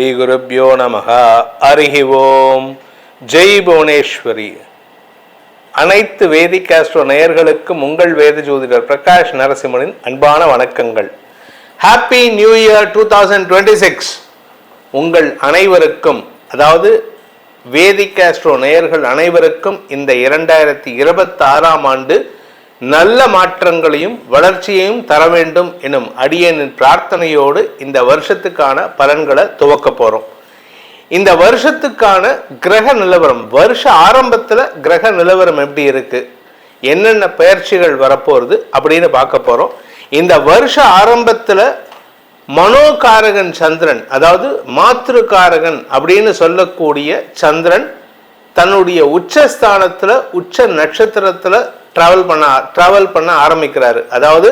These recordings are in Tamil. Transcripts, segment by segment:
ஸ்ரீகுருப்யோ நமஹ. ஹரிஹி ஓம். ஜெய் புவனேஸ்வரி. அனைத்து வேதிக் ஆஸ்ட்ரோ நேயர்களுக்கும் உங்கள் வேத ஜோதிடர் பிரகாஷ் நரசிம்மனின் அன்பான வணக்கங்கள். Happy new year 2026. உங்கள் அனைவருக்கும், அதாவது வேதிக் ஆஸ்ட்ரோ நேயர்கள் அனைவருக்கும் இந்த 2026ஆம் ஆண்டு நல்ல மாற்றங்களையும் வளர்ச்சியையும் தர வேண்டும் எனும் அடியேனின் பிரார்த்தனையோடு இந்த வருஷத்துக்கான பலன்களை துவக்க போறோம். இந்த வருஷத்துக்கான கிரக நிலவரம், வருஷ ஆரம்பத்துல கிரக நிலவரம் எப்படி இருக்கு, என்னென்ன பயிற்சிகள் வரப்போறது அப்படின்னு பார்க்க போறோம். இந்த வருஷ ஆரம்பத்துல மனோகாரகன் சந்திரன், அதாவது மாத்ருகாரகன் அப்படின்னு சொல்லக்கூடிய சந்திரன் தன்னுடைய உச்சஸ்தானத்துல உச்ச நட்சத்திரத்துல டிராவல் பண்ண ஆரம்பிக்கிறாரு. அதாவது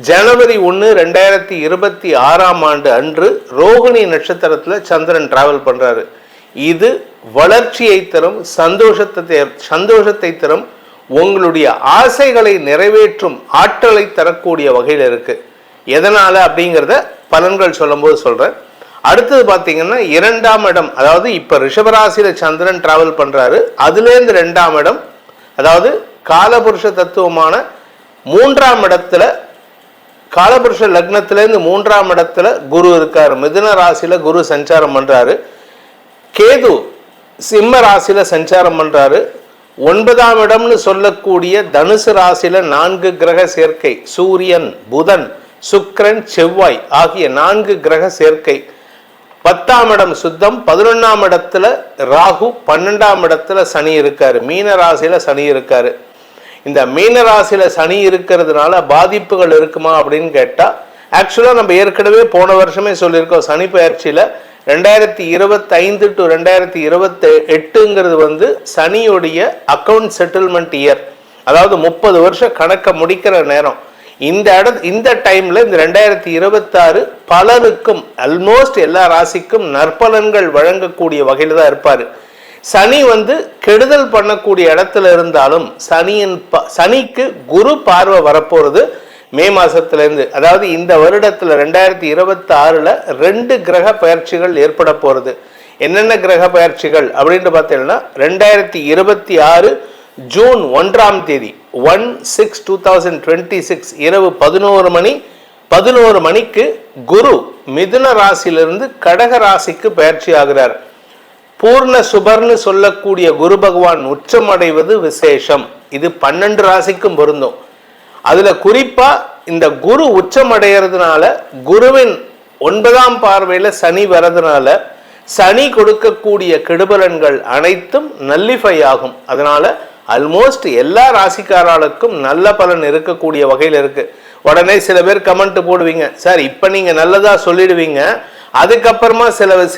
ஜனவரி 1, 2026ஆம் ஆண்டு அன்று ரோகிணி நட்சத்திரத்துல சந்திரன் டிராவல் பண்றாரு. இது வளர்ச்சியை தரும், சந்தோஷத்தை தரும், உங்களுடைய ஆசைகளை நிறைவேற்றும் ஆற்றலை தரக்கூடிய வகையில் இருக்கு. எதனால அப்படிங்கிறத பலன்கள் சொல்லும் போது சொல்றேன். அடுத்தது பார்த்தீங்கன்னா 2ஆம் இடம், அதாவது இப்ப ரிஷபராசியில சந்திரன் டிராவல் பண்றாரு. அதுலேருந்து 2ஆம் இடம், அதாவது காலபுருஷ தத்துவமான 3ஆம் இடத்துல, காலபுருஷ லக்னத்திலேருந்து 3ஆம் இடத்துல குரு இருக்காரு. மிதுன ராசியில குரு சஞ்சாரம் பண்றாரு. கேது சிம்ம ராசியில சஞ்சாரம் பண்றாரு. 9ஆம் இடம்னு சொல்லக்கூடிய தனுசு ராசியில 4 கிரக சேர்க்கை, சூரியன், புதன், சுக்கிரன், செவ்வாய் ஆகிய 4 கிரக சேர்க்கை. 10ஆம் இடம் சுத்தம், 11ஆம் இடத்துல ராகு, 12ஆம் இடத்துல சனி இருக்காரு. மீன ராசியில சனி இருக்காரு. இந்த மீன ராசியில சனி இருக்கிறதுனால பாதிப்புகள் இருக்குமா அப்படின்னு கேட்டா, ஆக்சுவலா நம்ம ஏற்கனவே போன வருஷமே சொல்லியிருக்கோம். சனி பயிற்சியில 2025 to 2028ங்கிறது சனியுடைய அக்கவுண்ட் செட்டில்மெண்ட் இயர், அதாவது 30 வருஷம் கணக்கை முடிக்கிற நேரம். இந்த டைம்ல இந்த 2026 பலருக்கும், ஆல்மோஸ்ட் எல்லா ராசிக்கும் நற்பலன்கள் வழங்கக்கூடிய வகையில தான் இருப்பாரு. சனி கெடுதல் பண்ணக்கூடிய இடத்துல இருந்தாலும் சனிக்கு குரு பார்வை வரப்போறது மே மாசத்துல இருந்து. அதாவது இந்த வருடத்துல 2026ல 2 கிரக பயிற்சிகள் ஏற்பட போறது. என்னென்ன கிரக பயிற்சிகள் அப்படின்னு பார்த்தீங்கன்னா, 2026 ஜூன் 1ஆம் தேதி 1/6/2026 இரவு 11 மணிக்கு குரு மிதுன ராசியிலிருந்து கடக ராசிக்கு பயிற்சி ஆகிறார். பூர்ண சுபர்னு சொல்லக்கூடிய குரு பகவான் உச்சமடைவது விசேஷம். இது 12 ராசிக்கும் பொருந்தும். அதுல குறிப்பா இந்த குரு உச்சமடைகிறதுனால, குருவின் 9ஆம் பார்வையில சனி வரதுனால சனி கொடுக்கக்கூடிய கெடுபலன்கள் அனைத்தும் நல்லிஃபை ஆகும். அதனால ஆல்மோஸ்ட் எல்லா ராசிக்காரர்களுக்கும் நல்ல பலன் இருக்கக்கூடிய வகையில் இருக்கு. உடனே சில பேர் கமெண்ட் போடுவீங்க, சார் இப்ப நீங்க நல்லதா சொல்லிடுவீங்க, அதுக்கப்புறமா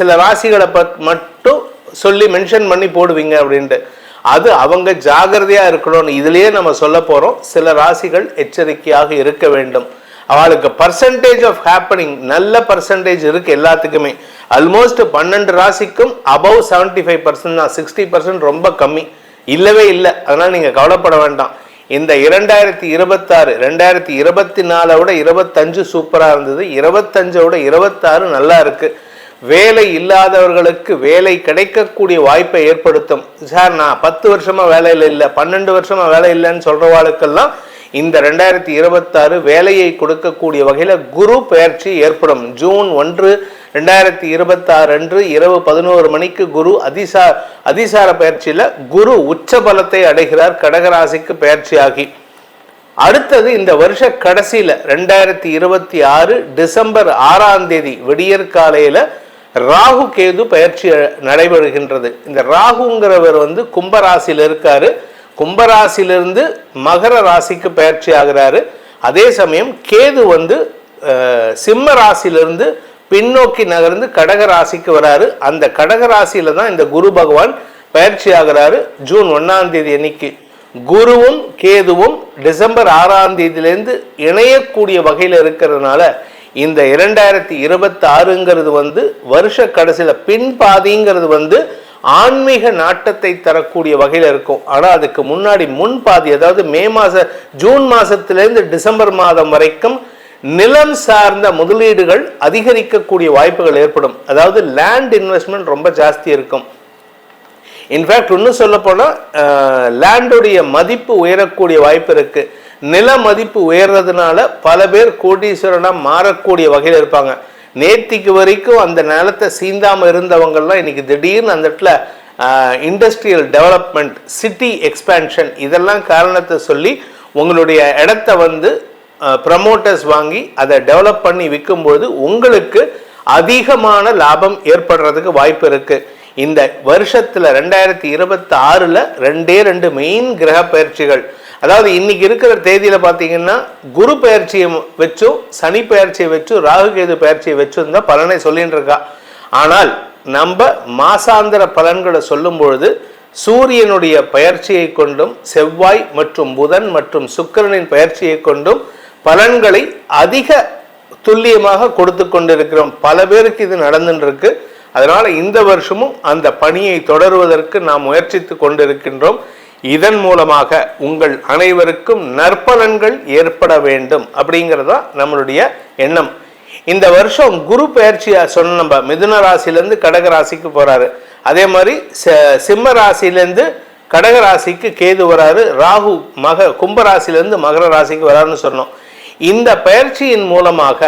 சில ராசிகளை மட்டும் சொல்லி மென்ஷன் பண்ணி போடுவீங்க அப்படின்ட்டு. அது அவங்க ஜாகிரதையா இருக்கணும்னு இதுலயே நம்ம சொல்ல போறோம். சில ராசிகள் எச்சரிக்கையாக இருக்க வேண்டும். அவளுக்கு பர்சன்டேஜ் ஆஃப் ஹேப்பனிங் நல்ல பர்சன்டேஜ் இருக்கு எல்லாத்துக்குமே. ஆல்மோஸ்ட் 12 ராசிக்கும் அபவ் 75% தான். 60% ரொம்ப கம்மி, இல்லவே இல்லை. அதனால நீங்க கவலைப்பட வேண்டாம். இந்த 2026 2024 விட 25 சூப்பரா இருந்தது. 25 விட 26 நல்லா இருக்கு. வேலை இல்லாதவர்களுக்கு வேலை கிடைக்கக்கூடிய வாய்ப்பை ஏற்படுத்தும். சார் நான் 10 வருஷமா வேலையில் இல்லை, 12 வருஷமா வேலை இல்லைன்னு சொல்றவாளுக்கெல்லாம் இந்த 2026 வேலையை கொடுக்கக்கூடிய வகையில குரு பெயர்ச்சி ஏற்படும். ஜூன் 1, 2026 அன்று இரவு 11 மணிக்கு குரு அதிசார பயிற்சியில குரு உச்ச பலத்தை அடைகிறார் கடகராசிக்கு பயிற்சியாகி. அடுத்தது இந்த வருஷ கடைசியில 2026 டிசம்பர் 6ஆம் தேதி விடியற்காலையில ராகு கேது பயிற்சி நடைபெறுகின்றது. இந்த ராகுங்கிறவர் கும்பராசியில இருக்காரு. கும்பராசிலிருந்து மகர ராசிக்கு பயிற்சி ஆகிறாரு. அதே சமயம் கேது சிம்ம ராசியிலிருந்து பின்னோக்கி நகர்ந்து கடக ராசிக்கு வராரு. அந்த கடக ராசியில தான் இந்த குரு பகவான் பயிற்சி ஆகிறாரு. ஜூன் 1ஆம் தேதி அன்னைக்கு குருவும் கேதுவும் டிசம்பர் 6ஆம் தேதியிலிருந்து இணையக்கூடிய வகையில் இருக்கிறதுனால இந்த 2026ங்கிறது வருஷ கடைசியில பின்பாதிங்கிறது ஆன்மீக நாட்டத்தை தரக்கூடிய வகையில் இருக்கும். ஆனா அதுக்கு முன்னாடி முன்பாதி, அதாவது ஜூன் மாசத்திலிருந்து டிசம்பர் மாதம் வரைக்கும் நிலம் சார்ந்த முதலீடுகள் அதிகரிக்கக்கூடிய வாய்ப்புகள் ஏற்படும். அதாவது லேண்ட் இன்வெஸ்ட்மெண்ட் ரொம்ப ஜாஸ்தி இருக்கும். இன்ஃபேக்ட் இன்னும் சொல்ல போனால் லேண்டுடைய மதிப்பு உயரக்கூடிய வாய்ப்பு இருக்கு. நில மதிப்பு உயர்றதுனால பல பேர் கோடீஸ்வரனாக மாறக்கூடிய வகையில் இருப்பாங்க. நேத்திக்கு வரைக்கும் அந்த நிலத்தை சீந்தாமல் இருந்தவங்கள்லாம் இன்னைக்கு திடீர்னு அந்த இடத்துல இண்டஸ்ட்ரியல் டெவலப்மெண்ட், சிட்டி எக்ஸ்பேன்ஷன் இதெல்லாம் காரணத்தை சொல்லி உங்களுடைய இடத்த ப்ரமோட்டர்ஸ் வாங்கி அதை டெவலப் பண்ணி விற்கும்போது உங்களுக்கு அதிகமான லாபம் ஏற்படுறதுக்கு வாய்ப்பு இருக்கு. இந்த வருஷத்துல 2026ல் 2 மெயின் கிரக பயிற்சிகள், அதாவது இன்னைக்கு இருக்கிற தேதியில பாத்தீங்கன்னா குரு பயிற்சியை வச்சும் சனி பயிற்சியை வச்சும் ராகு கேது பயிற்சியை வச்சும் தான் பலனை சொல்லிட்டு இருக்கா. ஆனால் நம்ம மாசாந்திர பலன்களை சொல்லும் பொழுது சூரியனுடைய பயிற்சியை கொண்டும் செவ்வாய் மற்றும் புதன் மற்றும் சுக்கிரனின் பயிற்சியை கொண்டும் பலன்களை அதிக துல்லியமாக கொடுத்து கொண்டிருக்கிறோம். பல பேருக்கு இது நடந்துட்டு இருக்கு. அதனால இந்த வருஷமும் அந்த பணியை தொடருவதற்கு நாம் முயற்சித்து கொண்டிருக்கின்றோம். இதன் மூலமாக உங்கள் அனைவருக்கும் நற்பலன்கள் ஏற்பட வேண்டும் அப்படிங்கிறதா நம்மளுடைய எண்ணம். இந்த வருஷம் குரு பயிற்சியா சொன்ன நம்ம மிதுன ராசியிலேருந்து கடக ராசிக்கு போறாரு. அதே மாதிரி சிம்ம ராசியிலேருந்து கடக ராசிக்கு கேது வராரு. ராகு கும்பராசியிலேருந்து மகர ராசிக்கு வராருன்னு சொன்னோம். இந்த பயிற்சியின் மூலமாக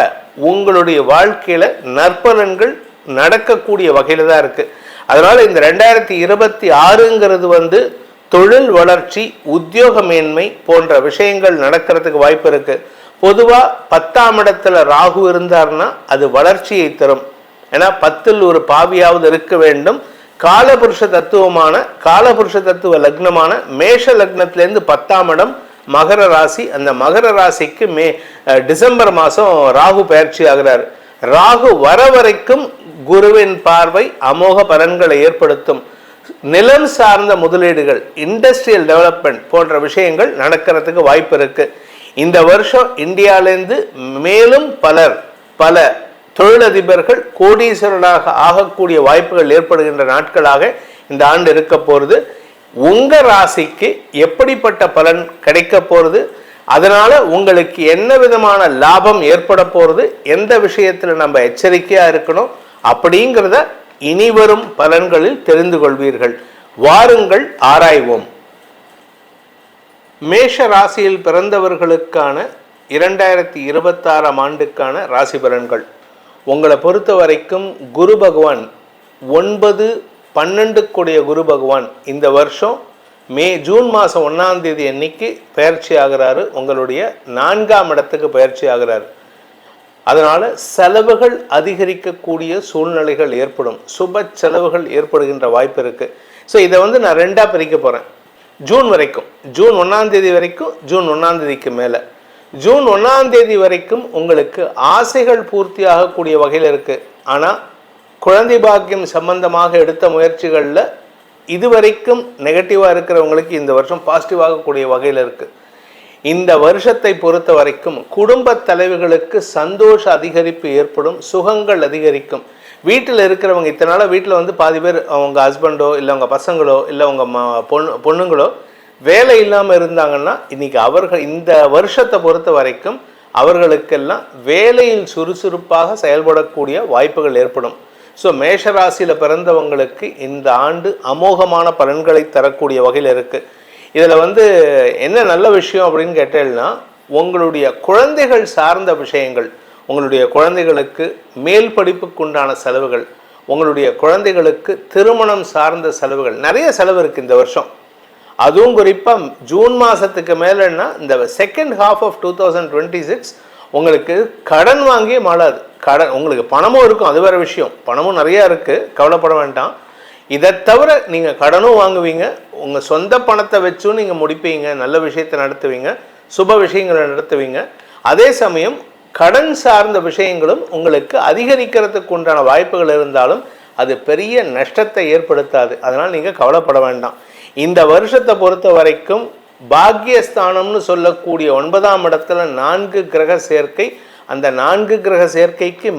உங்களுடைய வாழ்க்கையில நற்பலன்கள் நடக்கக்கூடிய வகையில தான் இருக்கு. அதனால இந்த 2026ங்கிறது தொழில் வளர்ச்சி, உத்தியோக மேன்மை போன்ற விஷயங்கள் நடக்கிறதுக்கு வாய்ப்பு இருக்கு. பொதுவா 10ஆம் இடத்துல ராகு இருந்தார்னா அது வளர்ச்சியை தரும். ஏன்னா 10ல் ஒரு பாவியாவது இருக்க வேண்டும். காலபுருஷ தத்துவ லக்னமான மேஷ லக்னத்திலேருந்து 10ஆம் இடம் மகர ராசி. அந்த மகர ராசிக்கு டிசம்பர் மாதம் ராகு பயிற்சி ஆகிறார். ராகு வர வரைக்கும் குருவின் பார்வை அமோக பலன்களை ஏற்படுத்தும். நிலம் சார்ந்த முதலீடுகள், இண்டஸ்ட்ரியல் டெவலப்மெண்ட் போன்ற விஷயங்கள் நடக்கிறதுக்கு வாய்ப்பு இருக்கு. இந்த வருஷம் இந்தியாவிலேருந்து மேலும் பல தொழிலதிபர்கள் கோடீஸ்வரனாக ஆகக்கூடிய வாய்ப்புகள் ஏற்படுகின்ற நாட்களாக இந்த ஆண்டு இருக்க போகிறது. உங்க ராசிக்கு எப்படிப்பட்ட பலன் கிடைக்க போறது, அதனால உங்களுக்கு என்ன விதமான லாபம் ஏற்பட போறது, எந்த விஷயத்துல நம்ம எச்சரிக்கையா இருக்கணும் அப்படிங்கிறத இனிவரும் பலன்களில் தெரிந்து கொள்வீர்கள். வாருங்கள் ஆராய்வோம். மேஷ ராசியில் பிறந்தவர்களுக்கான 2026ஆம் ஆண்டுக்கான ராசி பலன்கள். உங்களை பொறுத்த வரைக்கும் குரு பகவான் 9-12 கூடிய குரு பகவான் இந்த வருஷம் ஜூன் மாதம் 1ஆம் தேதி அன்னைக்கு பயிற்சி ஆகிறாரு. உங்களுடைய 4ஆம் இடத்துக்கு பயிற்சி ஆகிறாரு. அதனால செலவுகள் அதிகரிக்கக்கூடிய சூழ்நிலைகள் ஏற்படும். சுப செலவுகள் ஏற்படுகின்ற வாய்ப்பு இருக்கு. ஸோ இதை நான் 2ஆக பிரிக்க போறேன். ஜூன் வரைக்கும், ஜூன் 1ஆம் தேதி வரைக்கும், ஜூன் 1ஆம் தேதிக்கு மேலே. ஜூன் 1ஆம் தேதி வரைக்கும் உங்களுக்கு ஆசைகள் பூர்த்தி ஆகக்கூடிய வகையில் இருக்கு. ஆனால் குழந்தை பாக்கியம் சம்பந்தமாக எடுத்த முயற்சிகளில் இதுவரைக்கும் நெகட்டிவாக இருக்கிறவங்களுக்கு இந்த வருஷம் பாசிட்டிவ் ஆகக்கூடிய வகையில் இருக்குது. இந்த வருஷத்தை பொறுத்த வரைக்கும் குடும்ப தலைவர்களுக்கு சந்தோஷ அதிகரிப்பு ஏற்படும், சுகங்கள் அதிகரிக்கும். வீட்டில் இருக்கிறவங்க இத்தனை நாளாக வீட்டில் பாதி பேர் அவங்க ஹஸ்பண்டோ இல்லை அவங்க பசங்களோ இல்லை அவங்க பொண்ணுங்களோ வேலை இல்லாமல் இருந்தாங்கன்னா இன்னைக்கு அவர்கள் இந்த வருஷத்தை பொறுத்த வரைக்கும் அவர்களுக்கெல்லாம் வேலையில் சுறுசுறுப்பாக செயல்படக்கூடிய வாய்ப்புகள் ஏற்படும். ஸோ மேஷராசியில் பிறந்தவங்களுக்கு இந்த ஆண்டு அமோகமான பலன்களை தரக்கூடிய வகையில் இருக்குது. இதில் என்ன நல்ல விஷயம் அப்படின்னு கேட்டேன்னா, உங்களுடைய குழந்தைகள் சார்ந்த விஷயங்கள், உங்களுடைய குழந்தைகளுக்கு மேல் படிப்புக்குண்டான செலவுகள், உங்களுடைய குழந்தைகளுக்கு திருமணம் சார்ந்த செலவுகள், நிறைய செலவு இருக்குது இந்த வருஷம். அதுவும் குறிப்பாக ஜூன் மாதத்துக்கு மேலேன்னா இந்த செகண்ட் ஹாஃப் ஆஃப் 2026 உங்களுக்கு கடன் வாங்கியே மாளாது. கடன் உங்களுக்கு பணமும் இருக்கும், அது வேறு விஷயம். பணமும் நிறையா இருக்குது, கவலைப்பட வேண்டாம். இதை தவிர நீங்கள் கடனும் வாங்குவீங்க, உங்கள் சொந்த பணத்தை வச்சும் நீங்கள் முடிப்பீங்க, நல்ல விஷயத்தை நடத்துவீங்க, சுப விஷயங்களை நடத்துவீங்க. அதே சமயம் கடன் சார்ந்த விஷயங்களும் உங்களுக்கு அதிகரிக்கிறதுக்கு உண்டான வாய்ப்புகள் இருந்தாலும் அது பெரிய நஷ்டத்தை ஏற்படுத்தாது. அதனால் நீங்கள் கவலைப்பட வேண்டாம். இந்த வருஷத்தை பொறுத்த வரைக்கும் பாக்யஸ்தானம்னு சொல்லக்கூடிய 9ஆம் இடத்துல 4 கிரக சேர்க்கை. அந்த 4 கிரக சேர்க்கைக்கு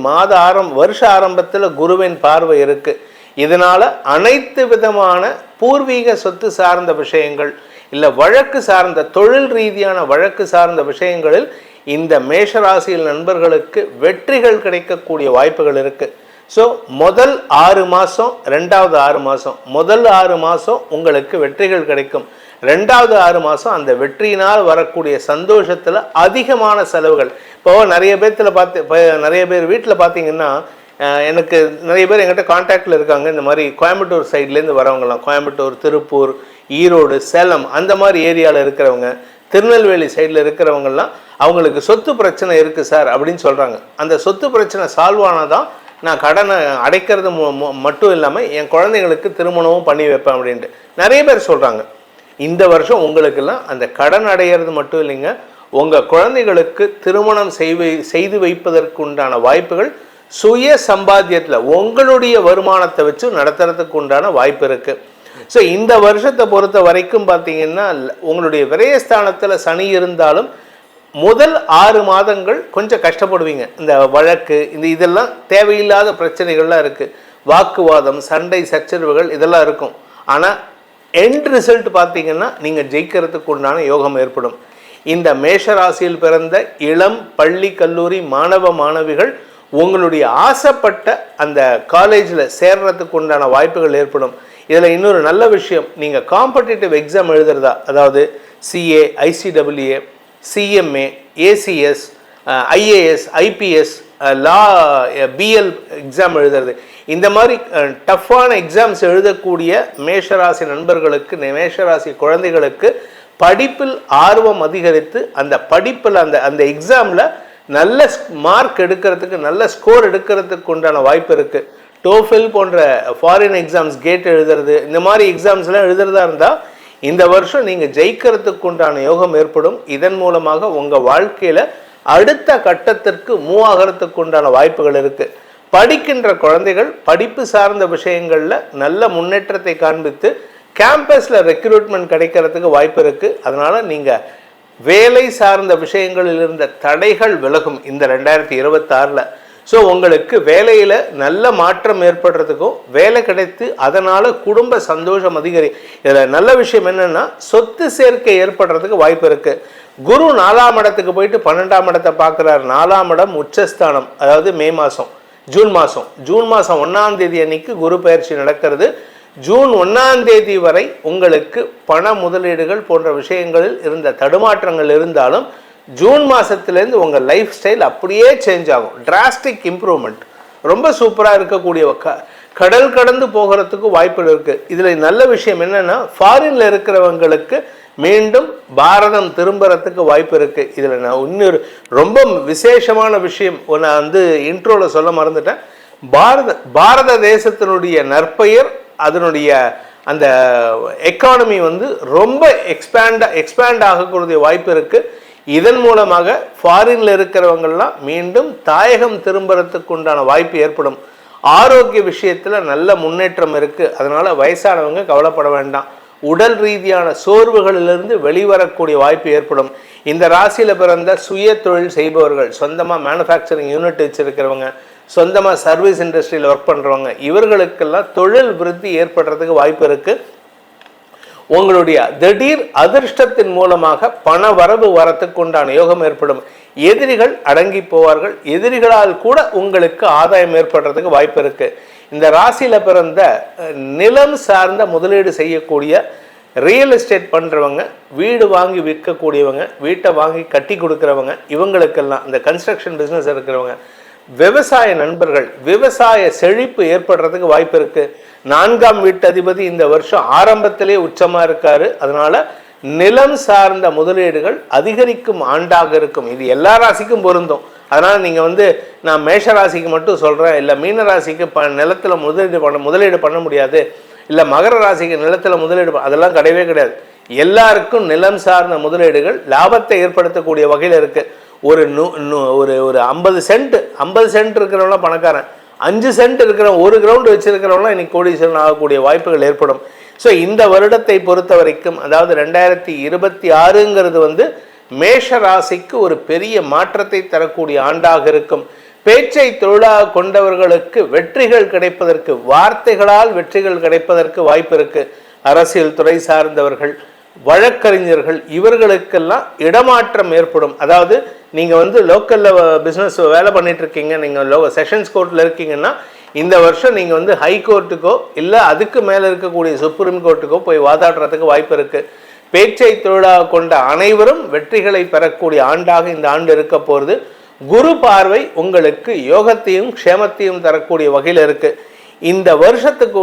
வருஷ ஆரம்பத்தில் குருவின் பார்வை இருக்கு. இதனால அனைத்து விதமான பூர்வீக சொத்து சார்ந்த விஷயங்கள் இல்லை வழக்கு சார்ந்த தொழில் ரீதியான வழக்கு சார்ந்த விஷயங்களில் இந்த மேஷராசியில் நண்பர்களுக்கு வெற்றிகள் கிடைக்கக்கூடிய வாய்ப்புகள் இருக்குது. ஸோ முதல் 6 மாதம், ரெண்டாவது 6 மாதம், முதல் 6 மாதம் உங்களுக்கு வெற்றிகள் கிடைக்கும். ரெண்டாவது 6 மாதம் அந்த வெற்றியினால் வரக்கூடிய சந்தோஷத்தில் அதிகமான செலவுகள். இப்போது நிறைய பேர் வீட்டில் பார்த்தீங்கன்னா, எனக்கு நிறைய பேர் எங்கிட்ட கான்டாக்டில் இருக்காங்க. இந்த மாதிரி கோயம்புத்தூர் சைட்லேருந்து வரவங்கலாம், கோயம்புத்தூர், திருப்பூர், ஈரோடு, சேலம் அந்த மாதிரி ஏரியாவில் இருக்கிறவங்க, திருநெல்வேலி சைடில் இருக்கிறவங்கலாம் அவங்களுக்கு சொத்து பிரச்சனை இருக்குது சார் அப்படின்னு சொல்கிறாங்க. அந்த சொத்து பிரச்சனை சால்வ் ஆனாதான் நான் கடனை அடைக்கிறது மட்டும் இல்லாமல் என் குழந்தைங்களுக்கு திருமணமும் பண்ணி வைப்பேன் அப்படின்ட்டு நிறைய பேர் சொல்கிறாங்க. இந்த வருஷம் உங்களுக்கெல்லாம் அந்த கடன் அடையிறது மட்டும் இல்லைங்க, உங்கள் குழந்தைகளுக்கு திருமணம் செய்து வைப்பதற்கு உண்டான வாய்ப்புகள் சுய சம்பாத்தியத்தில் உங்களுடைய வருமானத்தை வச்சு நடத்துறதுக்கு உண்டான வாய்ப்பு இருக்குது. ஸோ இந்த வருஷத்தை பொறுத்த வரைக்கும் பார்த்தீங்கன்னா, உங்களுடைய விரயஸ்தானத்தில் சனி இருந்தாலும் முதல் 6 மாதங்கள் கொஞ்சம் கஷ்டப்படுவீங்க. இந்த வழக்கு இதெல்லாம் தேவையில்லாத பிரச்சனைகள்லாம் இருக்குது, வாக்குவாதம், சண்டை, சச்சரவுகள் இதெல்லாம் இருக்கும். ஆனால் எண்ட் ரிசல்ட் பார்த்தீங்கன்னா நீங்கள் ஜெயிக்கிறதுக்கு உண்டான யோகம் ஏற்படும். இந்த மேஷராசியில் பிறந்த இளம் பள்ளி கல்லூரி மாணவ மாணவிகள் உங்களுடைய ஆசைப்பட்ட அந்த காலேஜில் சேர்றதுக்கு உண்டான வாய்ப்புகள் ஏற்படும். இதில் இன்னொரு நல்ல விஷயம், நீங்கள் காம்படிட்டிவ் எக்ஸாம் எழுதுறதா, அதாவது CA, ICWA, CMA, ACS, IAS, IPS, law, BL exam எழுதுறது, இந்த மாதிரி டஃப்பான எக்ஸாம்ஸ் எழுதக்கூடிய மேஷராசி நண்பர்களுக்கு, மேஷராசி குழந்தைகளுக்கு படிப்பில் ஆர்வம் அதிகரித்து அந்த படிப்பில் அந்த எக்ஸாமில் நல்ல மார்க் எடுக்கிறதுக்கு, நல்ல ஸ்கோர் எடுக்கிறதுக்கு உண்டான வாய்ப்பு இருக்குது. டோஃபெல் போன்ற ஃபாரின் எக்ஸாம்ஸ், கேட் எழுதுறது, இந்த மாதிரி எக்ஸாம்ஸ்லாம் எழுதுறதா இருந்தால் இந்த வருஷம் நீங்கள் ஜெயிக்கிறதுக்கு உண்டான யோகம் ஏற்படும். இதன் மூலமாக உங்கள் வாழ்க்கையில் அடுத்த கட்டத்திற்கு மூவ் ஆகிறதுக்கு உண்டான வாய்ப்புகள் இருக்குது. படிக்கின்ற குழந்தைகள் படிப்பு சார்ந்த விஷயங்களில் நல்ல முன்னேற்றத்தை காண்பித்து கேம்பஸில் ரெக்ரூட்மெண்ட் கிடைக்கிறதுக்கு வாய்ப்பு இருக்குது. அதனால் நீங்கள் வேலை சார்ந்த விஷயங்களில் இருந்த தடைகள் விலகும் இந்த 2026. ஸோ உங்களுக்கு வேலையில் நல்ல மாற்றம் ஏற்படுறதுக்கும், வேலை கிடைத்து அதனால் குடும்ப சந்தோஷம் இதில் நல்ல விஷயம் என்னென்னா, சொத்து சேர்க்கை ஏற்படுறதுக்கு வாய்ப்பு இருக்குது. குரு 4ஆம் இடத்துக்கு போயிட்டு 12ஆம் இடத்தை பார்க்குறாரு. 4ஆம் இடம் உச்சஸ்தானம். அதாவது ஜூன் மாதம் 1ஆம் தேதி அன்னைக்கு குரு பயிற்சி நடக்கிறது. ஜூன் 1ஆம் தேதி வரை உங்களுக்கு பண முதலீடுகள் போன்ற விஷயங்களில் இருந்த தடுமாற்றங்கள் இருந்தாலும் ஜூன் மாதத்துலேருந்து உங்கள் லைஃப் ஸ்டைல் அப்படியே சேஞ்ச் ஆகும். டிராஸ்டிக் இம்ப்ரூவ்மெண்ட், ரொம்ப சூப்பராக இருக்கக்கூடிய கடல் கடந்து போகிறதுக்கு வாய்ப்புகள் இருக்குது. இதில் நல்ல விஷயம் என்னென்னா, ஃபாரினில் இருக்கிறவங்களுக்கு மீண்டும் பாரதம் திரும்புறதுக்கு வாய்ப்பு இருக்குது. இதில் நான் இன்னொரு ரொம்ப விசேஷமான விஷயம் நான் இன்ட்ரோவில் சொல்ல மறந்துட்டேன். பாரத தேசத்தினுடைய நற்பெயர், அதனுடைய அந்த எக்கானமி ரொம்ப எக்ஸ்பேண்ட் ஆகக்கூடிய வாய்ப்பு இருக்குது. இதன் மூலமாக ஃபாரினில் இருக்கிறவங்கள்லாம் மீண்டும் தாயகம் திரும்புறதுக்கு உண்டான வாய்ப்பு ஏற்படும். ஆரோக்கிய விஷயத்தில் நல்ல முன்னேற்றம் இருக்குது. அதனால் வயசானவங்க கவலைப்பட வேண்டாம். உடல் ரீதியான சோர்வுகளிலிருந்து வெளிவரக்கூடிய வாய்ப்பு ஏற்படும். இந்த ராசியில் பிறந்த சுய தொழில் செய்பவர்கள், சொந்தமாக மேனுஃபேக்சரிங் யூனிட் வச்சுருக்கிறவங்க, சொந்தமாக சர்வீஸ் இண்டஸ்ட்ரியில் ஒர்க் பண்ணுறவங்க, இவர்களுக்கெல்லாம் தொழில் விருத்தி ஏற்படுறதுக்கு வாய்ப்பு இருக்குது. உங்களுடைய திடீர் அதிர்ஷ்டத்தின் மூலமாக பண வரவு வரத்துக்கு உண்டான யோகம் ஏற்படும். எதிரிகள் அடங்கி போவார்கள். எதிரிகளால் கூட உங்களுக்கு ஆதாயம் ஏற்படுறதுக்கு வாய்ப்பு இருக்குது. இந்த ராசியில் பிறந்த நிலம் சார்ந்த முதலீடு செய்யக்கூடிய, ரியல் எஸ்டேட் பண்ணுறவங்க, வீடு வாங்கி விற்கக்கூடியவங்க, வீட்டை வாங்கி கட்டி கொடுக்குறவங்க, இவங்களுக்கெல்லாம் இந்த கன்ஸ்ட்ரக்ஷன் பிஸ்னஸ் இருக்கிறவங்க, விவசாய நண்பர்கள், விவசாய செழிப்பு ஏற்படுறதுக்கு வாய்ப்பு இருக்குது. 4ஆம் வீட்டு அதிபதி இந்த வருஷம் ஆரம்பத்திலே உச்சமாக இருக்காரு. அதனால நிலம் சார்ந்த முதலீடுகள் அதிகரிக்கும் ஆண்டாக இருக்கும். இது எல்லா ராசிக்கும் பொருந்தும். அதனால் நீங்கள் நான் மேஷ ராசிக்கு மட்டும் சொல்கிறேன், இல்லை மீன ராசிக்கு நிலத்தில் முதலீடு பண்ண முடியாது, இல்லை மகர ராசிக்கு நிலத்தில் முதலீடு அதெல்லாம் கிடையவே கிடையாது. எல்லாருக்கும் நிலம் சார்ந்த முதலீடுகள் லாபத்தை ஏற்படுத்தக்கூடிய வகையில் இருக்குது. ஒரு 50 சென்ட் இருக்கிறவங்களாம் பணக்காரன், 5 சென்ட் இருக்கிற, 1 கிரவுண்ட் வச்சிருக்கிறவங்களாம் இன்னைக்கு கோடீஸ்வரன் ஆகக்கூடிய வாய்ப்புகள் ஏற்படும். ஸோ இந்த வருடத்தை பொறுத்த வரைக்கும், அதாவது 2026ங்கிறது மேஷ ராசிக்கு ஒரு பெரிய மாற்றத்தை தரக்கூடிய ஆண்டாக இருக்கும். பேச்சை தொழிலாக கொண்டவர்களுக்கு வெற்றிகள் கிடைப்பதற்கு, வார்த்தைகளால் வெற்றிகள் கிடைப்பதற்கு வாய்ப்பு இருக்கு. அரசியல் துறை சார்ந்தவர்கள், வழக்கறிஞர்கள் இவர்களுக்கெல்லாம் இடமாற்றம் ஏற்படும். அதாவது நீங்கள் வந்து லோக்கலில் பிஸ்னஸ் வேலை பண்ணிட்டு இருக்கீங்க, நீங்கள் செஷன்ஸ் கோர்ட்டில் இருக்கீங்கன்னா இந்த வருஷம் நீங்கள் வந்து ஹை கோர்ட்டுக்கோ இல்லை அதுக்கு மேலே இருக்கக்கூடிய சுப்ரீம் கோர்ட்டுக்கோ போய் வாதாடுறதுக்கு வாய்ப்பு இருக்குது. பேச்சை தொழிலாக கொண்ட அனைவரும் வெற்றிகளை பெறக்கூடிய ஆண்டாக இந்த ஆண்டு இருக்க போகிறது. குரு பார்வை உங்களுக்கு யோகத்தையும் க்ஷேமத்தையும் தரக்கூடிய வகையில் இருக்குது. இந்த வருஷத்துக்கு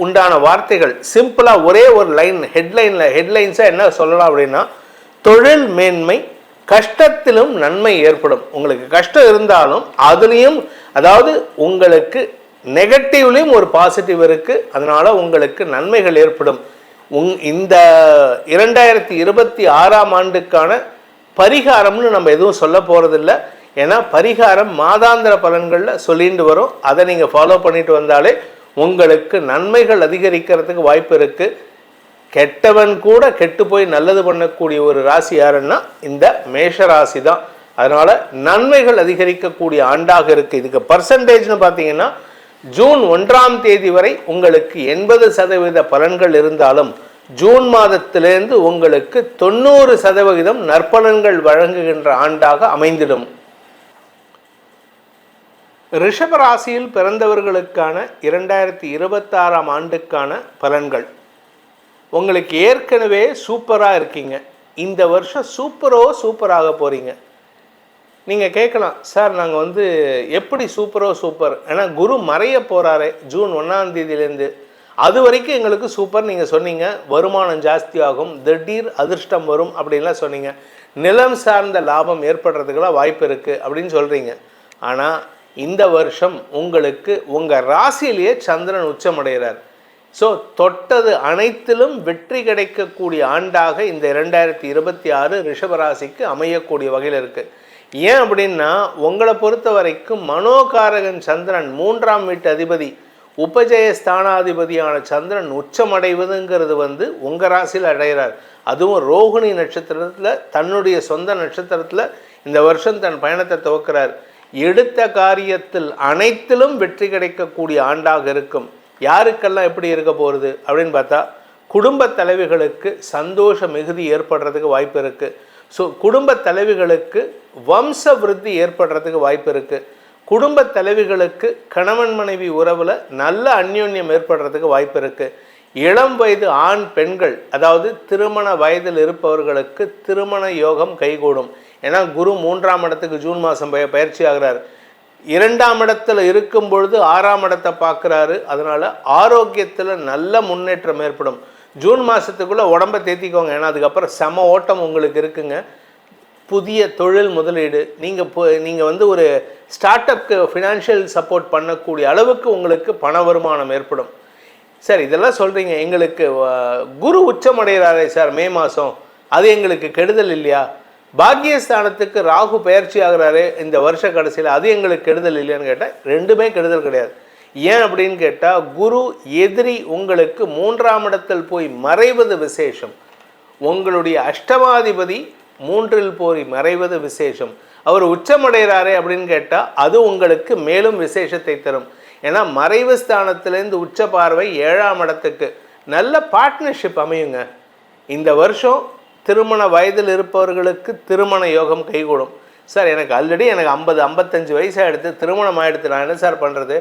உண்டான வார்த்தைகள் சிம்பிளாக ஒரே ஒரு லைன் ஹெட்லைன்ஸாக என்ன சொல்லலாம் அப்படின்னா, தொழில் மேன்மை, கஷ்டத்திலும் நன்மை ஏற்படும். உங்களுக்கு கஷ்டம் இருந்தாலும் அதுலேயும், அதாவது உங்களுக்கு நெகட்டிவ்லேயும் ஒரு பாசிட்டிவ் இருக்குது, அதனால் உங்களுக்கு நன்மைகள் ஏற்படும். இந்த 2026ஆம் ஆண்டுக்கான பரிகாரம்னு நம்ம எதுவும் சொல்ல போகிறதில்ல. ஏன்னா பரிகாரம் மாதாந்திர பலன்களில் சொல்லிட்டு வரும். அதை நீங்கள் ஃபாலோ பண்ணிட்டு வந்தாலே உங்களுக்கு நன்மைகள் அதிகரிக்கிறதுக்கு வாய்ப்பு இருக்குது. கெட்டவன் கூட கெட்டு போய் நல்லது பண்ணக்கூடிய ஒரு ராசி யாருன்னா இந்த மேஷ ராசி தான். அதனால் நன்மைகள் அதிகரிக்கக்கூடிய ஆண்டாக இருக்குது. இதுக்கு பர்சன்டேஜ்னு பார்த்தீங்கன்னா ஜூன் 1ஆம் தேதி வரை உங்களுக்கு 80% பலன்கள் இருந்தாலும் ஜூன் மாதத்திலிருந்து உங்களுக்கு 90% நற்பலன்கள் வழங்குகின்ற ஆண்டாக அமைந்திடும். ரிஷப ராசியில் பிறந்தவர்களுக்கான 2026ஆம் ஆண்டுக்கான பலன்கள். உங்களுக்கு ஏற்கனவே சூப்பராக இருக்கீங்க, இந்த வருஷம் சூப்பராக போகிறீங்க. நீங்கள் கேட்கலாம், சார் நாங்கள் வந்து எப்படி சூப்பர், ஏன்னா குரு மறைய போகிறாரே ஜூன் 1ஆம் தேதியிலேருந்து, அது வரைக்கும் எங்களுக்கு சூப்பர் நீங்கள் சொன்னீங்க. வருமானம் ஜாஸ்தியாகும், திடீர் அதிர்ஷ்டம் வரும் அப்படின்லாம் சொன்னீங்க. நிலம் சார்ந்த லாபம் ஏற்படுறதுக்கெல்லாம் வாய்ப்பு இருக்குது அப்படின்னு சொல்கிறீங்க. ஆனால் இந்த வருஷம் உங்களுக்கு உங்கள் ராசியிலேயே சந்திரன் உச்சமடைகிறார். ஸோ தொட்டது அனைத்திலும் வெற்றி கிடைக்கக்கூடிய ஆண்டாக இந்த 2026 ரிஷபராசிக்கு அமையக்கூடிய வகையில் இருக்குது. ஏன் அப்படின்னா, உங்களை பொறுத்த வரைக்கும் மனோகாரகன் சந்திரன் 3ஆம் வீட்டு அதிபதி, உபஜய ஸ்தானாதிபதியான சந்திரன் உச்சமடைவதுங்கிறது வந்து உங்கள் ராசியில் அடைகிறார். அதுவும் ரோகிணி நட்சத்திரத்தில், தன்னுடைய சொந்த நட்சத்திரத்தில் இந்த வருஷம் தன் பயணத்தை துவக்கிறார். எடுத்த காரியத்தில் அனைத்திலும் வெற்றி கிடைக்கக்கூடிய ஆண்டாக இருக்கும். யாருக்கெல்லாம் எப்படி இருக்க போகிறது அப்படின்னு பார்த்தா, குடும்ப தலைவிகளுக்கு சந்தோஷ மிகுதி ஏற்படுறதுக்கு வாய்ப்பு இருக்குது. ஸோ குடும்ப தலைவிகளுக்கு வம்ச விருத்தி ஏற்படுறதுக்கு வாய்ப்பு இருக்குது. குடும்ப தலைவிகளுக்கு கணவன் மனைவி உறவில் நல்ல அந்யோன்யம் ஏற்படுறதுக்கு வாய்ப்பு இருக்குது. இளம் வயது ஆண் பெண்கள், அதாவது திருமண வயதில் இருப்பவர்களுக்கு திருமண யோகம் கைகூடும். ஏன்னா குரு 3ஆம் இடத்துக்கு ஜூன் மாதம் பயிற்சி ஆகிறார். 2ஆம் இடத்துல இருக்கும் பொழுது 6ஆம் இடத்தை பார்க்குறாரு. அதனால் ஆரோக்கியத்தில் நல்ல முன்னேற்றம் ஏற்படும். ஜூன் மாதத்துக்குள்ளே உடம்பை தேத்திக்கோங்க, ஏன்னா அதுக்கப்புறம் செம ஓட்டம் உங்களுக்கு இருக்குங்க. புதிய தொழில் முதலீடு, நீங்கள் வந்து ஒரு ஸ்டார்ட் அப்க்கு ஃபினான்ஷியல் சப்போர்ட் பண்ணக்கூடிய அளவுக்கு உங்களுக்கு பண வருமானம் ஏற்படும். சார் இதெல்லாம் சொல்கிறீங்க, எங்களுக்கு குரு உச்சமடைகிறாரே சார் மே மாதம், அது எங்களுக்கு கெடுதல் இல்லையா? பாக்கியஸ்தானத்துக்கு ராகு பயிற்சி ஆகிறாரு இந்த வருஷ கடைசியில், அது எங்களுக்கு கெடுதல் இல்லையான்னு கேட்டால் ரெண்டுமே கெடுதல் கிடையாது. ஏன் அப்படின்னு கேட்டால், குரு எதிரி உங்களுக்கு 3ஆம் இடத்தில் போய் மறைவது விசேஷம். உங்களுடைய அஷ்டமாதிபதி 3இல் போய் மறைவது விசேஷம். அவர் உச்சமடைகிறாரே அப்படின்னு கேட்டால் அது உங்களுக்கு மேலும் விசேஷத்தை தரும். ஏன்னா மறைவு ஸ்தானத்திலேருந்து உச்ச பார்வை 7ஆம் இடத்துக்கு நல்ல பார்ட்னர்ஷிப் அமையுங்க. இந்த வருஷம் திருமண வயதில் இருப்பவர்களுக்கு திருமண யோகம் கைகூடும். சார் எனக்கு ஆல்ரெடி 50-55 வயசாக எடுத்து திருமணம் ஆகிடுத்து, நான் என்ன சார் பண்ணுறது?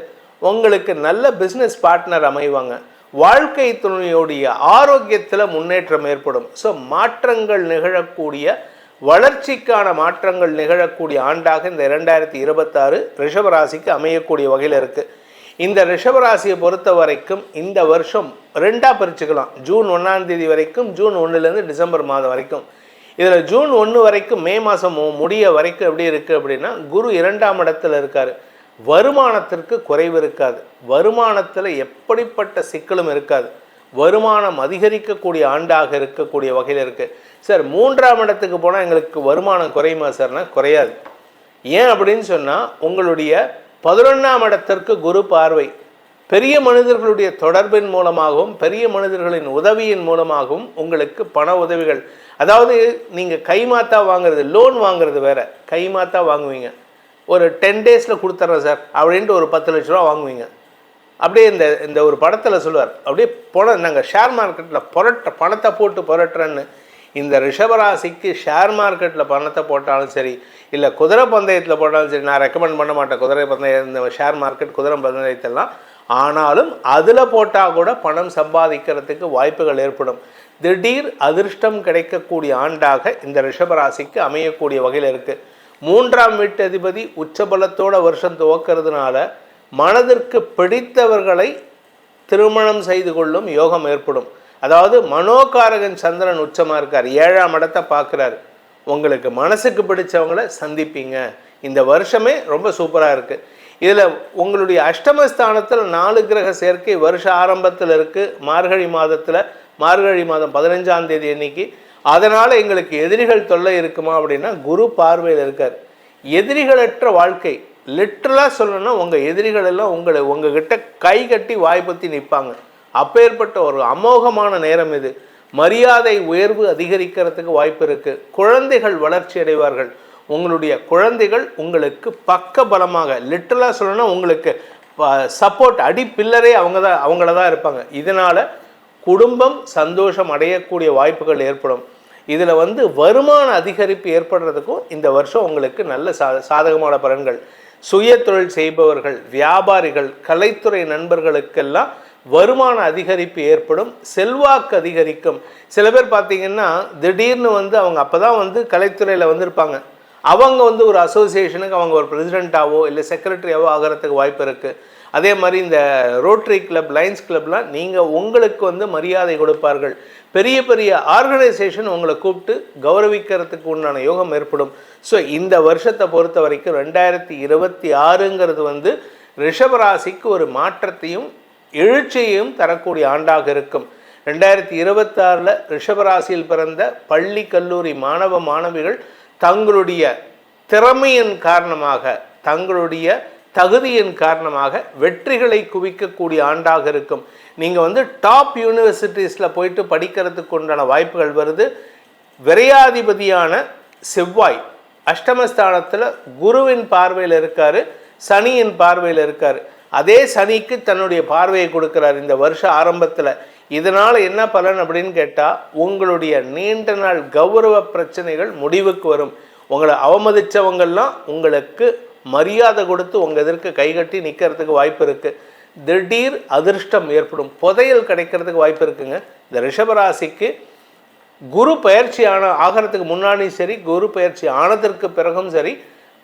உங்களுக்கு நல்ல பிஸ்னஸ் பார்ட்னர் அமைவாங்க. வாழ்க்கை துணையோடைய ஆரோக்கியத்தில் முன்னேற்றம் ஏற்படும். ஸோ மாற்றங்கள் நிகழக்கூடிய, வளர்ச்சிக்கான மாற்றங்கள் நிகழக்கூடிய ஆண்டாக இந்த 2026 ரிஷபராசிக்கு அமையக்கூடிய வகையில் இருக்குது. இந்த ரிஷபராசியை பொறுத்த வரைக்கும் இந்த வருஷம் 2ஆக பிரிச்சுக்கலாம். ஜூன் 1ஆம் தேதி வரைக்கும், ஜூன் 1லேருந்து டிசம்பர் மாதம் வரைக்கும். இதில் ஜூன் 1 வரைக்கும் மே மாதம் முடிய வரைக்கும் எப்படி இருக்குது அப்படின்னா, குரு 2ஆம் இடத்துல இருக்கார். வருமானத்திற்கு குறைவு இருக்காது. வருமானத்தில் எப்படிப்பட்ட சிக்கலும் இருக்காது. வருமானம் அதிகரிக்கக்கூடிய ஆண்டாக இருக்கக்கூடிய வகையில் இருக்குது. சார் 3ஆம் இடத்துக்கு போனால் எங்களுக்கு வருமானம் குறையுமா சார்னா குறையாது. ஏன் அப்படின்னு சொன்னால், உங்களுடைய 11ஆம் இடத்திற்கு குரு பார்வை. பெரிய மனிதர்களுடைய தொடர்பின் மூலமாகவும் பெரிய மனிதர்களின் உதவியின் மூலமாகவும் உங்களுக்கு பண உதவிகள், அதாவது நீங்கள் கைமாத்தா வாங்குறது, லோன் வாங்குறது வேற, கைமாத்தா வாங்குவீங்க. ஒரு 10 டேஸில் கொடுத்துட்றேன் சார் அப்படின்ட்டு ஒரு 10 லட்ச ரூபா வாங்குவீங்க. அப்படியே இந்த ஒரு படத்தில் சொல்லுவார், அப்படியே நாங்கள் ஷேர் மார்க்கெட்டில் பணத்தை போட்டு புரட்டுறேன்னு இந்த ரிஷபராசிக்கு ஷேர் மார்க்கெட்டில் பணத்தை போட்டாலும் சரி, இல்லை குதிரை பந்தயத்தில் போட்டாலும் சரி, நான் ரெக்கமெண்ட் பண்ண மாட்டேன் குதிரை பந்தயம், இந்த ஷேர் மார்க்கெட் குதிரை பந்தயத்தெல்லாம். ஆனாலும் அதில் போட்டால் கூட பணம் சம்பாதிக்கிறதுக்கு வாய்ப்புகள் ஏற்படும். திடீர் அதிர்ஷ்டம் கிடைக்கக்கூடிய ஆண்டாக இந்த ரிஷபராசிக்கு அமையக்கூடிய வகையில் இருக்குது. 3ஆம் வீட்டு அதிபதி உச்சபலத்தோட வருஷம் துவக்கிறதுனால மனதிற்கு பிடித்தவர்களை திருமணம் செய்து கொள்ளும் யோகம் ஏற்படும். அதாவது மனோகாரகன் சந்திரன் உச்சமாக இருக்கார், 7ஆம் இடத்தை பார்க்குறாரு. உங்களுக்கு மனசுக்கு பிடிச்சவங்களை சந்திப்பீங்க. இந்த வருஷமே ரொம்ப சூப்பராக இருக்குது. இதில் உங்களுடைய அஷ்டமஸ்தானத்தில் 4 கிரக சேர்க்கை வருஷ ஆரம்பத்தில் இருக்குது. மார்கழி மாதம் 15ஆம் தேதி அன்னைக்கு. அதனால் எங்களுக்கு எதிரிகள் தொல்லை இருக்குமா அப்படின்னா குரு பார்வையில் இருக்கார். எதிரிகளற்ற வாழ்க்கை, லிட்ரலாக சொல்லணும்னா உங்கள் எதிரிகள் எல்லாம் உங்ககிட்ட கை கட்டி வாய்ப்பத்தி நிற்பாங்க. அப்பேற்பட்ட ஒரு அமோகமான நேரம் இது. மரியாதை உயர்வு அதிகரிக்கிறதுக்கு வாய்ப்பு இருக்குது. குழந்தைகள் வளர்ச்சி அடைவார்கள். உங்களுடைய குழந்தைகள் உங்களுக்கு பக்க பலமாக, லிட்டரலாக சொல்லணும்னா உங்களுக்கு சப்போர்ட், அடிப்பில்லரே அவங்கள தான் இருப்பாங்க. இதனால் குடும்பம் சந்தோஷம் அடையக்கூடிய வாய்ப்புகள் ஏற்படும். இதில் வருமான அதிகரிப்பு ஏற்படுறதுக்கும் இந்த வருஷம் உங்களுக்கு நல்ல சாதகமான பலன்கள். சுய தொழில் செய்பவர்கள், வியாபாரிகள், கலைத்துறை நண்பர்களுக்கெல்லாம் வருமான அதிகரிப்பு ஏற்படும். செல்வாக்கு அதிகரிக்கும். சில பேர் பார்த்தீங்கன்னா திடீர்னு அவங்க அப்போ தான் கலைத்துறையில் வந்திருப்பாங்க. அவங்க ஒரு அசோசியேஷனுக்கு அவங்க ஒரு பிரசிடெண்ட்டாவோ இல்லை செக்ரட்டரியாவோ ஆகிறதுக்கு வாய்ப்பு இருக்குது. அதே மாதிரி இந்த ரோட்டரி கிளப், லயன்ஸ் கிளப்லாம் உங்களுக்கு மரியாதை கொடுப்பார்கள். பெரிய பெரிய ஆர்கனைசேஷன் உங்களை கூப்பிட்டு கௌரவிக்கிறதுக்கு உண்டான யோகம் ஏற்படும். ஸோ இந்த வருஷத்தை பொறுத்த வரைக்கும் 2026ங்கிறது ரிஷபராசிக்கு ஒரு மாற்றத்தையும் எழுச்சியையும் தரக்கூடிய ஆண்டாக இருக்கும். 2026 ரிஷபராசியில் பிறந்த பள்ளி கல்லூரி மாணவ மாணவிகள் தங்களுடைய திறமையின் காரணமாக, தங்களுடைய தகுதியின் காரணமாக வெற்றிகளை குவிக்கக்கூடிய ஆண்டாக இருக்கும். நீங்கள் டாப் யூனிவர்சிட்டிஸில் போயிட்டு படிக்கிறதுக்கு உண்டான வாய்ப்புகள் வருது. விரையாதிபதியான செவ்வாய் அஷ்டமஸ்தானத்தில் குருவின் பார்வையில் இருக்கார், சனியின் பார்வையில் இருக்கார். அதே சனிக்கு தன்னுடைய பார்வையை கொடுக்குறார் இந்த வருஷ ஆரம்பத்தில். இதனால் என்ன பலன் அப்படின்னு கேட்டால், உங்களுடைய நீண்ட நாள் கௌரவ பிரச்சனைகள் முடிவுக்கு வரும். உங்களை அவமதித்தவங்கள்லாம் உங்களுக்கு மரியாதை கொடுத்து உங்கள் எதிர்க்கு கைகட்டி நிற்கிறதுக்கு வாய்ப்பு இருக்குது. திடீர் அதிர்ஷ்டம் ஏற்படும். புதையல் கிடைக்கிறதுக்கு வாய்ப்பு இருக்குங்க. இந்த ரிஷபராசிக்கு குரு பயிற்சி ஆகிறதுக்கு முன்னாடியும் சரி, குரு பயிற்சி ஆனதற்கு பிறகும் சரி,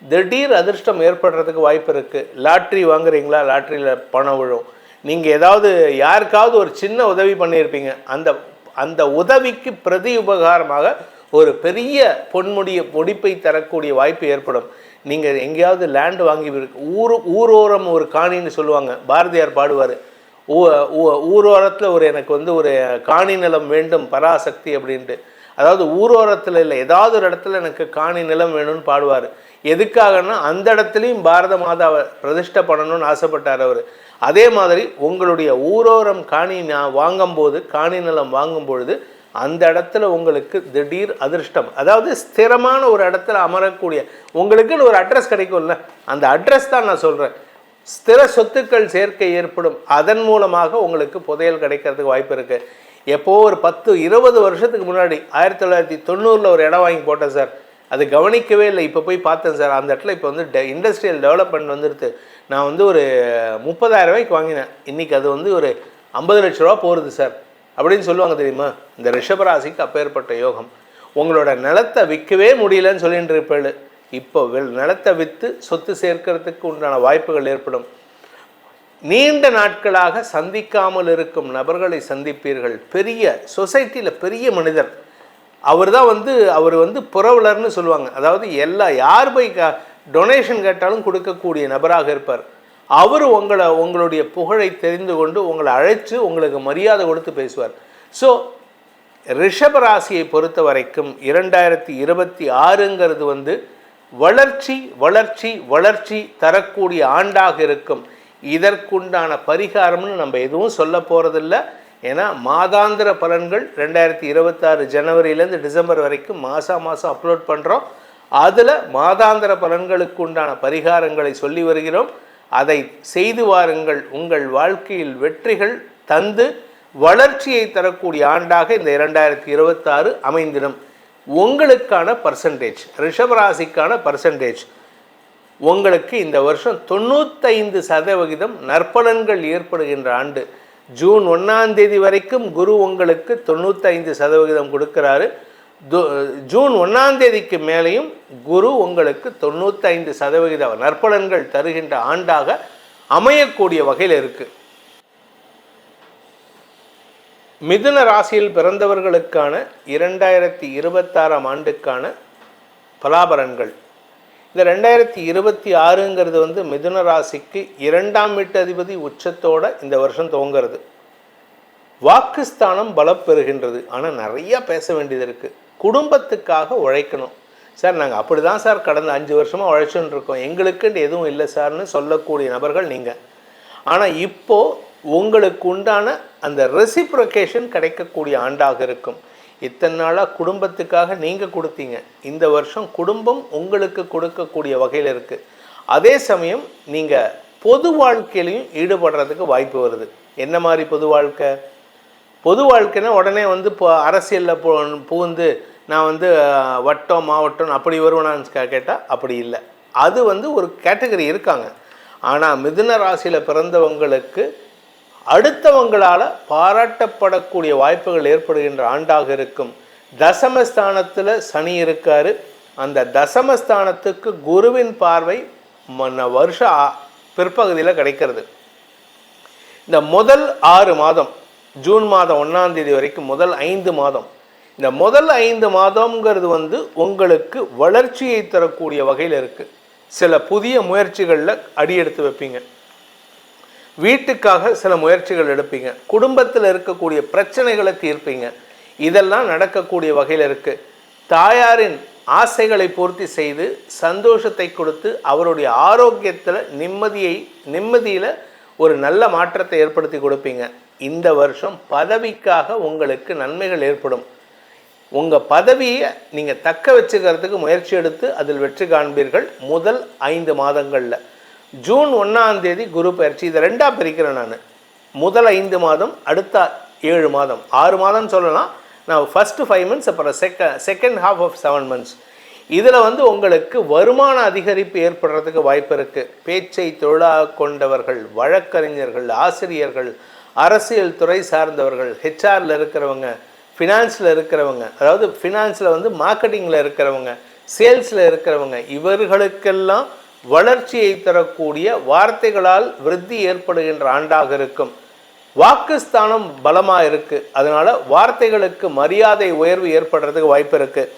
திடீர் அதிர்ஷ்டம் ஏற்படுறதுக்கு வாய்ப்பு இருக்குது. லாட்ரி வாங்குறீங்களா, லாட்ரியில் பணம் விழும். நீங்கள் ஏதாவது யாருக்காவது ஒரு சின்ன உதவி பண்ணியிருப்பீங்க, அந்த உதவிக்கு பிரதி உபகாரமாக ஒரு பெரிய முடிப்பை தரக்கூடிய வாய்ப்பு ஏற்படும். நீங்கள் எங்கேயாவது லேண்டு வாங்கி ஊரோரம் ஒரு காணின்னு சொல்லுவாங்க, பாரதியார் பாடுவார். ஊரோரத்தில் எனக்கு ஒரு காணி நிலம் வேண்டும் பராசக்தி அப்படின்ட்டு. அதாவது ஊரோரத்தில் இல்லை, ஏதாவது ஒரு இடத்துல எனக்கு காணி நிலம் வேணும்னு பாடுவார். எதுக்காகனா அந்த இடத்துலையும் பாரத மாதாவை பிரதிஷ்டை பண்ணணும்னு ஆசைப்பட்டார் அவர். அதே மாதிரி உங்களுடைய ஊரோரம் காணி வாங்கும்போது, காணி நிலம் வாங்கும் பொழுது அந்த இடத்துல உங்களுக்கு திடீர் அதிர்ஷ்டம், அதாவது ஸ்திரமான ஒரு இடத்துல அமரக்கூடிய உங்களுக்குன்னு ஒரு அட்ரஸ் கிடைக்கும்ல, அந்த அட்ரஸ் தான் நான் சொல்கிறேன். ஸ்திர சொத்துக்கள் சேர்க்கை ஏற்படும். அதன் மூலமாக உங்களுக்கு புதையல் கிடைக்கிறதுக்கு வாய்ப்பு இருக்குது. எப்போ ஒரு 10-20 வருஷத்துக்கு முன்னாடி 1990 ஒரு இடம் வாங்கி போட்டேன் சார், அது கவனிக்கவே இல்லை. இப்போ போய் பார்த்தேன் சார், அந்த இடத்துல இப்போ இண்டஸ்ட்ரியல் டெவலப்மெண்ட் வந்துடுது. நான் ஒரு 30,000 ரூபாய்க்கு வாங்கினேன், இன்றைக்கி அது ஒரு 50 லட்ச ரூபா போகிறது சார் அப்படின்னு சொல்லுவாங்க தெரியுமா. இந்த ரிஷபராசிக்கு அப்பேற்பட்ட யோகம். உங்களோட நிலத்தை விற்கவே முடியலன்னு சொல்லிட்டு இருப்பேள், இப்போ நிலத்தை விற்று சொத்து சேர்க்கறதுக்கு உண்டான வாய்ப்புகள் ஏற்படும். நீண்ட நாட்களாக சந்திக்காமல் இருக்கும் நபர்களை சந்திப்பீர்கள். பெரிய சொசைட்டியில் பெரிய மனிதர் அவர் தான் அவர் புரவலர்னு சொல்லுவாங்க. அதாவது யார் போய் டொனேஷன் கேட்டாலும் கொடுக்கக்கூடிய நபராக இருப்பார். அவர் உங்களுடைய புகழை தெரிந்து கொண்டு உங்களை அழைச்சி உங்களுக்கு மரியாதை கொடுத்து பேசுவார். ஸோ ரிஷபராசியை பொறுத்த வரைக்கும் 2026ங்கிறது வளர்ச்சி வளர்ச்சி வளர்ச்சி தரக்கூடிய ஆண்டாக இருக்கும். இதற்குண்டான பரிகாரம்னு நம்ம எதுவும் சொல்ல போகிறதில்ல. ஏன்னா மாதாந்திர பலன்கள் 2026 ஜனவரியிலேருந்து டிசம்பர் வரைக்கும் மாதம் அப்லோட் பண்ணுறோம். அதில் மாதாந்திர பலன்களுக்கு உண்டான பரிகாரங்களை சொல்லி வருகிறோம். அதை செய்து வாருங்கள். உங்கள் வாழ்க்கையில் வெற்றிகள் தந்து வளர்ச்சியை தரக்கூடிய ஆண்டாக இந்த 2026 அமைந்திடும். உங்களுக்கான பர்சன்டேஜ், ரிஷபராசிக்கான பர்சன்டேஜ், உங்களுக்கு இந்த வருஷம் 95% நற்பலன்கள் ஏற்படுகின்ற ஆண்டு. ஜூன் 1ஆம் தேதி வரைக்கும் குரு உங்களுக்கு 95% கொடுக்கிறாரு. ஜூன் 1ஆம் தேதிக்கு மேலேயும் குரு உங்களுக்கு 95% நற்பலன்கள் தருகின்ற ஆண்டாக அமையக்கூடிய வகையில் இருக்கு. மிதுன ராசியில் பிறந்தவர்களுக்கான 2026ஆம் ஆண்டுக்கான பலாபலன்கள். இந்த 2026ங்கிறது மிதுன ராசிக்கு 2ஆம் வீட்டு அதிபதி உச்சத்தோட இந்த வருஷம் துவங்கிறது. வாக்குஸ்தானம் பலப்பெறுகின்றது. ஆனால் நிறையா பேச வேண்டியது இருக்குது. குடும்பத்துக்காக உழைக்கணும். சார் நாங்கள் அப்படி தான் சார் கடந்த 5 வருஷமாக உழைச்சுன்னு இருக்கோம், எங்களுக்குன்னு எதுவும் இல்லை சார்னு சொல்லக்கூடிய நபர்கள் நீங்கள். ஆனால் இப்போது உங்களுக்கு உண்டான அந்த ரெசிப்ரோகேஷன் கிடைக்கக்கூடிய ஆண்டாக இருக்கும். இத்தனை நாளாக குடும்பத்துக்காக நீங்கள் கொடுத்தீங்க, இந்த வருஷம் குடும்பம் உங்களுக்கு கொடுக்கக்கூடிய வகையில் இருக்குது. அதே சமயம் நீங்கள் பொது வாழ்க்கையிலையும் ஈடுபடுறதுக்கு வாய்ப்பு வருது. என்ன மாதிரி பொது வாழ்க்கை? பொது வாழ்க்கைன்னா உடனே இப்போ அரசியலில் புகுந்து நான் வட்டம் மாவட்டம் அப்படி வருவேனான்னு கேட்டால் அப்படி இல்லை. அது ஒரு கேட்டகரி இருக்காங்க. ஆனால் மிதுன ராசியில் பிறந்தவங்களுக்கு அடுத்தவங்களால் பாராட்டப்படக்கூடிய வாய்ப்புகள் ஏற்படுகின்ற ஆண்டாக இருக்கும். தசமஸ்தானத்தில் சனி இருக்கார். அந்த தசமஸ்தானத்துக்கு குருவின் பார்வை வருஷ பிற்பகுதியில் கிடைக்கிறது. இந்த முதல் 6 மாதம், ஜூன் மாதம் 1ஆம் தேதி வரைக்கும் முதல் 5 மாதம், இந்த முதல் 5 மாதம்ங்கிறது உங்களுக்கு வளர்ச்சியை தரக்கூடிய வகையில் இருக்குது. சில புதிய முயற்சிகளில் அடியெடுத்து வைப்பீங்க, வீட்டுக்காக சில முயற்சிகள் எடுப்பீங்க, குடும்பத்தில் இருக்கக்கூடிய பிரச்சனைகளை தீர்ப்பீங்க. இதெல்லாம் நடக்கக்கூடிய வகையில் இருக்குது. தாயாரின் ஆசைகளை பூர்த்தி செய்து சந்தோஷத்தை கொடுத்து அவருடைய ஆரோக்கியத்தில் நிம்மதியில் ஒரு நல்ல மாற்றத்தை ஏற்படுத்தி கொடுப்பீங்க. இந்த வருஷம் பதவிக்காக உங்களுக்கு நன்மைகள் ஏற்படும். உங்கள் பதவியை நீங்கள் தக்க வச்சுக்கிறதுக்கு முயற்சி எடுத்து அதில் வெற்றி காண்பீர்கள். முதல் 5 மாதங்களில் ஜூன் 1ஆம் தேதி குரு பயிற்சி, இதை 2ஆக பிரிக்கிறேன் நான். முதல் 5 மாதம், அடுத்த 7 மாதம், 6 மாதம் சொல்லலாம். நான் ஃபஸ்ட்டு 5 months, அப்புறம் செகண்ட் ஹாஃப் ஆஃப் 7 months. இதில் உங்களுக்கு வருமான அதிகரிப்பு ஏற்படுறதுக்கு வாய்ப்பு இருக்குது. பேச்சை தொழிலாக கொண்டவர்கள், வழக்கறிஞர்கள், ஆசிரியர்கள், அரசியல் துறை சார்ந்தவர்கள், ஹெச்ஆரில் இருக்கிறவங்க, ஃபினான்ஸில் இருக்கிறவங்க, அதாவது ஃபினான்ஸில் மார்க்கெட்டிங்கில் இருக்கிறவங்க, சேல்ஸில் இருக்கிறவங்க, இவர்களுக்கெல்லாம் வளர்ச்சியை தரக்கூடிய வார்த்தைகளால் விருத்தி ஏற்படுகின்ற ஆண்டாக இருக்கும். வாக்குஸ்தானம் பலமாக இருக்குது. அதனால் வார்த்தைகளுக்கு மரியாதை உயர்வு ஏற்படுறதுக்கு வாய்ப்பு இருக்குது.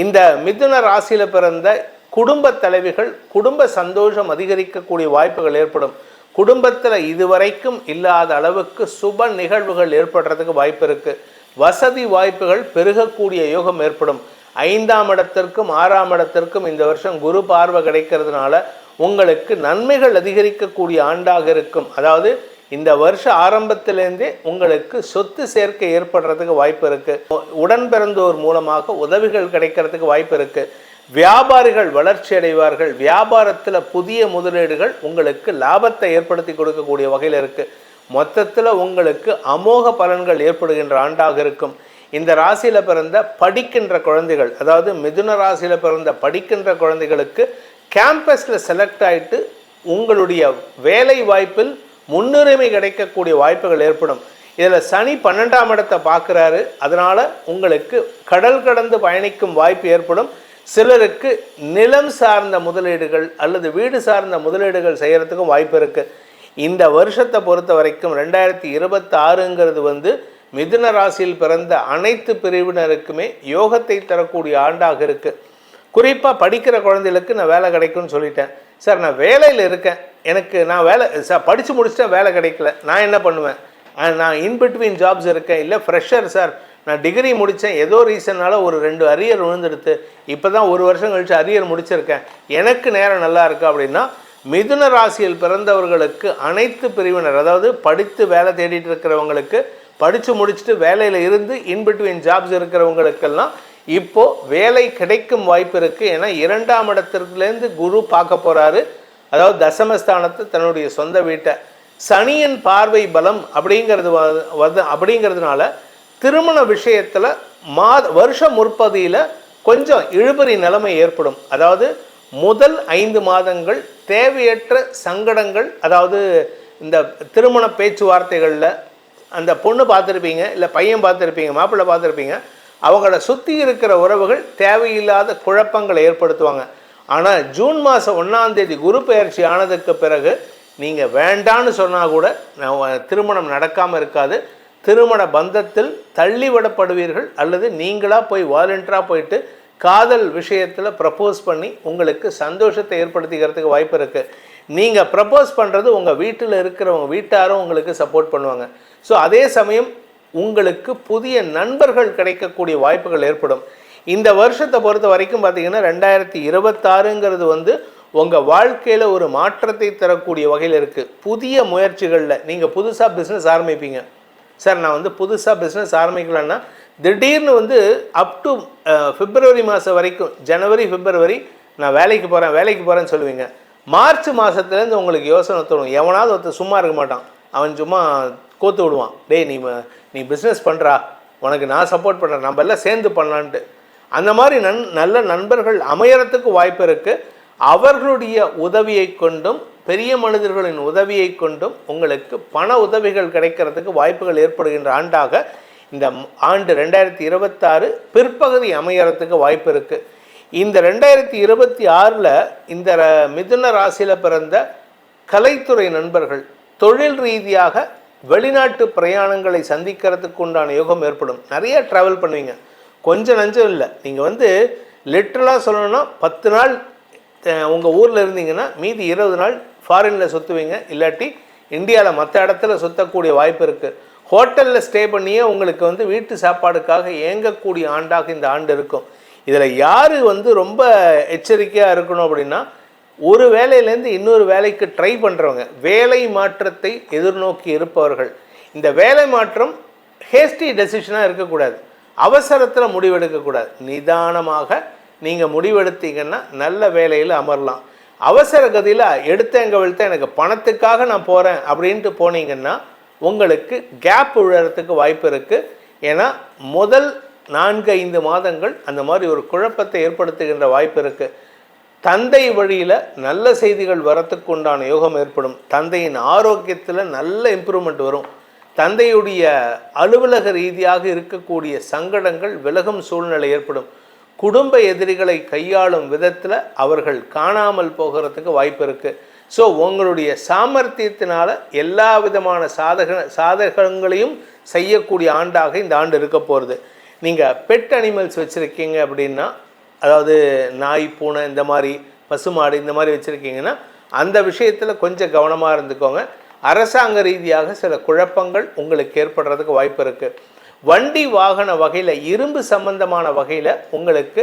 இந்த மிதுன ராசியில் பிறந்த குடும்ப தலைவிகள் குடும்ப சந்தோஷம் அதிகரிக்கக்கூடிய வாய்ப்புகள் ஏற்படும். குடும்பத்தில் இதுவரைக்கும் இல்லாத அளவுக்கு சுப நிகழ்வுகள் ஏற்படுறதுக்கு வாய்ப்பு இருக்குது. வசதி வாய்ப்புகள் பெருகக்கூடிய யோகம் ஏற்படும். 5ஆம் இடத்திற்கும் 6ஆம் இடத்திற்கும் இந்த வருஷம் குரு பார்வை கிடைக்கிறதுனால உங்களுக்கு நன்மைகள் அதிகரிக்கக்கூடிய ஆண்டாக இருக்கும். அதாவது இந்த வருஷ ஆரம்பத்திலேருந்தே உங்களுக்கு சொத்து சேர்க்கை ஏற்படுறதுக்கு வாய்ப்பு இருக்குது. உடன் பிறந்தோர் மூலமாக உதவிகள் கிடைக்கிறதுக்கு வாய்ப்பு இருக்குது. வியாபாரிகள் வளர்ச்சி அடைவார்கள். வியாபாரத்தில் புதிய முதலீடுகள் உங்களுக்கு லாபத்தை ஏற்படுத்தி கொடுக்கக்கூடிய வகையில் இருக்குது. மொத்தத்தில் உங்களுக்கு அமோக பலன்கள் ஏற்படுகின்ற ஆண்டாக இருக்கும். இந்த ராசியில் பிறந்த படிக்கின்ற குழந்தைகள், அதாவது மிதுன ராசியில் பிறந்த படிக்கின்ற குழந்தைகளுக்கு கேம்பஸில் செலக்ட் ஆகிட்டு உங்களுடைய வேலை வாய்ப்பில் முன்னுரிமை கிடைக்கக்கூடிய வாய்ப்புகள் ஏற்படும். இதில் சனி 12ஆம் இடத்தை பார்க்குறாரு. அதனால் உங்களுக்கு கடல் கடந்து பயணிக்கும் வாய்ப்பு ஏற்படும். சிலருக்கு நிலம் சார்ந்த முதலீடுகள் அல்லது வீடு சார்ந்த முதலீடுகள் செய்கிறதுக்கும் வாய்ப்பு இருக்குது. இந்த வருஷத்தை பொறுத்த வரைக்கும் 2026ங்கிறது மிதுன ராசியில் பிறந்த அனைத்து பிரிவினருக்குமே யோகத்தை தரக்கூடிய ஆண்டாக இருக்குது. குறிப்பாக படிக்கிற குழந்தைகளுக்கு நான் வேலை கிடைக்கும்னு சொல்லிட்டேன். சார் நான் வேலையில் இருக்கேன், நான் வேலை சார் படித்து முடிச்சுட்டேன், வேலை கிடைக்கல, நான் என்ன பண்ணுவேன்? நான் இன்பிட்வீன் ஜாப்ஸ் இருக்கேன், இல்லை ஃப்ரெஷர் சார், நான் டிகிரி முடித்தேன், ஏதோ ரீசனால் ஒரு 2 அரியர் விழுந்துடுத்து, இப்போ தான் 1 வருஷம் கழித்து அரியர் முடிச்சிருக்கேன், எனக்கு நேரம் நல்லா இருக்குது அப்படின்னா மிதுன ராசியில் பிறந்தவர்களுக்கு அனைத்து பிரிவினர், அதாவது படித்து வேலை தேடிட்டு இருக்கிறவங்களுக்கு, படித்து முடிச்சுட்டு வேலையில் இருந்து இன்பிட்வீன் ஜாப்ஸ் இருக்கிறவங்களுக்கெல்லாம் இப்போது வேலை கிடைக்கும் வாய்ப்பு இருக்குது. ஏன்னா 2ஆம் இடத்திலேருந்து குரு பார்க்க போகிறாரு. அதாவது தசமஸ்தானத்தை, தன்னுடைய சொந்த வீட்டை. சனியின் பார்வை பலம் அப்படிங்கிறதுனால திருமண விஷயத்தில் வருஷ முற்பதியில் கொஞ்சம் இழுபறி நிலைமை ஏற்படும். அதாவது முதல் 5 மாதங்கள் தேவையற்ற சங்கடங்கள், அதாவது இந்த திருமண பேச்சுவார்த்தைகளில் அந்த பொண்ணு பார்த்துருப்பீங்க, இல்லை பையன் பார்த்துருப்பீங்க, மாப்பிள்ளை பார்த்துருப்பீங்க, அவங்கள சுற்றி இருக்கிற உறவுகள் தேவையில்லாத குழப்பங்களை ஏற்படுத்துவாங்க. ஆனால் ஜூன் மாதம் 1ஆம் தேதி குரு பெயர்ச்சி ஆனதுக்கு பிறகு நீங்கள் வேண்டான்னு சொன்னால் கூட திருமணம் நடக்காமல் இருக்காது. திருமண பந்தத்தில் தள்ளிவிடப்படுவீர்கள், அல்லது நீங்களாக போய் வாலண்டியராக போயிட்டு காதல் விஷயத்தில் ப்ரப்போஸ் பண்ணி உங்களுக்கு சந்தோஷத்தை ஏற்படுத்திக்கிறதுக்கு வாய்ப்பு இருக்குது. நீங்கள் ப்ரப்போஸ் பண்ணுறது உங்கள் வீட்டில் இருக்கிறவங்க வீட்டாரும் உங்களுக்கு சப்போர்ட் பண்ணுவாங்க. ஸோ அதே சமயம் உங்களுக்கு புதிய நண்பர்கள் கிடைக்கக்கூடிய வாய்ப்புகள் ஏற்படும். இந்த வருஷத்தை பொறுத்த வரைக்கும் பார்த்திங்கன்னா 2026ங்கிறது உங்கள் வாழ்க்கையில் ஒரு மாற்றத்தை தரக்கூடிய வகையில் இருக்குது. புதிய முயற்சிகளில் நீங்கள் புதுசாக பிஸ்னஸ் ஆரம்பிப்பீங்க. சார் நான் புதுசாக பிஸ்னஸ் ஆரம்பிக்கலன்னா திடீர்னு அப் டு பிப்ரவரி மாதம் வரைக்கும், ஜனவரி பிப்ரவரி நான் வேலைக்கு போகிறேன்னு சொல்லுவீங்க. மார்ச் மாதத்துலேருந்து உங்களுக்கு யோசனை தோணும். எவனாவது ஒருத்தர் சும்மா இருக்க மாட்டான், அவன் சும்மா கோத்து விடுவான். டேய் நீ பிஸ்னஸ் பண்ணுறா, உனக்கு நான் சப்போர்ட் பண்ணுறேன், நம்ம எல்லாம் சேர்ந்து பண்ணலான்ட்டு. அந்த மாதிரி நல்ல நண்பர்கள் அமையறதுக்கு வாய்ப்பு இருக்குது. அவர்களுடைய உதவியை கொண்டும் பெரிய மனிதர்களின் உதவியை கொண்டும் உங்களுக்கு பண உதவிகள் கிடைக்கிறதுக்கு வாய்ப்புகள் ஏற்படுகின்ற ஆண்டாக இந்த ஆண்டு 2026 பிற்பகுதி அமையறதுக்கு வாய்ப்பு இருக்குது. இந்த 2026 இந்த மிதுன ராசியில் பிறந்த கலைத்துறை நண்பர்கள் தொழில் ரீதியாக வெளிநாட்டு பிரயாணங்களை சந்திக்கிறதுக்கு உண்டான யோகம் ஏற்படும். நிறைய ட்ராவல் பண்ணுவீங்க, கொஞ்சம் நஞ்சம் இல்லை. நீங்கள் லிட்ரலாக சொல்லணும்னா 10 நாள் உங்கள் ஊரில் இருந்தீங்கன்னா மீதி 20 நாள் ஃபாரினில் சுற்றுவீங்க, இல்லாட்டி இந்தியாவில் மற்ற இடத்துல சுற்றக்கூடிய வாய்ப்பு இருக்குது. ஹோட்டலில் ஸ்டே பண்ணியே உங்களுக்கு வீட்டு சாப்பாடுக்காக ஏங்கக்கூடிய ஆண்டாக இந்த ஆண்டு இருக்கும். இதில் யார் ரொம்ப எச்சரிக்கையாக இருக்கணும் அப்படின்னா, ஒரு வேலையிலேருந்து இன்னொரு வேலைக்கு ட்ரை பண்ணுறவங்க, வேலை மாற்றத்தை எதிர்நோக்கி இருப்பவர்கள். இந்த வேலை மாற்றம் ஹேஸ்டி டெசிஷனாக இருக்கக்கூடாது, அவசரத்தில் முடிவெடுக்கக்கூடாது. நிதானமாக நீங்கள் முடிவெடுத்தீங்கன்னா நல்ல வேலையில் அமரலாம். அவசர கதியில் எடுத்தேன் எனக்கு பணத்துக்காக நான் போகிறேன் அப்படின்ட்டு போனீங்கன்னா உங்களுக்கு கேப் விழுறதுக்கு வாய்ப்பு இருக்குது. ஏன்னா முதல் 4-5 மாதங்கள் அந்த மாதிரி ஒரு குழப்பத்தை ஏற்படுத்துகின்ற வாய்ப்பு இருக்குது. தந்தை வழியில் நல்ல செய்திகள் வரத்துக்கு உண்டான யோகம் ஏற்படும். தந்தையின் ஆரோக்கியத்தில் நல்ல இம்ப்ரூவ்மெண்ட் வரும். தந்தையுடைய அலுவலக ரீதியாக இருக்கக்கூடிய சங்கடங்கள் விலகும் சூழ்நிலை ஏற்படும். குடும்ப எதிரிகளை கையாளும் விதத்தில் அவர்கள் காணாமல் போகிறதுக்கு வாய்ப்பு இருக்குது. ஸோ உங்களுடைய சாமர்த்தியத்தினால் எல்லா விதமான சாதகங்களையும் செய்யக்கூடிய ஆண்டாக இந்த ஆண்டு இருக்க போகிறது. நீங்கள் பெட் அனிமல்ஸ் வச்சுருக்கீங்க அப்படின்னா, அதாவது நாய், பூனை, இந்த மாதிரி பசுமாடு இந்த மாதிரி வச்சுருக்கீங்கன்னா அந்த விஷயத்தில் கொஞ்சம் கவனமாக இருந்துக்கோங்க. அரசாங்க ரீதியாக சில குழப்பங்கள் உங்களுக்கு ஏற்படுறதுக்கு வாய்ப்பு இருக்குது. வண்டி வாகன வகையில், இரும்பு சம்பந்தமான வகையில் உங்களுக்கு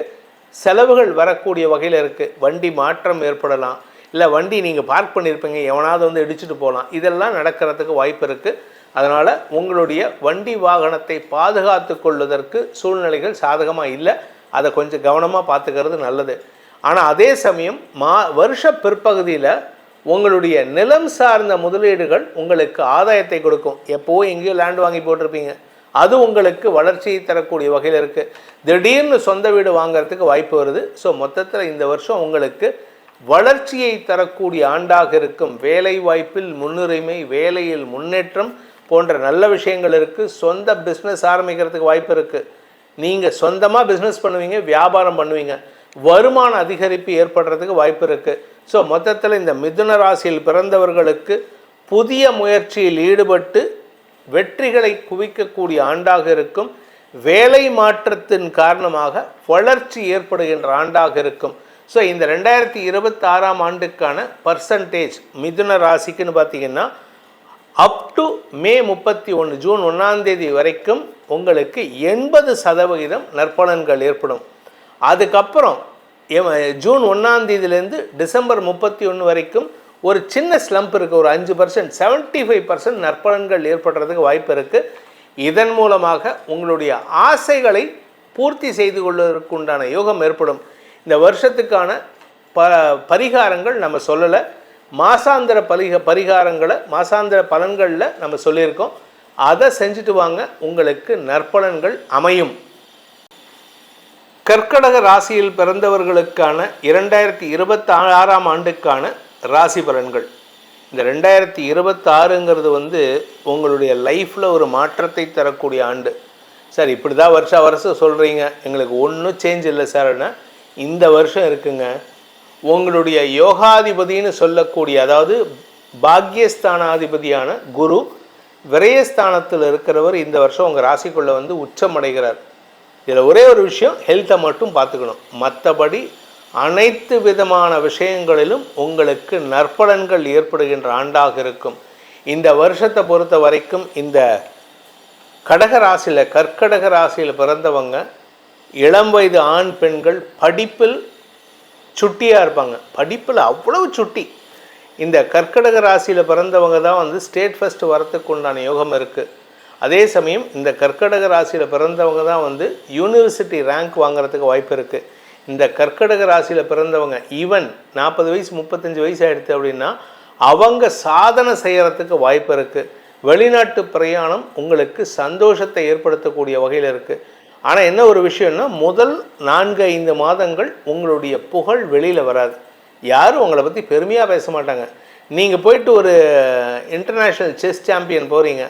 செலவுகள் வரக்கூடிய வகையில் இருக்குது. வண்டி மாற்றம் ஏற்படலாம், இல்லை வண்டி நீங்கள் பார்க் பண்ணியிருப்பீங்க, எவனாவது இடிச்சுட்டு போகலாம். இதெல்லாம் நடக்கிறதுக்கு வாய்ப்பு இருக்குது. அதனால் உங்களுடைய வண்டி வாகனத்தை பாதுகாத்து கொள்வதற்கு சூழ்நிலைகள் சாதகமாக இல்லை. அதை கொஞ்சம் கவனமாக பார்த்துக்கிறது நல்லது. ஆனால் அதே சமயம் வருஷ பிற்பகுதியில் உங்களுடைய நிலம் சார்ந்த முதலீடுகள் உங்களுக்கு ஆதாயத்தை கொடுக்கும். எப்போவோ எங்கேயோ லேண்ட் வாங்கி போட்டிருப்பீங்க, அது உங்களுக்கு வளர்ச்சியை தரக்கூடிய வகையில் இருக்குது. திடீர்னு சொந்த வீடு வாங்கிறதுக்கு வாய்ப்பு வருது. ஸோ மொத்தத்தில் இந்த வருஷம் உங்களுக்கு வளர்ச்சியை தரக்கூடிய ஆண்டாக இருக்கும். வேலை வாய்ப்பில் முன்னுரிமை, வேலையில் முன்னேற்றம் போன்ற நல்ல விஷயங்கள் இருக்குது. சொந்த பிஸ்னஸ் ஆரம்பிக்கிறதுக்கு வாய்ப்பு இருக்குது. நீங்கள் சொந்தமாக பிஸ்னஸ் பண்ணுவீங்க, வியாபாரம் பண்ணுவீங்க, வருமான அதிகரிப்பு ஏற்படுறதுக்கு வாய்ப்பு இருக்குது. ஸோ மொத்தத்தில் இந்த மிதுன ராசியில் பிறந்தவர்களுக்கு புதிய முயற்சியில் ஈடுபட்டு வெற்றிகளை குவிக்கக்கூடிய ஆண்டாக இருக்கும். வேலை மாற்றத்தின் காரணமாக வளர்ச்சி ஏற்படுகின்ற ஆண்டாக இருக்கும். ஸோ இந்த 2026ஆம் ஆண்டுக்கான பர்சன்டேஜ் மிதுன ராசிக்குன்னு பார்த்தீங்கன்னா அப் டு மே 31 ஜூன் 1ஆம் தேதி வரைக்கும் உங்களுக்கு 80% நற்பலன்கள் ஏற்படும். அதுக்கப்புறம் ஜூன் 1ஆம் தேதியிலேருந்து டிசம்பர் 31 வரைக்கும் ஒரு சின்ன ஸ்லம்ப் இருக்குது, ஒரு 5%, 75% நற்பலன்கள் ஏற்படுறதுக்கு வாய்ப்பு இருக்குது. இதன் மூலமாக உங்களுடைய ஆசைகளை பூர்த்தி செய்து கொள்வதற்கு உண்டான யோகம் ஏற்படும். இந்த வருஷத்துக்கான பரிகாரங்கள் நம்ம சொல்லலை. மாசாந்திர பரிகாரங்களை மாசாந்திர பலன்களில் நம்ம சொல்லியிருக்கோம். அதை செஞ்சுட்டு வாங்க, உங்களுக்கு நற்பலன்கள் அமையும். கர்க்கடக ராசியில் பிறந்தவர்களுக்கான 2026ஆம் ஆண்டுக்கான ராசி பலன்கள். இந்த 2026ங்கிறது உங்களுடைய லைஃப்பில் ஒரு மாற்றத்தை தரக்கூடிய ஆண்டு. சார் இப்படி தான் வருஷம் சொல்கிறீங்க, எங்களுக்கு ஒன்றும் சேஞ்ச் இல்லை சார்னா, இந்த வருஷம் இருக்குங்க. உங்களுடைய யோகாதிபதினு சொல்லக்கூடிய, அதாவது பாக்யஸ்தானாதிபதியான குரு விரயஸ்தானத்தில் இருக்கிறவர் இந்த வருஷம் உங்கள் ராசிக்குள்ளே உச்சம் அடைகிறார். இதில் ஒரே ஒரு விஷயம், ஹெல்த்தை மட்டும் பார்த்துக்கணும். மற்றபடி அனைத்து விதமான விஷயங்களிலும் உங்களுக்கு நற்பலன்கள் ஏற்படுகின்ற ஆண்டாக இருக்கும். இந்த வருஷத்தை பொறுத்த வரைக்கும் இந்த கர்க்கடக ராசியில் பிறந்தவங்க, இளம் வயது ஆண் பெண்கள் படிப்பில் சுட்டியாக இருப்பாங்க. படிப்பில் அவ்வளவு சுட்டி. இந்த கர்க்கடக ராசியில் பிறந்தவங்க தான் ஸ்டேட் ஃபஸ்ட்டு வரத்துக்கு உண்டான யோகம் இருக்குது. அதே சமயம் இந்த கர்க்கடக ராசியில் பிறந்தவங்க தான் யூனிவர்சிட்டி ரேங்க் வாங்குறதுக்கு வாய்ப்பு இருக்குது. இந்த கர்க்கடக ராசியில் பிறந்தவங்க ஈவன் 40 வயசு 35 வயசு ஆகிடுது அப்படின்னா அவங்க சாதனை செய்கிறதுக்கு வாய்ப்பு இருக்குது. வெளிநாட்டு பிரயாணம் உங்களுக்கு சந்தோஷத்தை ஏற்படுத்தக்கூடிய வகையில் இருக்குது. ஆனால் என்ன ஒரு விஷயம்னா, முதல் 4-5 மாதங்கள் உங்களுடைய புகழ் வெளியில் வராது. யாரும் உங்களை பற்றி பெருமையாக பேச மாட்டாங்க. நீங்கள் போயிட்டு ஒரு இன்டர்நேஷ்னல் செஸ் சாம்பியன் போகிறீங்க,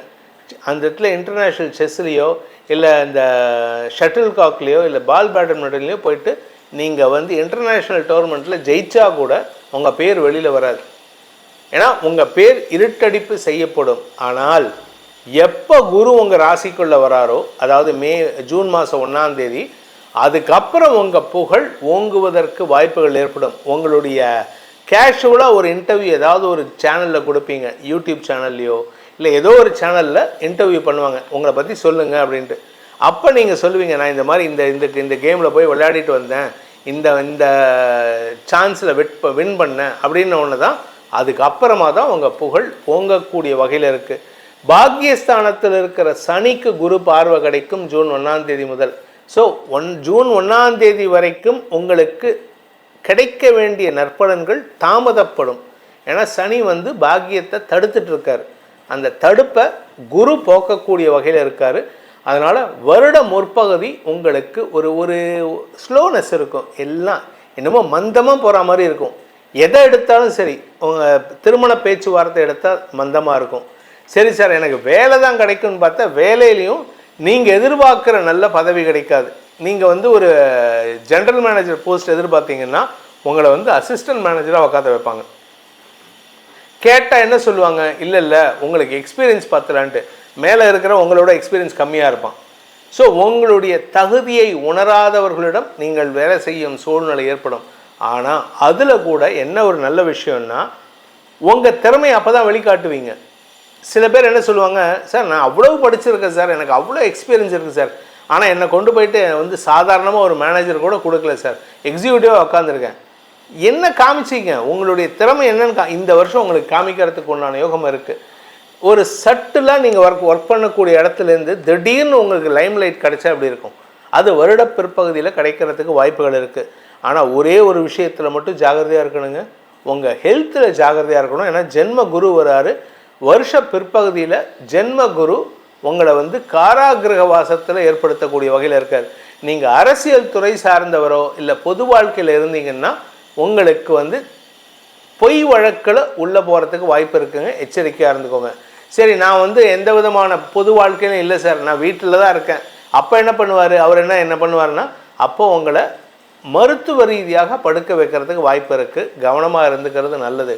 அந்த இடத்துல இன்டர்நேஷ்னல் செஸ்லேயோ இல்லை இந்த ஷட்டில் காக்லேயோ இல்லை பால் பேட்மிண்டன்லேயோ போயிட்டு நீங்கள் இன்டர்நேஷ்னல் டோர்னமெண்ட்டில் ஜெயிச்சா கூட உங்கள் பேர் வெளியில் வராது. ஏன்னா உங்கள் பேர் இருட்டடிப்பு செய்யப்படும். ஆனால் எப்போ குரு உங்கள் ராசிக்குள்ளே வராரோ, அதாவது ஜூன் மாதம் 1ஆம் தேதி, அதுக்கப்புறம் உங்கள் புகழ் ஓங்குவதற்கு வாய்ப்புகள் ஏற்படும். உங்களுடைய கேஷுவலாக ஒரு இன்டர்வியூ ஏதாவது ஒரு சேனலில் கொடுப்பீங்க, யூடியூப் சேனல்லையோ இல்லை ஏதோ ஒரு சேனலில் இன்டர்வியூ பண்ணுவாங்க, உங்களை பற்றி சொல்லுங்கள் அப்படின்ட்டு. அப்போ நீங்கள் சொல்லுவீங்க, நான் இந்த மாதிரி இந்த கேமில் போய் விளையாடிட்டு வந்தேன், இந்த சான்ஸில் வின் பண்ணேன் அப்படின்னு ஒன்று தான். அதுக்கப்புறமா தான் உங்கள் புகழ் ஓங்கக்கூடிய வகையில் இருக்குது. பாக்யஸ்தானத்தில் இருக்கிற சனிக்கு குரு பார்வை கிடைக்கும் ஜூன் 1ஆம் தேதி முதல். ஸோ ஜூன் 1ஆம் தேதி வரைக்கும் உங்களுக்கு கிடைக்க வேண்டிய நற்பலன்கள் தாமதப்படும். ஏன்னா சனி பாக்கியத்தை தடுத்துட்ருக்கார். அந்த தடுப்பை குரு போக்கக்கூடிய வகையில் இருக்கார். அதனால் வருட முற்பகுதி உங்களுக்கு ஒரு ஸ்லோனஸ் இருக்கும். எல்லாம் என்னமோ மந்தமாக போகிற மாதிரி இருக்கும். எதை எடுத்தாலும் சரி, உங்கள் திருமண பேச்சுவார்த்தை எடுத்தால் மந்தமாக இருக்கும். சரி சார், எனக்கு வேலை தான் கிடைக்கும்னு பார்த்தா வேலையிலையும் நீங்கள் எதிர்பார்க்குற நல்ல பதவி கிடைக்காது. நீங்கள் ஒரு ஜென்ரல் மேனேஜர் போஸ்ட் எதிர்பார்த்தீங்கன்னா உங்களை அசிஸ்டன்ட் மேனேஜராக உட்காந்து வைப்பாங்க. கேட்டால் என்ன சொல்லுவாங்க, இல்லை உங்களுக்கு எக்ஸ்பீரியன்ஸ் பத்தலான்ட்டு. மேலே இருக்கிற உங்களோட எக்ஸ்பீரியன்ஸ் கம்மியாக இருப்பான். ஸோ உங்களுடைய தகுதியை உணராதவர்களிடம் நீங்கள் வேலை செய்யும் சூழ்நிலை ஏற்படும். ஆனால் அதில் கூட என்ன ஒரு நல்ல விஷயம்னா, உங்கள் திறமையை அப்போ தான் வெளிக்காட்டுவீங்க. சில பேர் என்ன சொல்லுவாங்க, சார் நான் அவ்வளோ படிச்சிருக்கேன் சார், எனக்கு அவ்வளோ எக்ஸ்பீரியன்ஸ் இருக்குது சார், ஆனால் என்னை கொண்டு போயிட்டு சாதாரணமாக ஒரு மேனேஜர் கூட கொடுக்கல சார், எக்ஸிக்யூட்டிவாக உட்காந்துருக்கேன். என்ன காமிச்சிங்க, உங்களுடைய திறமை என்னன்னு இந்த வருஷம் உங்களுக்கு காமிக்கிறதுக்கு உண்டான யோகம் இருக்குது. ஒரு சட்டிலாக நீங்கள் ஒர்க் பண்ணக்கூடிய இடத்துலேருந்து திடீர்னு உங்களுக்கு லைம்லைட் கிடைச்சா அப்படி இருக்கும். அது வருட பிற்பகுதியில் கிடைக்கிறதுக்கு வாய்ப்புகள் இருக்குது. ஆனால் ஒரே ஒரு விஷயத்தில் மட்டும் ஜாகிரதையாக இருக்கணுங்க, உங்கள் ஹெல்த்தில் ஜாகிரதையாக இருக்கணும். ஏன்னா ஜென்ம குரு வராரு. வருஷ பிற்பகுதியில் ஜென்ம குரு உங்களை காராகிரக வாசத்தில் ஏற்படுத்தக்கூடிய வகையில் இருக்காது. நீங்கள் அரசியல் துறை சார்ந்தவரோ இல்லை பொது வாழ்க்கையில் இருந்தீங்கன்னா உங்களுக்கு பொய் வழக்கில் உள்ளே போகிறதுக்கு வாய்ப்பு இருக்குங்க. எச்சரிக்கையாக இருந்துக்கோங்க. சரி, நான் எந்த விதமான பொது வாழ்க்கையிலும் இல்லை சார், நான் வீட்டில் தான் இருக்கேன். அப்போ என்ன பண்ணுவார், அவர் என்ன பண்ணுவார்னா, அப்போ உங்களை மருத்துவ ரீதியாக படுக்க வைக்கிறதுக்கு வாய்ப்பு இருக்குது. கவனமாக இருந்துக்கிறது நல்லது.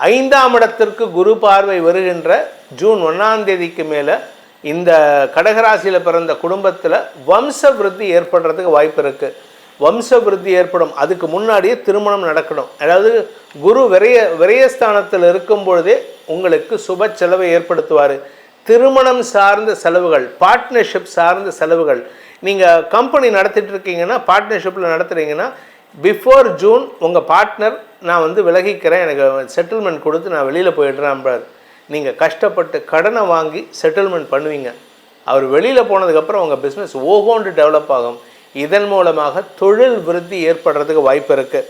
5ஆம் இடத்திற்கு குரு பார்வை வருகின்ற ஜூன் 1ஆம் தேதிக்கு மேலே இந்த கடகராசியில் பிறந்த குடும்பத்தில் வம்ச விருத்தி ஏற்படுறதுக்கு வாய்ப்பு இருக்குது. வம்ச விருத்தி ஏற்படும். அதுக்கு முன்னாடியே திருமணம் நடக்கணும். அதாவது குரு விரயஸ்தானத்தில் இருக்கும் பொழுதே உங்களுக்கு சுப செலவை ஏற்படுத்துவார். திருமணம் சார்ந்த செலவுகள், பார்ட்னர்ஷிப் சார்ந்த செலவுகள், நீங்கள் கம்பெனி நடத்திட்டு இருக்கீங்கன்னா, பார்ட்னர்ஷிப்பில் நடத்துகிறீங்கன்னா, பிஃபோர் ஜூன் உங்கள் பார்ட்னர் நான் விலகிக்கிறேன், எனக்கு செட்டில்மெண்ட் கொடுத்து நான் வெளியில் போயிடுறேன். நீங்கள் கஷ்டப்பட்டு கடனை வாங்கி செட்டில்மெண்ட் பண்ணுவீங்க. அவர் வெளியில் போனதுக்கப்புறம் உங்கள் பிஸ்னஸ் ஓஹோண்டு டெவலப் ஆகும். இதன் மூலமாக தொழில் விருத்தி ஏற்படுறதுக்கு வாய்ப்பு இருக்குது.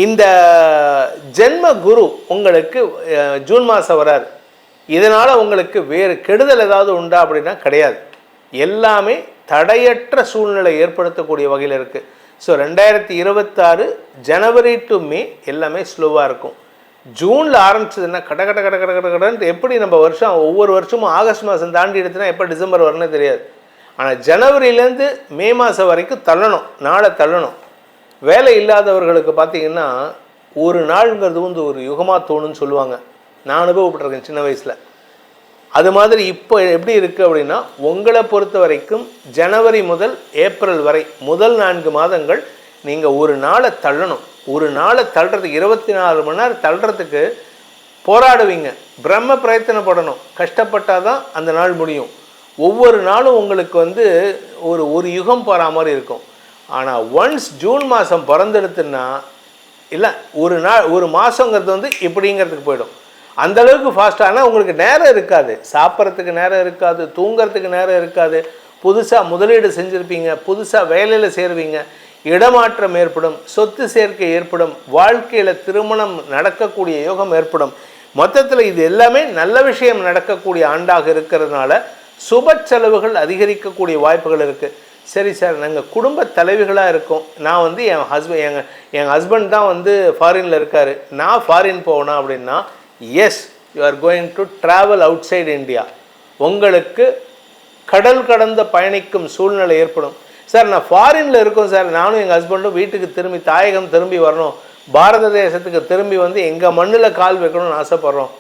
இந்த ஜென்ம குரு உங்களுக்கு ஜூன் மாதம் வராரு. இதனால் உங்களுக்கு வேறு கெடுதல் ஏதாவது உண்டா அப்படின்னா கிடையாது. எல்லாமே தடையற்ற சூழ்நிலை ஏற்படுத்தக்கூடிய வகையில் இருக்குது. ஸோ 2026 ஜனவரி டு மே எல்லாமே ஸ்லோவாக இருக்கும். ஜூனில் ஆரம்பிச்சதுன்னா கட கட கட கட கட கடன்ட்டு எப்படி நம்ம வருஷம் ஒவ்வொரு வருஷமும் ஆகஸ்ட் மாதம் தாண்டி எடுத்துனா எப்போ டிசம்பர் வரணும்னு தெரியாது. ஆனால் ஜனவரியிலேருந்து மே மாதம் வரைக்கும் தள்ளணும், நாளை தள்ளணும். வேலை இல்லாதவர்களுக்கு பார்த்திங்கன்னா ஒரு நாளுங்கிறது வந்து ஒரு யுகமாக தோணுன்னு சொல்லுவாங்க. நான் அனுபவப்பட்டிருக்கேன் சின்ன வயசில். அது மாதிரி இப்போ எப்படி இருக்குது அப்படின்னா, உங்களை பொறுத்த வரைக்கும் ஜனவரி முதல் ஏப்ரல் வரை முதல் 4 மாதங்கள் நீங்கள் ஒரு நாளை தள்ளணும். ஒரு நாளை தள்ளுறதுக்கு 24 மணி நேரம் தள்ளுறதுக்கு போராடுவீங்க, பிரம்ம பிரயத்தனப்படணும். கஷ்டப்பட்டால் தான் அந்த நாள் முடியும். ஒவ்வொரு நாளும் உங்களுக்கு வந்து ஒரு யுகம் போகிற மாதிரி இருக்கும். ஆனால் ஒன்ஸ் ஜூன் மாதம் பிறந்தெடுத்துன்னா இல்லை, ஒரு மாதங்கிறது வந்து இப்படிங்கிறதுக்கு போயிடும். அந்தளவுக்கு ஃபாஸ்ட்டானால் உங்களுக்கு நேரம் இருக்காது, சாப்பிட்றதுக்கு நேரம் இருக்காது, தூங்கிறதுக்கு நேரம் இருக்காது. புதுசாக முதலீடு செஞ்சுருப்பீங்க, புதுசாக வேலையில் சேருவீங்க, இடமாற்றம் ஏற்படும், சொத்து சேர்க்கை ஏற்படும், வாழ்க்கையில் திருமணம் நடக்கக்கூடிய யோகம் ஏற்படும். மொத்தத்தில் இது எல்லாமே நல்ல விஷயம் நடக்கக்கூடிய ஆண்டாக இருக்கிறதுனால சுப செலவுகள் அதிகரிக்கக்கூடிய வாய்ப்புகள் இருக்குது. சரி சார், நாங்கள் குடும்ப தலைவிகளாக இருக்கோம், நான் வந்து என் ஹஸ்பண்ட் தான் வந்து ஃபாரினில் இருக்கார், நான் ஃபாரின் போகணும் அப்படின்னா, yes, you are going to travel outside India. உங்களுக்கு கடல் கடந்த பயணிக்கும் சூழ்நிலை ஏற்படும். சார், நான் ஃபாரினில் இருக்கோம் சார், நானும் எங்கள் ஹஸ்பண்டும் வீட்டுக்கு திரும்பி தாயகம் திரும்பி வரணும், பாரத தேசத்துக்கு திரும்பி வந்து எங்கள் மண்ணில் கால் வைக்கணும்னு ஆசைப்பட்றோம்.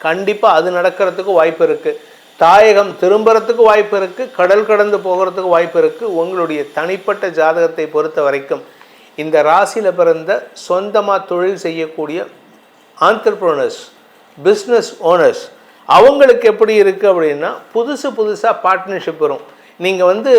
கண்டிப்பாக அது நடக்கிறதுக்கு வாய்ப்பு இருக்குது. தாயகம் திரும்புறதுக்கு வாய்ப்பு இருக்குது, கடல் கடந்து போகிறதுக்கு வாய்ப்பு இருக்குது. உங்களுடைய தனிப்பட்ட ஜாதகத்தை பொறுத்த வரைக்கும் இந்த ராசியில் பிறந்த சொந்தமாக தொழில் செய்யக்கூடிய ஆண்டர்ப்ரனர்ஸ், பிஸ்னஸ் ஓனர்ஸ், அவங்களுக்கு எப்படி இருக்குது அப்படின்னா, புதுசாக பார்ட்னர்ஷிப் வரும். நீங்கள் வந்து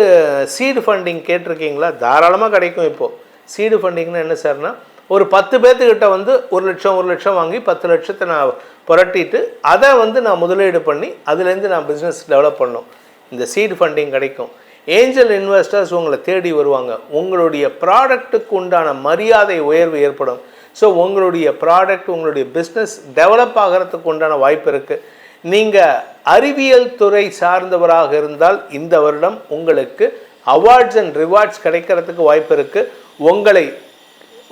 சீடு ஃபண்டிங் கேட்டிருக்கீங்களா? தாராளமாக கிடைக்கும். இப்போது சீடு ஃபண்டிங்னா என்ன சார்னா, ஒரு 10 பேர்த்துக்கிட்ட வந்து 1 லட்சம் வாங்கி 10 லட்சத்தை நான் புரட்டிட்டு அதை வந்து நான் முதலீடு பண்ணி அதுலேருந்து நான் பிஸ்னஸ் டெவலப் பண்ணோம். இந்த சீடு ஃபண்டிங் கிடைக்கும். ஏஞ்சல் இன்வெஸ்டர்ஸ் உங்களை தேடி வருவாங்க. உங்களுடைய ப்ராடக்ட்டுக்கு உண்டான மரியாதை உயர்வு ஏற்படும். ஸோ உங்களுடைய ப்ராடக்ட், உங்களுடைய பிஸ்னஸ் டெவலப் ஆகிறதுக்கு உண்டான வாய்ப்பு இருக்குது. நீங்கள் அறிவியல் துறை சார்ந்தவராக இருந்தால் இந்த வருடம் உங்களுக்கு அவார்ட்ஸ் அண்ட் ரிவார்ட்ஸ் கிடைக்கிறதுக்கு வாய்ப்பு இருக்குது.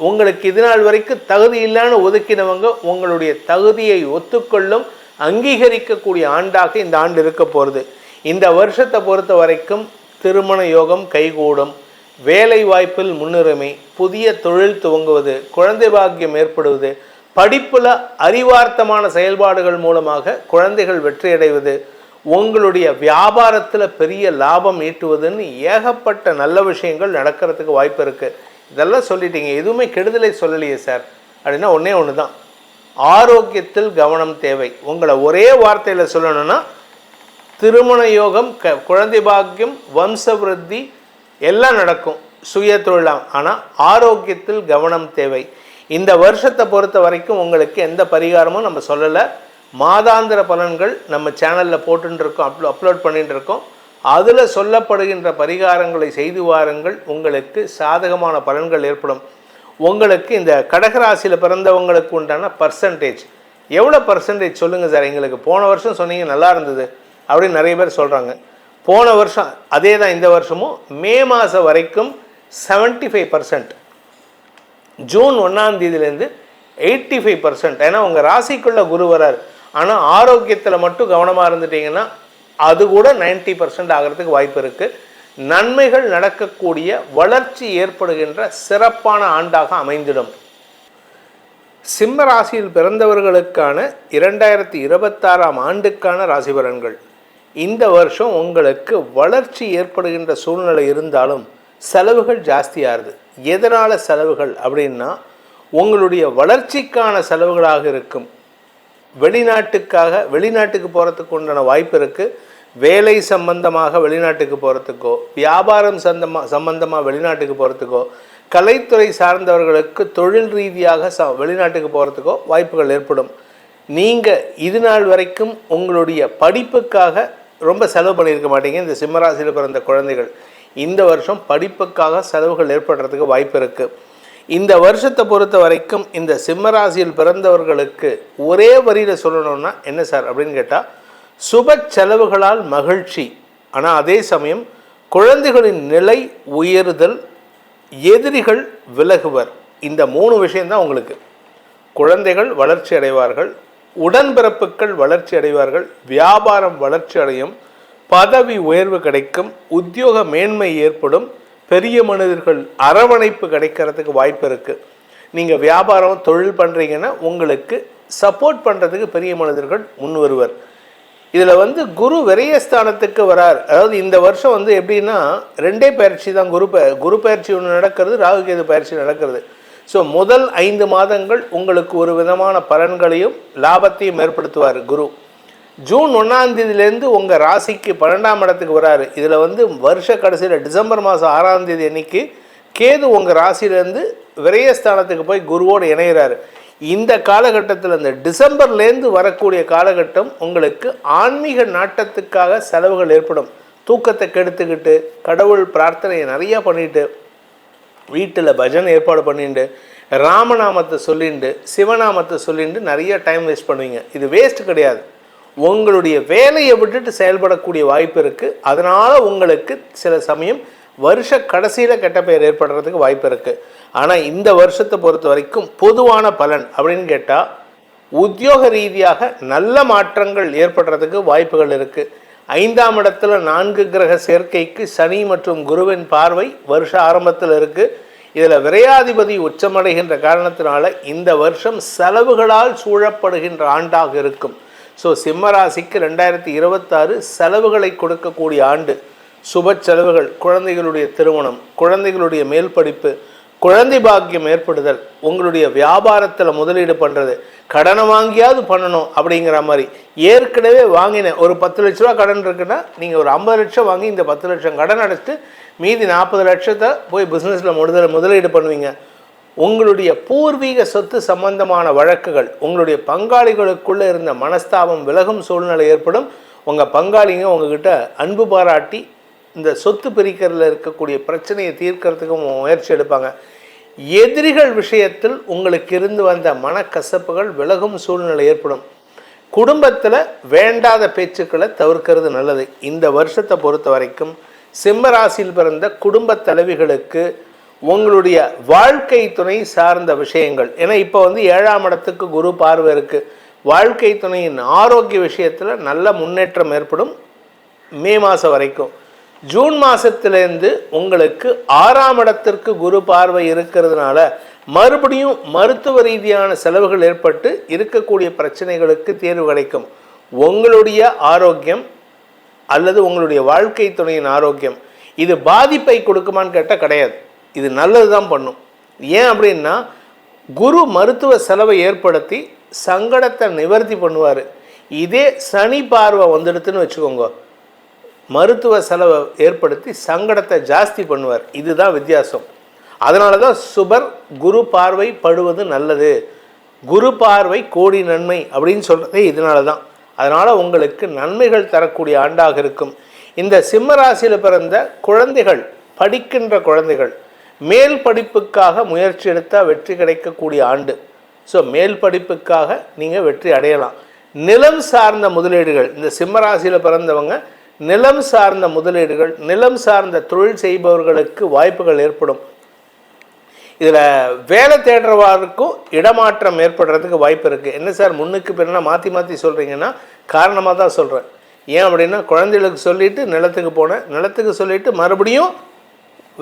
உங்களுக்கு இது நாள் வரைக்கும் தகுதி இல்லைன்னு ஒதுக்கினவங்க உங்களுடைய தகுதியை ஒத்துக்கொள்ளும், அங்கீகரிக்கக்கூடிய ஆண்டாக இந்த ஆண்டு இருக்க போகிறது. இந்த வருஷத்தை பொறுத்த வரைக்கும் திருமண யோகம் கைகூடும், வேலை வாய்ப்பில் முன்னுரிமை, புதிய தொழில் துவங்குவது, குழந்தை பாக்கியம் ஏற்படுவது, படிப்பில் அறிவார்த்தமான செயல்பாடுகள் மூலமாக குழந்தைகள் வெற்றியடைவது, உங்களுடைய வியாபாரத்தில் பெரிய லாபம் ஈட்டுவதுன்னு ஏகப்பட்ட நல்ல விஷயங்கள் நடக்கிறதுக்கு வாய்ப்பு இருக்குது. இதெல்லாம் சொல்லிட்டீங்க, எதுவுமே கெடுதலை சொல்லலையே சார் அப்படின்னா ஒன்றே ஒன்று தான், ஆரோக்கியத்தில் கவனம் தேவை. உங்களை ஒரே வார்த்தையில் சொல்லணும்னா, திருமண யோகம், குழந்தை பாக்கியம், வம்ச விருத்தி எல்லாம் நடக்கும், சுய தொழிலாம். ஆனால் ஆரோக்கியத்தில் கவனம் தேவை. இந்த வருஷத்தை பொறுத்த வரைக்கும் உங்களுக்கு எந்த பரிகாரமும் நம்ம சொல்லலை. மாதாந்திர பலன்கள் நம்ம சேனலில் போட்டுருக்கோம், அப்லோட் பண்ணிட்டு இருக்கோம். அதில் சொல்லப்படுகின்ற பரிகாரங்களை செய்து வாருங்கள், உங்களுக்கு சாதகமான பலன்கள் ஏற்படும். உங்களுக்கு இந்த கடகராசியில் பிறந்தவங்களுக்கு உண்டான பர்சன்டேஜ் எவ்வளோ பர்சன்டேஜ் சொல்லுங்கள் சார், எங்களுக்கு போன வருஷம் சொன்னீங்க நல்லா இருந்தது அப்படின்னு நிறைய பேர் சொல்கிறாங்க. போன வருஷம் அதே தான் இந்த வருஷமும் மே மாதம் வரைக்கும் 75%, ஜூன் 1ஆம் தேதியிலேருந்து 85%. ஏன்னா உங்கள் ராசிக்குள்ளே குரு வரார். ஆனால் ஆரோக்கியத்தில் மட்டும் கவனமாக இருந்துட்டிங்கன்னா அது கூட 90% ஆகிறதுக்கு வாய்ப்பு இருக்குது. நன்மைகள் நடக்கக்கூடிய, வளர்ச்சி ஏற்படுகின்ற சிறப்பான ஆண்டாக அமைந்திடும். சிம்ம ராசியில் பிறந்தவர்களுக்கான 2026ஆம் ஆண்டுக்கான ராசி பலன்கள். இந்த வருஷம் உங்களுக்கு வளர்ச்சி ஏற்படுகின்ற சூழ்நிலை இருந்தாலும் செலவுகள் ஜாஸ்தியாகுது. எதனால் செலவுகள் அப்படின்னா, உங்களுடைய வளர்ச்சிக்கான செலவுகளாக இருக்கும். வெளிநாட்டுக்கு போகிறதுக்கு உண்டான வாய்ப்பு இருக்குது. வேலை சம்பந்தமாக வெளிநாட்டுக்கு போகிறதுக்கோ, வியாபாரம் சம்பந்தமாக வெளிநாட்டுக்கு போகிறதுக்கோ, கலைத்துறை சார்ந்தவர்களுக்கு தொழில் ரீதியாக வெளிநாட்டுக்கு போகிறதுக்கோ வாய்ப்புகள் ஏற்படும். நீங்கள் இது நாள் வரைக்கும் உங்களுடைய படிப்புக்காக ரொம்ப செலவு பண்ணியிருக்க மாட்டீங்க. இந்த சிம்மராசியில் பிறந்த குழந்தைகள் இந்த வருஷம் படிப்புக்காக செலவுகள் ஏற்படுறதுக்கு வாய்ப்பு இருக்குது. இந்த வருஷத்தை பொறுத்த வரைக்கும் இந்த சிம்மராசியில் பிறந்தவர்களுக்கு ஒரே வரியில் சொல்லணும்னா என்ன சார் அப்படின்னு கேட்டால், சுப செலவுகளால் மகிழ்ச்சி, ஆனால் அதே சமயம் குழந்தைகளின் நிலை உயர்தல், எதிரிகள் விலகுவர். இந்த 3 விஷயம்தான் உங்களுக்கு. குழந்தைகள் வளர்ச்சி அடைவார்கள், உடன்பிறப்புகள் வளர்ச்சி அடைவார்கள், வியாபாரம் வளர்ச்சி அடையும், பதவி உயர்வு கிடைக்கும், உத்தியோக மேன்மை ஏற்படும், பெரிய மனிதர்கள் அரவணைப்பு கிடைக்கிறதுக்கு வாய்ப்பு இருக்குது. நீங்கள் வியாபாரம் தொழில் பண்ணுறீங்கன்னா உங்களுக்கு சப்போர்ட் பண்ணுறதுக்கு பெரிய மனிதர்கள் முன் வருவர். இதில் குரு விரயஸ்தானத்துக்கு வரார். அதாவது இந்த வருஷம் எப்படின்னா 2 பயிற்சி தான். குரு பயிற்சி ஒன்று நடக்கிறது, ராகுகேது பயிற்சி நடக்கிறது. ஸோ முதல் 5 மாதங்கள் உங்களுக்கு ஒரு விதமான பலன்களையும் லாபத்தையும் ஏற்படுத்துவார் குரு. ஜூன் 1ஆம் தேதியிலேருந்து உங்கள் ராசிக்கு 12ஆம் இடத்துக்கு வராரு. இதில் வருஷ கடைசியில் டிசம்பர் மாதம் 6ஆம் தேதி அன்னைக்கு கேது உங்கள் ராசியிலேருந்து விரயஸ்தானத்துக்கு போய் குருவோடு இணைகிறாரு. இந்த காலகட்டத்தில் இந்த டிசம்பர்லேருந்து வரக்கூடிய காலகட்டம் உங்களுக்கு ஆன்மீக நாட்டத்துக்காக செலவுகள் ஏற்படும். தூக்கத்தை கெடுத்துக்கிட்டு கடவுள் பிரார்த்தனையை நிறையா பண்ணிட்டு வீட்டில் பஜனை ஏற்பாடு பண்ணிட்டு ராமநாமத்தை சொல்லிட்டு சிவநாமத்தை சொல்லிட்டு நிறைய டைம் வேஸ்ட் பண்ணுவீங்க. இது வேஸ்ட் கிடையாது, உங்களுடைய வேலையை விட்டுட்டு செயல்படக்கூடிய வாய்ப்பு இருக்குது. அதனால் உங்களுக்கு சில சமயம் வருஷ கடைசியில் கெட்ட பெயர் ஏற்படுறதுக்கு வாய்ப்பு இருக்குது. ஆனால் இந்த வருஷத்தை பொறுத்த வரைக்கும் பொதுவான பலன் அப்படின்னு கேட்டால், உத்தியோக ரீதியாக நல்ல மாற்றங்கள் ஏற்படுறதுக்கு வாய்ப்புகள் இருக்குது. 5ஆம் இடத்துல 4 கிரக சேர்க்கைக்கு சனி மற்றும் குருவின் பார்வை வருஷ ஆரம்பத்தில் இருக்குது. இதில் விரையாதிபதி உச்சமடைகின்ற காரணத்தினால இந்த வருஷம் செலவுகளால் சூழப்படுகின்ற ஆண்டாக இருக்கும். ஸோ சிம்மராசிக்கு 2026 செலவுகளை கொடுக்கக்கூடிய ஆண்டு. சுப செலவுகள், குழந்தைகளுடைய திருமணம், குழந்தைகளுடைய மேல் படிப்பு, குழந்தை பாக்கியம் ஏற்படுதல், உங்களுடைய வியாபாரத்தில் முதலீடு பண்ணுறது, கடனை வாங்கியாவது பண்ணணும் அப்படிங்கிற மாதிரி. ஏற்கனவே வாங்கின ஒரு 10 லட்ச ரூபா கடன் இருக்குன்னா நீங்கள் ஒரு 50 லட்சம் வாங்கி இந்த 10 லட்சம் கடன் அடைச்சிட்டு மீதி 40 லட்சத்தை போய் பிஸ்னஸில் முதலீடு பண்ணுவீங்க. உங்களுடைய பூர்வீக சொத்து சம்பந்தமான வழக்குகள், உங்களுடைய பங்காளிகளுக்குள்ளே இருந்த மனஸ்தாபம் விலகும் சூழ்நிலை ஏற்படும். உங்கள் பங்காளிங்க உங்ககிட்ட அன்பு பாராட்டி இந்த சொத்து பிரிக்கிறதுல இருக்கக்கூடிய பிரச்சனையை தீர்க்கறதுக்கு முயற்சி எடுப்பாங்க. எதிரிகள் விஷயத்தில் உங்களுக்கு இருந்து வந்த மனக்கசப்புகள் விலகும் சூழ்நிலை ஏற்படும். குடும்பத்தில் வேண்டாத பேச்சுக்களை தவிர்க்கிறது நல்லது. இந்த வருஷத்தை பொறுத்த வரைக்கும் சிம்மராசியில் பிறந்த குடும்ப தலைவிகளுக்கு உங்களுடைய வாழ்க்கை துணை சார்ந்த விஷயங்கள், ஏன்னா இப்போ 7ஆம் இடத்துக்கு குரு பார்வை இருக்குது. வாழ்க்கை துணையின் ஆரோக்கிய விஷயத்தில் நல்ல முன்னேற்றம் ஏற்படும் மே மாதம் வரைக்கும். ஜூன் மாதத்துலேருந்து உங்களுக்கு 6ஆம் இடத்திற்கு குரு பார்வை இருக்கிறதுனால மறுபடியும் மருத்துவ ரீதியான செலவுகள் ஏற்பட்டு இருக்கக்கூடிய பிரச்சனைகளுக்கு தீர்வு கிடைக்கும். உங்களுடைய ஆரோக்கியம் அல்லது உங்களுடைய வாழ்க்கை துணையின் ஆரோக்கியம் இது பாதிப்பை கொடுக்குமான்னு கேட்டால் கிடையாது, இது நல்லது தான் பண்ணும். ஏன் அப்படின்னா குரு மருத்துவ செலவை ஏற்படுத்தி சங்கடத்தை நிவர்த்தி பண்ணுவார். இதே சனி பார்வை வந்துடுதுன்னு வச்சுக்கோங்க, மருத்துவ செலவை ஏற்படுத்தி சங்கடத்தை ஜாஸ்தி பண்ணுவார். இதுதான் வித்தியாசம். அதனால தான் சுபர் குரு பார்வை படுவது நல்லது. குரு பார்வை கோடி நன்மை அப்படின்னு சொல்கிறதே இதனால தான். அதனால் உங்களுக்கு நன்மைகள் தரக்கூடிய ஆண்டாக இருக்கும். இந்த சிம்ம ராசியில் பிறந்த குழந்தைகள், படிக்கின்ற குழந்தைகள் மேல் படிப்புக்காக முயற்சி எடுத்தால் வெற்றி கிடைக்கக்கூடிய ஆண்டு. ஸோ மேல் படிப்புக்காக நீங்கள் வெற்றி அடையலாம். நிலம் சார்ந்த முதலீடுகள், இந்த சிம்ம ராசியில் பிறந்தவங்க நிலம் சார்ந்த முதலீடுகள், நிலம் சார்ந்த தொழில் செய்பவர்களுக்கு வாய்ப்புகள் ஏற்படும். இதில் வேலை தேடுறவாருக்கும் இடமாற்றம் ஏற்படுறதுக்கு வாய்ப்பு இருக்குது. என்ன சார் முன்னுக்கு பின்னா மாற்றி மாற்றி சொல்கிறீங்கன்னா காரணமாக தான் சொல்கிறேன். ஏன் அப்படின்னா குழந்தைகளுக்கு சொல்லிவிட்டு நிலத்துக்கு போனேன், நிலத்துக்கு சொல்லிவிட்டு மறுபடியும்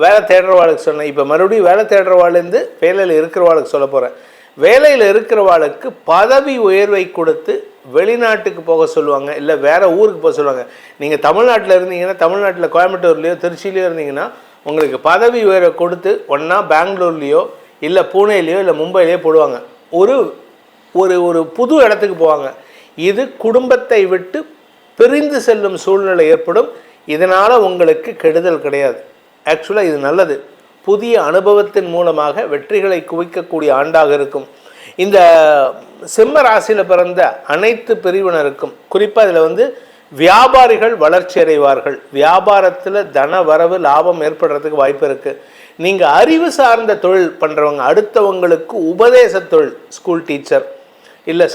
வேலை தேடுறவாளுக்கு சொன்னேன், இப்போ மறுபடியும் வேலை தேடுறவாளுந்து வேலையில் இருக்கிறவாளுக்கு சொல்ல போகிறேன். வேலையில் இருக்கிறவாளுக்கு பதவி உயர்வை கொடுத்து வெளிநாட்டுக்கு போக சொல்லுவாங்க, இல்லை வேறு ஊருக்கு போக சொல்லுவாங்க. நீங்கள் தமிழ்நாட்டில் இருந்தீங்கன்னா, தமிழ்நாட்டில் கோயம்புத்தூர்லேயோ திருச்சியிலையோ இருந்தீங்கன்னா உங்களுக்கு பதவி உயர்வை கொடுத்து ஒன்றா பெங்களூர்லேயோ இல்லை பூனேலேயோ இல்லை மும்பையிலையோ போடுவாங்க. ஒரு ஒரு ஒரு புது இடத்துக்கு போவாங்க. இது குடும்பத்தை விட்டு பிரிந்து செல்லும் சூழ்நிலை ஏற்படும். இதனால் உங்களுக்கு கெடுதல் கிடையாது. ஆக்சுவலாக இது நல்லது. புதிய அனுபவத்தின் மூலமாக வெற்றிகளை குவிக்கக்கூடிய ஆண்டாக இருக்கும். இந்த சிம்ம ராசியில் பிறந்த அனைத்து பிரிவினருக்கும், குறிப்பாக இதில் வியாபாரிகள் வளர்ச்சி அடைவார்கள். வியாபாரத்தில் தன வரவு லாபம் ஏற்படுறதுக்கு வாய்ப்பு இருக்குது. நீங்கள் அறிவு சார்ந்த தொழில் பண்ணுறவங்க, அடுத்தவங்களுக்கு உபதேச தொழில், ஸ்கூல் டீச்சர் இல்லை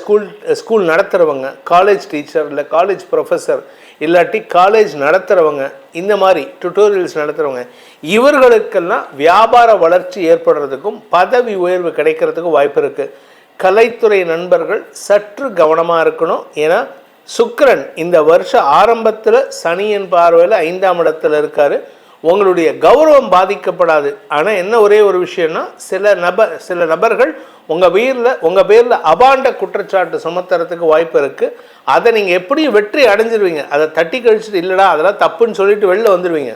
ஸ்கூல் நடத்துகிறவங்க, காலேஜ் டீச்சர் இல்லை காலேஜ் ப்ரொஃபஸர், இல்லாட்டி காலேஜ் நடத்துகிறவங்க, இந்த மாதிரி டுட்டோரியல்ஸ் நடத்துகிறவங்க, இவர்களுக்கெல்லாம் வியாபார வளர்ச்சி ஏற்படுறதுக்கும் பதவி உயர்வு கிடைக்கிறதுக்கும் வாய்ப்பு இருக்குது. கலைத்துறை நண்பர்கள் சற்று கவனமாக இருக்கணும். ஏன்னா சுக்கிரன் இந்த வருஷ ஆரம்பத்தில் சனியின் பார்வையில் 5ஆம் இடத்துல இருக்கார். உங்களுடைய கௌரவம் பாதிக்கப்படாது. ஆனால் என்ன ஒரே ஒரு விஷயம்னா, சில நபர்கள் உங்கள் பேரில் அபாண்ட குற்றச்சாட்டு சுமத்துறதுக்கு வாய்ப்பு இருக்குது. அதை நீங்கள் எப்படியும் வெற்றி அடைஞ்சிருவீங்க. அதை தட்டி கழிச்சுட்டு இல்லைடா அதெல்லாம் தப்புன்னு சொல்லிட்டு வெளில வந்துடுவீங்க.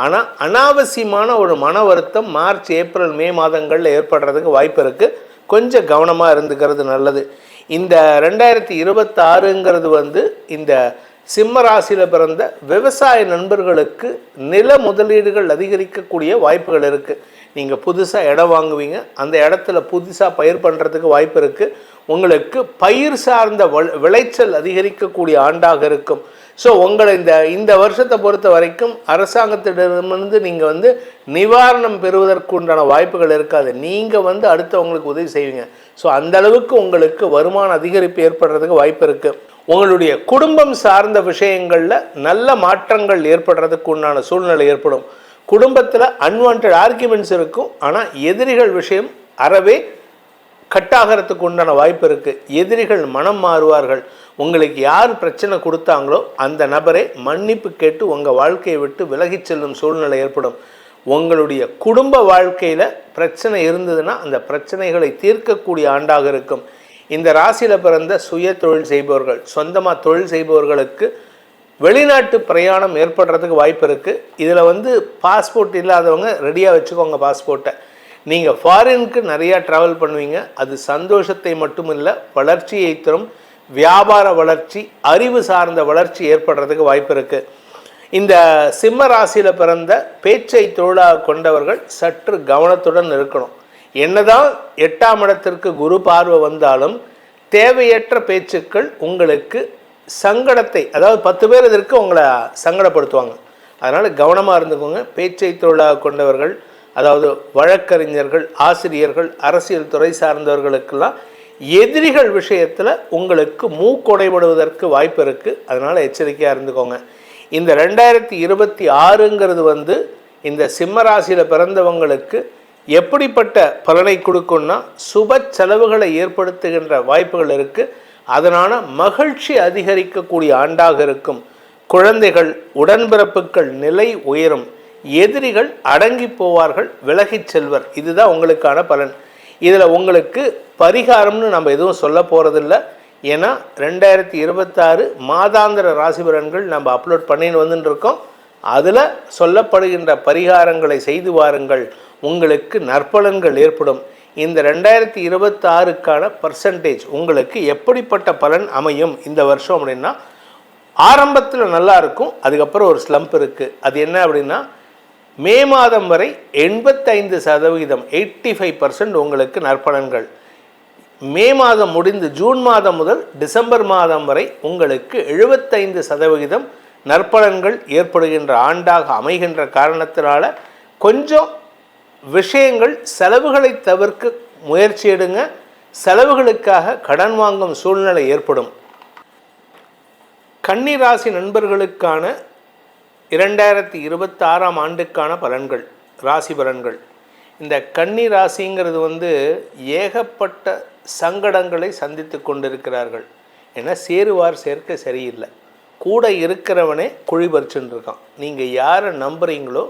ஆனால் அனாவசியமான ஒரு மன வருத்தம் மார்ச், ஏப்ரல், மே மாதங்களில் ஏற்படுறதுக்கு வாய்ப்பு இருக்குது. கொஞ்சம் கவனமாக இருந்துக்கிறது நல்லது. இந்த 2026ங்கிறது இந்த சிம்ம ராசியில் பிறந்த விவசாய நண்பர்களுக்கு நில முதலீடுகள் அதிகரிக்கக்கூடிய வாய்ப்புகள் இருக்குது. நீங்கள் புதுசாக இடம் வாங்குவீங்க, அந்த இடத்துல புதுசாக பயிர் பண்ணுறதுக்கு வாய்ப்பு இருக்குது. உங்களுக்கு பயிர் சார்ந்த விளைச்சல் அதிகரிக்கக்கூடிய ஆண்டாக இருக்கும். ஸோ உங்களை இந்த வருஷத்தை பொறுத்த வரைக்கும் அரசாங்கத்திடமிருந்து நீங்கள் நிவாரணம் பெறுவதற்கு உண்டான வாய்ப்புகள் இருக்காது. நீங்கள் அடுத்தவங்களுக்கு உதவி செய்வீங்க. ஸோ அந்தளவுக்கு உங்களுக்கு வருமான அதிகரிப்பு ஏற்படுறதுக்கு வாய்ப்பு இருக்குது. உங்களுடைய குடும்பம் சார்ந்த விஷயங்களில் நல்ல மாற்றங்கள் ஏற்படுறதுக்கு உண்டான சூழ்நிலை ஏற்படும். குடும்பத்தில் அன்வான்ட் ஆர்கியூமெண்ட்ஸ் இருக்கும். ஆனால் எதிரிகள் விஷயம் அறவே கட்டாகிறதுக்கு உண்டான வாய்ப்பு இருக்குது. எதிரிகள் மனம் மாறுவார்கள். உங்களுக்கு யார் பிரச்சனை கொடுத்தாங்களோ அந்த நபரை மன்னிப்பு கேட்டு உங்கள் வாழ்க்கையை விட்டு விலகிச் செல்லும் சூழ்நிலை ஏற்படும். உங்களுடைய குடும்ப வாழ்க்கையில் பிரச்சனை இருந்ததுன்னா அந்த பிரச்சனைகளை தீர்க்கக்கூடிய ஆண்டாக இருக்கும். இந்த ராசியில் பிறந்த சுய தொழில் செய்பவர்கள், சொந்தமாக தொழில் செய்பவர்களுக்கு வெளிநாட்டு பிரயாணம் ஏற்படுறதுக்கு வாய்ப்பு இருக்குது. இதில் பாஸ்போர்ட் இல்லாதவங்க ரெடியாக வச்சுக்கோங்க பாஸ்போர்ட்டை. நீங்கள் ஃபாரினுக்கு நிறையா ட்ராவல் பண்ணுவீங்க. அது சந்தோஷத்தை மட்டும் இல்லை, வளர்ச்சியை தரும். வியாபார வளர்ச்சி, அறிவு சார்ந்த வளர்ச்சி ஏற்படுறதுக்கு வாய்ப்பு இருக்குது. இந்த சிம்ம ராசியில் பிறந்த பேச்சை தொழிலாக கொண்டவர்கள் சற்று கவனத்துடன் இருக்கணும். என்னதான் 8ஆம் இடத்திற்கு குரு பார்வை வந்தாலும் தேவையற்ற பேச்சுக்கள் உங்களுக்கு சங்கடத்தை, அதாவது 10 பேர் இதற்கு உங்களை சங்கடப்படுத்துவாங்க. அதனால் கவனமாக இருந்துக்கோங்க. பேச்சை தொழிலாக கொண்டவர்கள், அதாவது வழக்கறிஞர்கள், ஆசிரியர்கள், அரசியல் துறை சார்ந்தவர்களுக்கெல்லாம் எதிரிகள் விஷயத்தில் உங்களுக்கு மூக்கொடைபடுவதற்கு வாய்ப்பு இருக்குது. அதனால் எச்சரிக்கையாக இருந்துக்கோங்க. இந்த 2026ங்கிறது இந்த சிம்ம ராசியில் பிறந்தவங்களுக்கு எப்படிப்பட்ட பலனை கொடுக்கும்னா, சுப செலவுகளை ஏற்படுத்துகின்ற வாய்ப்புகள் இருக்குது. அதனால் மகிழ்ச்சி அதிகரிக்கக்கூடிய ஆண்டாக இருக்கும். குழந்தைகள், உடன்பிறப்புகள் நிலை உயரும். எதிரிகள் அடங்கி போவார்கள், விலகிச் செல்வர். இதுதான் உங்களுக்கான பலன். இதில் உங்களுக்கு பரிகாரம்னு நம்ம எதுவும் சொல்ல போகிறதில்ல. ஏன்னா 2026 மாதாந்திர ராசி பலன்கள் நம்ம அப்லோட் பண்ணின்னு வந்துட்டு இருக்கோம். அதில் சொல்லப்படுகின்ற பரிகாரங்களை செய்து வாருங்கள், உங்களுக்கு நற்பலன்கள் ஏற்படும். இந்த 2026க்கான பர்சன்டேஜ் உங்களுக்கு எப்படிப்பட்ட பலன் அமையும் இந்த வருஷம் அப்படின்னா, ஆரம்பத்தில் நல்லா இருக்கும், அதுக்கப்புறம் ஒரு ஸ்லம்ப் இருக்குது. அது என்ன அப்படின்னா, மே மாதம் வரை 85%, 85% உங்களுக்கு நற்பலன்கள். மே மாதம் முடிந்து ஜூன் மாதம் முதல் டிசம்பர் மாதம் வரை உங்களுக்கு 75% நற்பலன்கள் ஏற்படுகின்ற ஆண்டாக அமைகின்ற காரணத்தினால கொஞ்சம் விஷயங்கள் செலவுகளை தவிர்க்க முயற்சி எடுங்க. செலவுகளுக்காக கடன் வாங்கும் சூழ்நிலை ஏற்படும். கன்னி ராசி நண்பர்களுக்கான 2026ஆம் ஆண்டுக்கான பலன்கள், ராசி பலன்கள். இந்த கன்னி ராசிங்கிறது ஏகப்பட்ட சங்கடங்களை சந்தித்து கொண்டிருக்கிறார்கள். ஏன்னா சேருவார் சேர்க்கை சரியில்லை. கூட இருக்கிறவனே குழி பறிச்சுன்னு இருக்கான். நீங்கள் யாரை நம்புறீங்களோ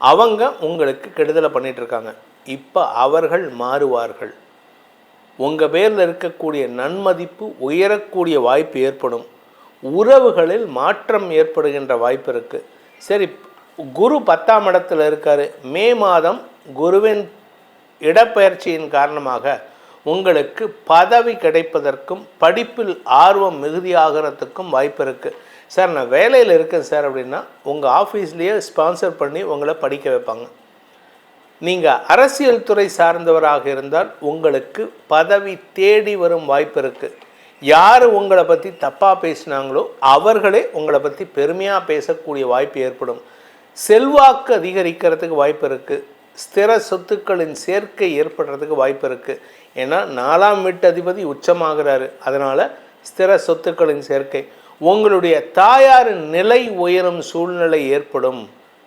அவங்க உங்களுக்கு கெடுதலை பண்ணிகிட்ருக்காங்க. இப்போ அவர்கள் மாறுவார்கள். உங்கள் பேரில் இருக்கக்கூடிய நன்மதிப்பு உயரக்கூடிய வாய்ப்பு ஏற்படும். உறவுகளில் மாற்றம் ஏற்படுகின்ற வாய்ப்பு இருக்குது. சரி, குரு 10ஆம் இடத்துல இருக்கார். மே மாதம் குருவின் இடப்பெயர்ச்சியின் காரணமாக உங்களுக்கு பதவி கிடைப்பதற்கும் படிப்பில் ஆர்வம் மிகுதியாகிறதுக்கும் வாய்ப்பு இருக்குது. சார் நான் வேலையில் இருக்கேன் சார் அப்படின்னா உங்கள் ஆஃபீஸ்லேயே ஸ்பான்சர் பண்ணி உங்களை படிக்க வைப்பாங்க. நீங்கள் அரசியல் துறை சார்ந்தவராக இருந்தால் உங்களுக்கு பதவி தேடி வரும் வாய்ப்பு இருக்குது. யார் உங்களை பற்றி தப்பாக பேசினாங்களோ அவர்களே உங்களை பற்றி பெருமையாக பேசக்கூடிய வாய்ப்பு ஏற்படும். செல்வாக்கு அதிகரிக்கிறதுக்கு வாய்ப்பு இருக்குது. ஸ்திர சொத்துக்களின் சேர்க்கை ஏற்படுறதுக்கு வாய்ப்பு இருக்குது. ஏன்னா 4ஆம் வீட்டு அதிபதி உச்சமாகிறாரு. அதனால் ஸ்திர சொத்துக்களின் சேர்க்கை. உங்களுடைய தாயாரின் நிலை உயரும் சூழ்நிலை ஏற்படும்.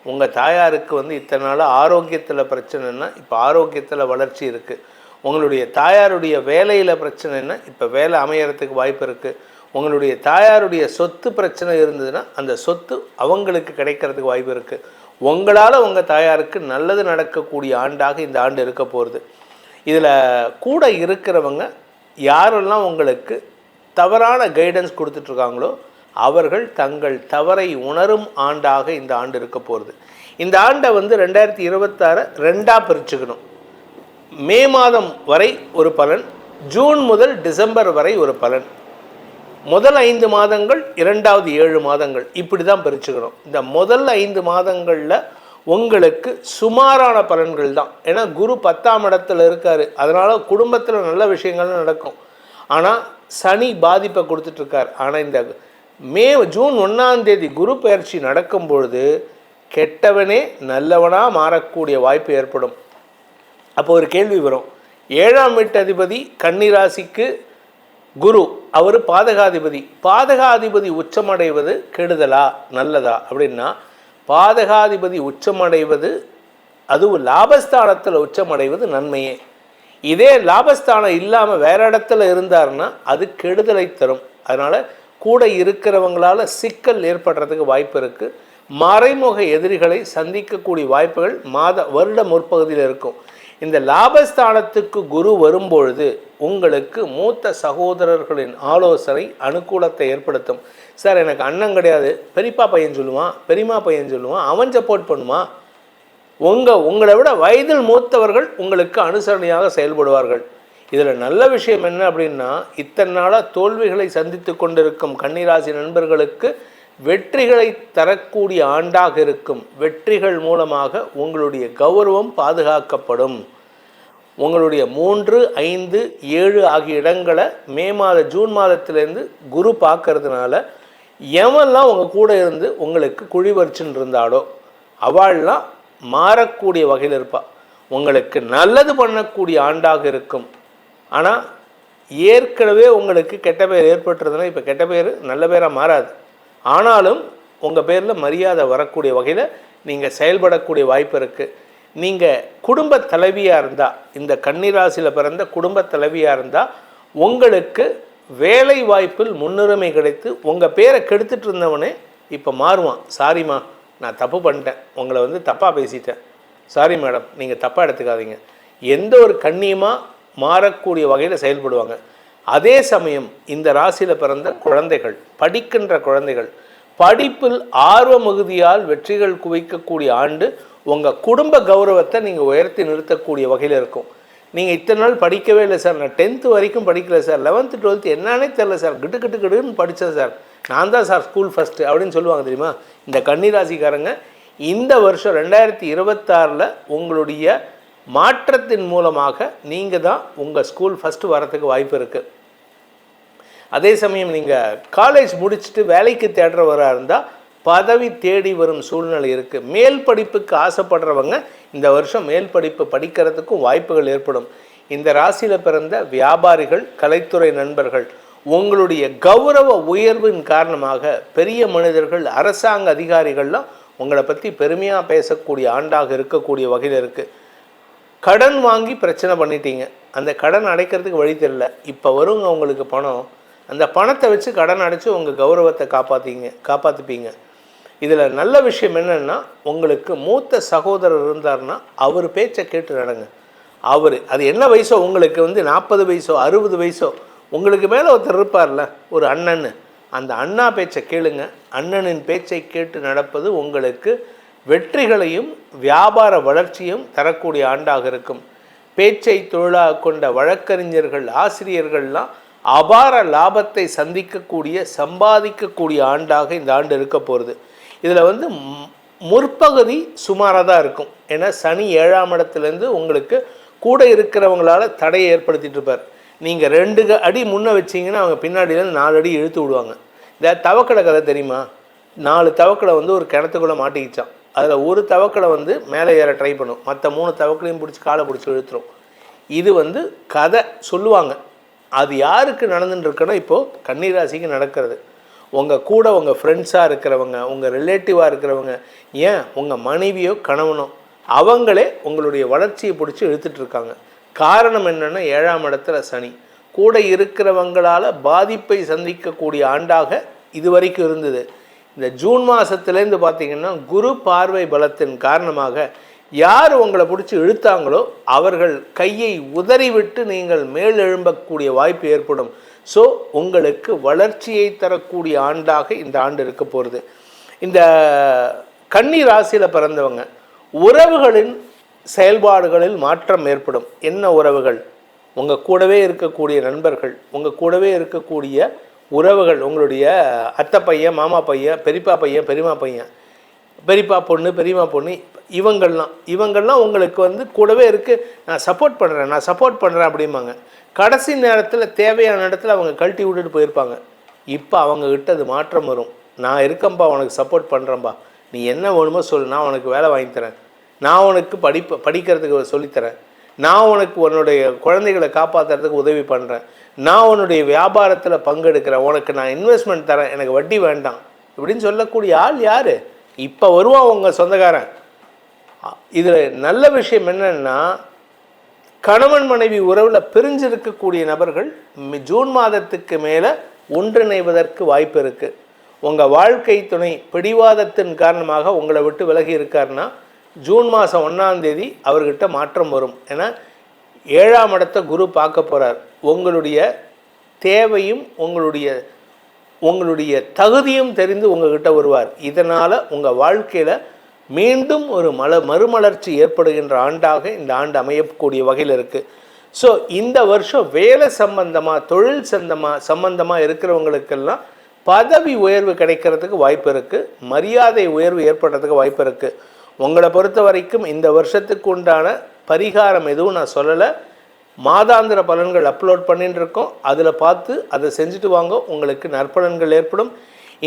உங்கள் தாயாருக்கு இத்தனை நாள் ஆரோக்கியத்தில் பிரச்சனைன்னா இப்போ ஆரோக்கியத்தில் வளர்ச்சி இருக்குது. உங்களுடைய தாயாருடைய வேலையில் பிரச்சனைன்னா இப்போ வேலை அமையறதுக்கு வாய்ப்பு இருக்குது. உங்களுடைய தாயாருடைய சொத்து பிரச்சனை இருந்ததுன்னா அந்த சொத்து அவங்களுக்கு கிடைக்கிறதுக்கு வாய்ப்பு இருக்குது. உங்களால் உங்கள் தாயாருக்கு நல்லது நடக்கக்கூடிய ஆண்டாக இந்த ஆண்டு இருக்க போகிறது. இதில் கூட இருக்கிறவங்க யாரெல்லாம் உங்களுக்கு தவறான கைடன்ஸ் கொடுத்துட்ருக்காங்களோ அவர்கள் தங்கள் தவறை உணரும் ஆண்டாக இந்த ஆண்டு இருக்க போகிறது. இந்த ஆண்டை 2026 2ஆக பிரிச்சுக்கணும். மே மாதம் வரை ஒரு பலன், ஜூன் முதல் டிசம்பர் வரை ஒரு பலன், முதல் 5 மாதங்கள், இரண்டாவது 7 மாதங்கள், இப்படி தான் பிரிச்சுக்கணும். இந்த முதல் 5 மாதங்களில் உங்களுக்கு சுமாரான பலன்கள் தான். ஏன்னா குரு 10ஆம் இடத்துல இருக்கார். அதனால் குடும்பத்தில் நல்ல விஷயங்கள் நடக்கும். ஆனால் சனி பாதிப்பை கொடுத்துட்ருக்கார். ஆனால் இந்த ஜூன் 1ஆம் தேதி குரு பயிற்சி நடக்கும் பொழுது கெட்டவனே நல்லவனாக மாறக்கூடிய வாய்ப்பு ஏற்படும். அப்போ ஒரு கேள்வி வரும், 7ஆம் வீட்டு அதிபதி கன்னிராசிக்கு குரு, அவர் பாதகாதிபதி. பாதகாதிபதி உச்சமடைவது கெடுதலா நல்லதா அப்படின்னா, பாதகாதிபதி உச்சமடைவது, அதுவும் லாபஸ்தானத்தில் உச்சமடைவது நன்மையே. இதே லாபஸ்தானம் இல்லாமல் வேற இடத்துல இருந்தார்னா அது கெடுதலை தரும். அதனால் கூட இருக்கிறவங்களால் சிக்கல் ஏற்படுறதுக்கு வாய்ப்பு இருக்குது. மறைமுக எதிரிகளை சந்திக்கக்கூடிய வாய்ப்புகள் வருட முற்பகுதியில் இருக்கும். இந்த லாபஸ்தானத்துக்கு குரு வரும்பொழுது உங்களுக்கு மூத்த சகோதரர்களின் ஆலோசனை அனுகூலத்தை ஏற்படுத்தும். சார் எனக்கு அண்ணன் கிடையாது, பெரியப்பா பையன் சொல்லுவான், பெரியம்மா பையன் சொல்லுவான், அவன் சப்போர்ட் பண்ணுவான். உங்களை விட வயதில் மூத்தவர்கள் உங்களுக்கு அனுசரணையாக செயல்படுவார்கள். இதில் நல்ல விஷயம் என்ன அப்படின்னா, இத்தனை நாளாக தோல்விகளை சந்தித்து கொண்டிருக்கும் கன்னிராசி நண்பர்களுக்கு வெற்றிகளை தரக்கூடிய ஆண்டாக இருக்கும். வெற்றிகள் மூலமாக உங்களுடைய கௌரவம் பாதுகாக்கப்படும். உங்களுடைய 3, 5, 7 ஆகிய இடங்களை ஜூன் மாதத்திலேருந்து குரு பார்க்கறதுனால எவெல்லாம் உங்கள் கூட இருந்து உங்களுக்கு குழி வரிச்சுன்னு இருந்தாலோ அவள்லாம் மாறக்கூடிய வகையில் இருப்பாள். உங்களுக்கு நல்லது பண்ணக்கூடிய ஆண்டாக இருக்கும். ஆனால் ஏற்கனவே உங்களுக்கு கெட்ட பேர் ஏற்பட்டுறதுனா இப்போ கெட்ட பேர் நல்ல பேராக மாறாது. ஆனாலும் உங்கள் பேரில் மரியாதை வரக்கூடிய வகையில் நீங்கள் செயல்படக்கூடிய வாய்ப்பு இருக்குது. நீங்கள் குடும்ப தலைவியாக இருந்தால், இந்த கன்னிராசியில் பிறந்த குடும்ப தலைவியாக இருந்தால் உங்களுக்கு வேலை வாய்ப்பில் முன்னுரிமை கிடைத்து உங்கள் பேரை கெடுத்துட்டு இருந்தவனே இப்போ மாறுவான். சாரிம்மா, நான் தப்பு பண்ணிட்டேன், உங்களை தப்பாக பேசிட்டேன், சாரி மேடம், நீங்கள் தப்பாக எடுத்துக்காதீங்க, எந்த ஒரு கண்ணியமாக மாறக்கூடிய வகையில் செயல்படுவாங்க. அதே சமயம் இந்த ராசியில் பிறந்த குழந்தைகள், படிக்கின்ற குழந்தைகள், படிப்பில் ஆர்வ மிகுதியால் வெற்றிகள் குவிக்கக்கூடிய ஆண்டு. உங்கள் குடும்ப கௌரவத்தை நீங்கள் உயர்த்தி நிறுத்தக்கூடிய வகையில் இருக்கும். நீங்கள் இத்தனை நாள் படிக்கவே இல்லை சார், நான் 10th வரைக்கும் படிக்கல சார், 11th 12th என்னன்னே தெரில சார், கிட்டுன்னு படித்தேன் சார், நான் தான் சார் ஸ்கூல் ஃபஸ்ட்டு அப்படின்னு சொல்லுவாங்க தெரியுமா. இந்த கன்னிராசிக்காரங்க இந்த வருஷம் 2026 உங்களுடைய மாற்றத்தின் மூலமாக நீங்கள் தான் உங்கள் ஸ்கூல் ஃபஸ்ட்டு வரத்துக்கு வாய்ப்பு இருக்குது. அதே சமயம் நீங்கள் காலேஜ் முடிச்சுட்டு வேலைக்கு தேடுறவராக இருந்தால் பதவி தேடி வரும் சூழ்நிலை இருக்குது. மேல் படிப்புக்கு ஆசைப்படுறவங்க இந்த வருஷம் மேல் படிப்பு படிக்கிறதுக்கும் வாய்ப்புகள் ஏற்படும். இந்த ராசியில் பிறந்த வியாபாரிகள், கலைத்துறை நண்பர்கள், உங்களுடைய கௌரவ உயர்வின் காரணமாக பெரிய மனிதர்கள், அரசாங்க அதிகாரிகள்லாம் உங்களை பற்றி பெருமையாக பேசக்கூடிய ஆண்டாக இருக்கக்கூடிய வகையில் இருக்குது. கடன் வாங்கி பிரச்சனை பண்ணிட்டீங்க, அந்த கடன் அடைக்கிறதுக்கு வழி தெரியல, இப்போ வருங்க உங்களுக்கு பணம், அந்த பணத்தை வச்சு கடன் அடைச்சி உங்கள் கௌரவத்தை காப்பாற்றிப்பீங்க. இதில் நல்ல விஷயம் என்னென்னா, உங்களுக்கு மூத்த சகோதரர் இருந்தார்னா அவர் பேச்சை கேட்டு நடங்க. அது என்ன வயசோ, உங்களுக்கு 40 வயசோ 60 வயசோ, உங்களுக்கு மேலே ஒருத்தர் இருப்பார்ல ஒரு அண்ணன், அந்த அண்ணா பேச்சை கேளுங்க. அண்ணனின் பேச்சை கேட்டு நடப்பது உங்களுக்கு வெற்றிகளையும் வியாபார வளர்ச்சியும் தரக்கூடிய ஆண்டாக இருக்கும். பேச்சை தொழிலாக கொண்ட வழக்கறிஞர்கள், ஆசிரியர்கள்லாம் அபார லாபத்தை சம்பாதிக்கக்கூடிய ஆண்டாக இந்த ஆண்டு இருக்க போகிறது. இதில் முற்பகுதி சுமாராக தான் இருக்கும். ஏன்னா சனி 7ஆம் இடத்துலேருந்து உங்களுக்கு கூட இருக்கிறவங்களால தடையை ஏற்படுத்திட்டு இருப்பார். நீங்கள் 2 அடி முன்னே வச்சிங்கன்னா அவங்க பின்னாடியிலேருந்து 4 அடி இழுத்து விடுவாங்க. இந்த தவக்கடை கதை தெரியுமா? 4 தவக்கடை ஒரு கிணத்துக்குள்ளே மாட்டிக்கிச்சான். அதில் ஒரு தவக்களை வந்து மேலே ஏற ட்ரை பண்ணும், மற்ற 3 தவக்களையும் பிடிச்சி காலை பிடிச்சி இழுத்துரும். இது வந்து கதை சொல்லுவாங்க. அது யாருக்கு நடந்துட்டுருக்குன்னா இப்போது கன்னிராசிக்கு நடக்கிறது. உங்கள் கூட உங்கள் ஃப்ரெண்ட்ஸாக இருக்கிறவங்க, உங்கள் ரிலேட்டிவாக இருக்கிறவங்க, ஏன் உங்கள் மனைவியோ கணவனோ அவங்களே உங்களுடைய வளர்ச்சியை பிடிச்சி இழுத்துட்ருக்காங்க. காரணம் என்னென்னா 7ஆம் இடத்துல சனி. கூட இருக்கிறவங்களால் பாதிப்பை சந்திக்கக்கூடிய ஆண்டாக இது வரைக்கும் இருந்தது. இந்த ஜூன் மாதத்துலேருந்து பார்த்திங்கன்னா குரு பார்வை பலத்தின் காரணமாக யார் உங்களை பிடிச்சி இழுத்தாங்களோ அவர்கள் கையை உதறிவிட்டு நீங்கள் மேல் எழும்பக்கூடிய வாய்ப்பு ஏற்படும். ஸோ உங்களுக்கு வளர்ச்சியை தரக்கூடிய ஆண்டாக இந்த ஆண்டு இருக்க போகிறது. இந்த கன்னி ராசியில் பிறந்தவங்க உறவுகளின் செயல்பாடுகளில் மாற்றம் ஏற்படும். என்ன உறவுகள்? உங்கள் கூடவே இருக்கக்கூடிய நண்பர்கள், உங்கள் கூடவே இருக்கக்கூடிய உறவுகள், உங்களுடைய அத்தை பையன், மாமா பையன், பெரியப்பா பையன், பெரியம்மா பையன், பெரியப்பா பொண்ணு, பெரியம்மா பொண்ணு, இவங்கள்லாம் உங்களுக்கு வந்து கூடவே இருக்குது. நான் சப்போர்ட் பண்ணுறேன் அப்படிம்பாங்க. கடைசி நேரத்தில் தேவையான இடத்துல அவங்க கழட்டி விட்டுட்டு போயிருப்பாங்க. இப்போ அவங்கக்கிட்ட அது மாற்றம் வரும். நான் இருக்கேன்ப்பா, உனக்கு சப்போர்ட் பண்ணுறேன்ப்பா, நீ என்ன வேணுமோ சொல்லு, நான் உனக்கு வேலை வாங்கித்தரேன், நான் உனக்கு படிக்கிறதுக்கு சொல்லித்தரேன், நான் உனக்கு உன்னுடைய குழந்தைகளை காப்பாற்றுறதுக்கு உதவி பண்ணுறேன், நான் உன்னுடைய வியாபாரத்தில் பங்கெடுக்கிறேன், உனக்கு நான் இன்வெஸ்ட்மெண்ட் தரேன், எனக்கு வட்டி வேண்டாம் இப்படின்னு சொல்லக்கூடிய ஆள் யார்? இப்போ வருவான் உங்கள் சொந்தக்காரன். இதில் நல்ல விஷயம் என்னென்னா, கணவன் மனைவி உறவில் பிரிஞ்சிருக்கக்கூடிய நபர்கள் ஜூன் மாதத்துக்கு மேலே ஒன்றிணைவதற்கு வாய்ப்பு இருக்குது. உங்கள் வாழ்க்கை துணை பிடிவாதத்தின் காரணமாக உங்களை விட்டு விலகி இருக்காருன்னா ஜூன் மாதம் 1ஆம் தேதி அவர்கிட்ட மாற்றம் வரும். ஏன்னா 7ஆம் இடத்தை குரு பார்க்க போகிறார். உங்களுடைய தேவையும் உங்களுடைய தகுதியும் தெரிந்து உங்கள்கிட்ட வருவார். இதனால் உங்கள் வாழ்க்கையில் மீண்டும் ஒரு மறுமலர்ச்சி ஏற்படுகின்ற ஆண்டாக இந்த ஆண்டு அமையக்கூடிய வகையில் இருக்குது. ஸோ இந்த வருஷம் வேலை சம்பந்தமாக, தொழில் சம்பந்தமாக இருக்கிறவங்களுக்கெல்லாம் பதவி உயர்வு கிடைக்கிறதுக்கு வாய்ப்பு இருக்குது. மரியாதை உயர்வு ஏற்படுறதுக்கு வாய்ப்பு இருக்குது. உங்களை பொறுத்த வரைக்கும் இந்த வருஷத்துக்கு உண்டான பரிகாரம் எதுவும் நான் சொல்லலை. மாதாந்திர பலன்கள் அப்லோட் பண்ணிட்டு இருக்கோம். அதில் பார்த்து அதை செஞ்சுட்டு வாங்க, உங்களுக்கு நற்பலன்கள் ஏற்படும்.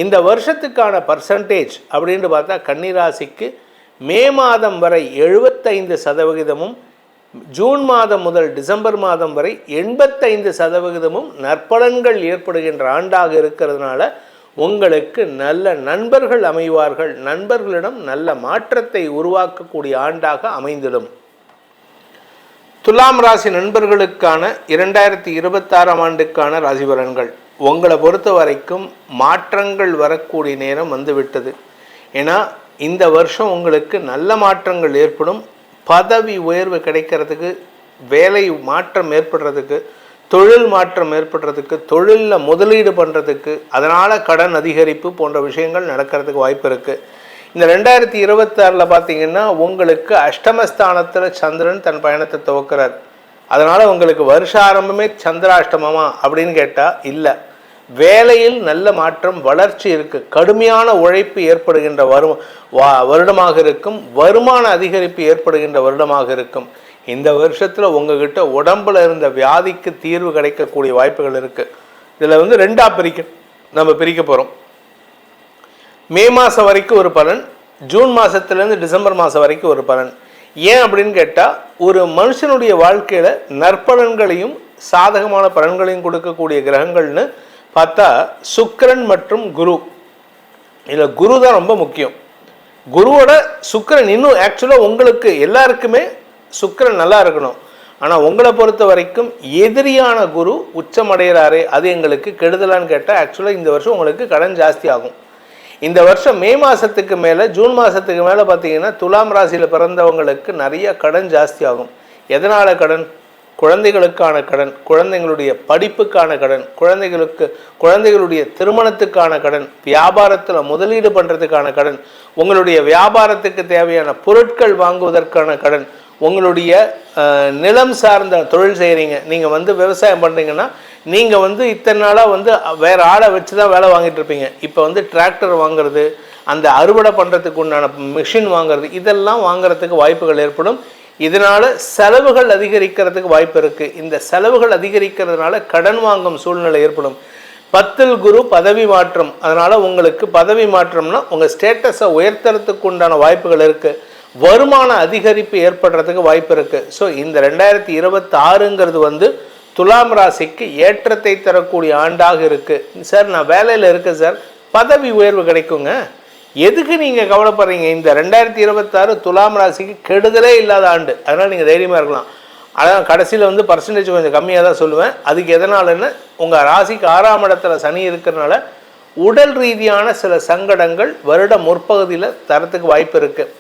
இந்த வருஷத்துக்கான பர்சன்டேஜ் அப்படின்ட்டு பார்த்தா கன்னிராசிக்கு மே மாதம் வரை 75%, ஜூன் மாதம் முதல் டிசம்பர் மாதம் வரை 85% நற்பலன்கள் ஏற்படுகின்ற ஆண்டாக இருக்கிறதுனால உங்களுக்கு நல்ல நண்பர்கள் அமைவார்கள். நண்பர்களிடம் நல்ல மாற்றத்தை உருவாக்கக்கூடிய ஆண்டாக அமைந்திடும். துலாம் ராசி நண்பர்களுக்கான 2026ஆம் ஆண்டுக்கான ராசி பலன்கள். உங்களை பொறுத்த வரைக்கும் மாற்றங்கள் வரக்கூடிய நேரம் வந்துவிட்டது. ஏன்னா இந்த வருஷம் உங்களுக்கு நல்ல மாற்றங்கள் ஏற்படும். பதவி உயர்வு கிடைக்கிறதுக்கு, வேலை மாற்றம் ஏற்படுறதுக்கு, தொழில் மாற்றம் ஏற்படுறதுக்கு, தொழிலில் முதலீடு பண்ணுறதுக்கு, அதனால் கடன் அதிகரிப்பு போன்ற விஷயங்கள் நடக்கிறதுக்கு வாய்ப்பு இருக்குது. இந்த 2026 பார்த்திங்கன்னா உங்களுக்கு அஷ்டமஸ்தானத்தில் சந்திரன் தன் பயணத்தை துவக்கிறார். அதனால் உங்களுக்கு வருஷ ஆரம்பமே சந்திராஷ்டமமா அப்படின்னு கேட்டால் இல்லை. வேலையில் நல்ல மாற்றம், வளர்ச்சி இருக்குது. கடுமையான உழைப்பு ஏற்படுகின்ற வருடமாக இருக்கும். வருமான அதிகரிப்பு ஏற்படுகின்ற வருடமாக இருக்கும். இந்த வருஷத்தில் உங்ககிட்ட உடம்பில் இருந்த வியாதிக்கு தீர்வு கிடைக்கக்கூடிய வாய்ப்புகள் இருக்குது. இதில் வந்து 2ஆக நம்ம பிரிக்க போகிறோம். மே மாதம் வரைக்கும் ஒரு பலன், ஜூன் மாதத்துலேருந்து டிசம்பர் மாதம் வரைக்கும் ஒரு பலன். ஏன் அப்படின்னு கேட்டால், ஒரு மனுஷனுடைய வாழ்க்கையில் நற்பலன்களையும் சாதகமான பலன்களையும் கொடுக்கக்கூடிய கிரகங்கள்னு பார்த்தா சுக்கிரன் மற்றும் குரு. இதில் குரு தான் ரொம்ப முக்கியம். குருவோட சுக்கிரன் இன்னும் ஆக்சுவலாக உங்களுக்கு எல்லாருக்குமே சுக்கிரன் நல்லா இருக்கணும். ஆனால் உங்களை பொறுத்த வரைக்கும் எதிரியான குரு உச்சமடைகிறாரே, அது எங்களுக்கு கெடுதலான்னு கேட்டால் ஆக்சுவலாக இந்த வருஷம் உங்களுக்கு கடன் ஜாஸ்தி ஆகும். இந்த வருஷம் மே மாதத்துக்கு மேலே, ஜூன் மாதத்துக்கு மேலே பார்த்தீங்கன்னா துலாம் ராசியில் பிறந்தவங்களுக்கு நிறைய கடன் ஜாஸ்தி ஆகும். எதனால் கடன்? குழந்தைகளுக்கான கடன், குழந்தைங்களுடைய படிப்புக்கான கடன், குழந்தைகளுடைய திருமணத்துக்கான கடன், வியாபாரத்தில் முதலீடு பண்ணுறதுக்கான கடன், உங்களுடைய வியாபாரத்துக்கு தேவையான பொருட்கள் வாங்குவதற்கான கடன், உங்களுடைய நிலம் சார்ந்த தொழில் செய்கிறீங்க, நீங்கள் வந்து விவசாயம் பண்ணுறீங்கன்னா நீங்கள் வந்து இத்தனை நாளாக வந்து வேறு ஆளை வச்சு தான் வேலை வாங்கிட்டு இருப்பீங்க. இப்போ வந்து டிராக்டர் வாங்குறது, அந்த அறுவடை பண்ணுறதுக்கு உண்டான மிஷின் வாங்குறது, இதெல்லாம் வாங்குறதுக்கு வாய்ப்புகள் ஏற்படும். இதனால் செலவுகள் அதிகரிக்கிறதுக்கு வாய்ப்பு இருக்குது. இந்த செலவுகள் அதிகரிக்கிறதுனால கடன் வாங்கும் சூழ்நிலை ஏற்படும். 10ல் குரு பதவி மாற்றம். அதனால் உங்களுக்கு பதவி மாற்றம்னா உங்கள் ஸ்டேட்டஸை உயர்த்துறதுக்கு உண்டான வாய்ப்புகள் இருக்குது. வருமான அதிகரிப்பு ஏற்படுறதுக்கு வாய்ப்பு இருக்குது. ஸோ இந்த 2026ங்கிறது வந்து துலாம் ராசிக்கு ஏற்றத்தை தரக்கூடிய ஆண்டாக இருக்குது. சார் நான் வேலையில் இருக்கேன் சார், பதவி உயர்வு கிடைக்குங்க. எதுக்கு நீங்கள் கவலைப்படுறீங்க? இந்த 2026 துலாம் ராசிக்கு கெடுதலே இல்லாத ஆண்டு. அதனால் நீங்கள் தைரியமாக இருக்கலாம். அதான் கடைசியில் வந்து பர்சன்டேஜ் கொஞ்சம் கம்மியாக தான் சொல்லுவேன். அதுக்கு எதனாலன்னு உங்கள் ராசிக்கு 6ஆம் இடத்துல சனி இருக்கிறனால உடல் ரீதியான சில சங்கடங்கள் வருட முற்பகுதியில் தரத்துக்கு வாய்ப்பு இருக்குது.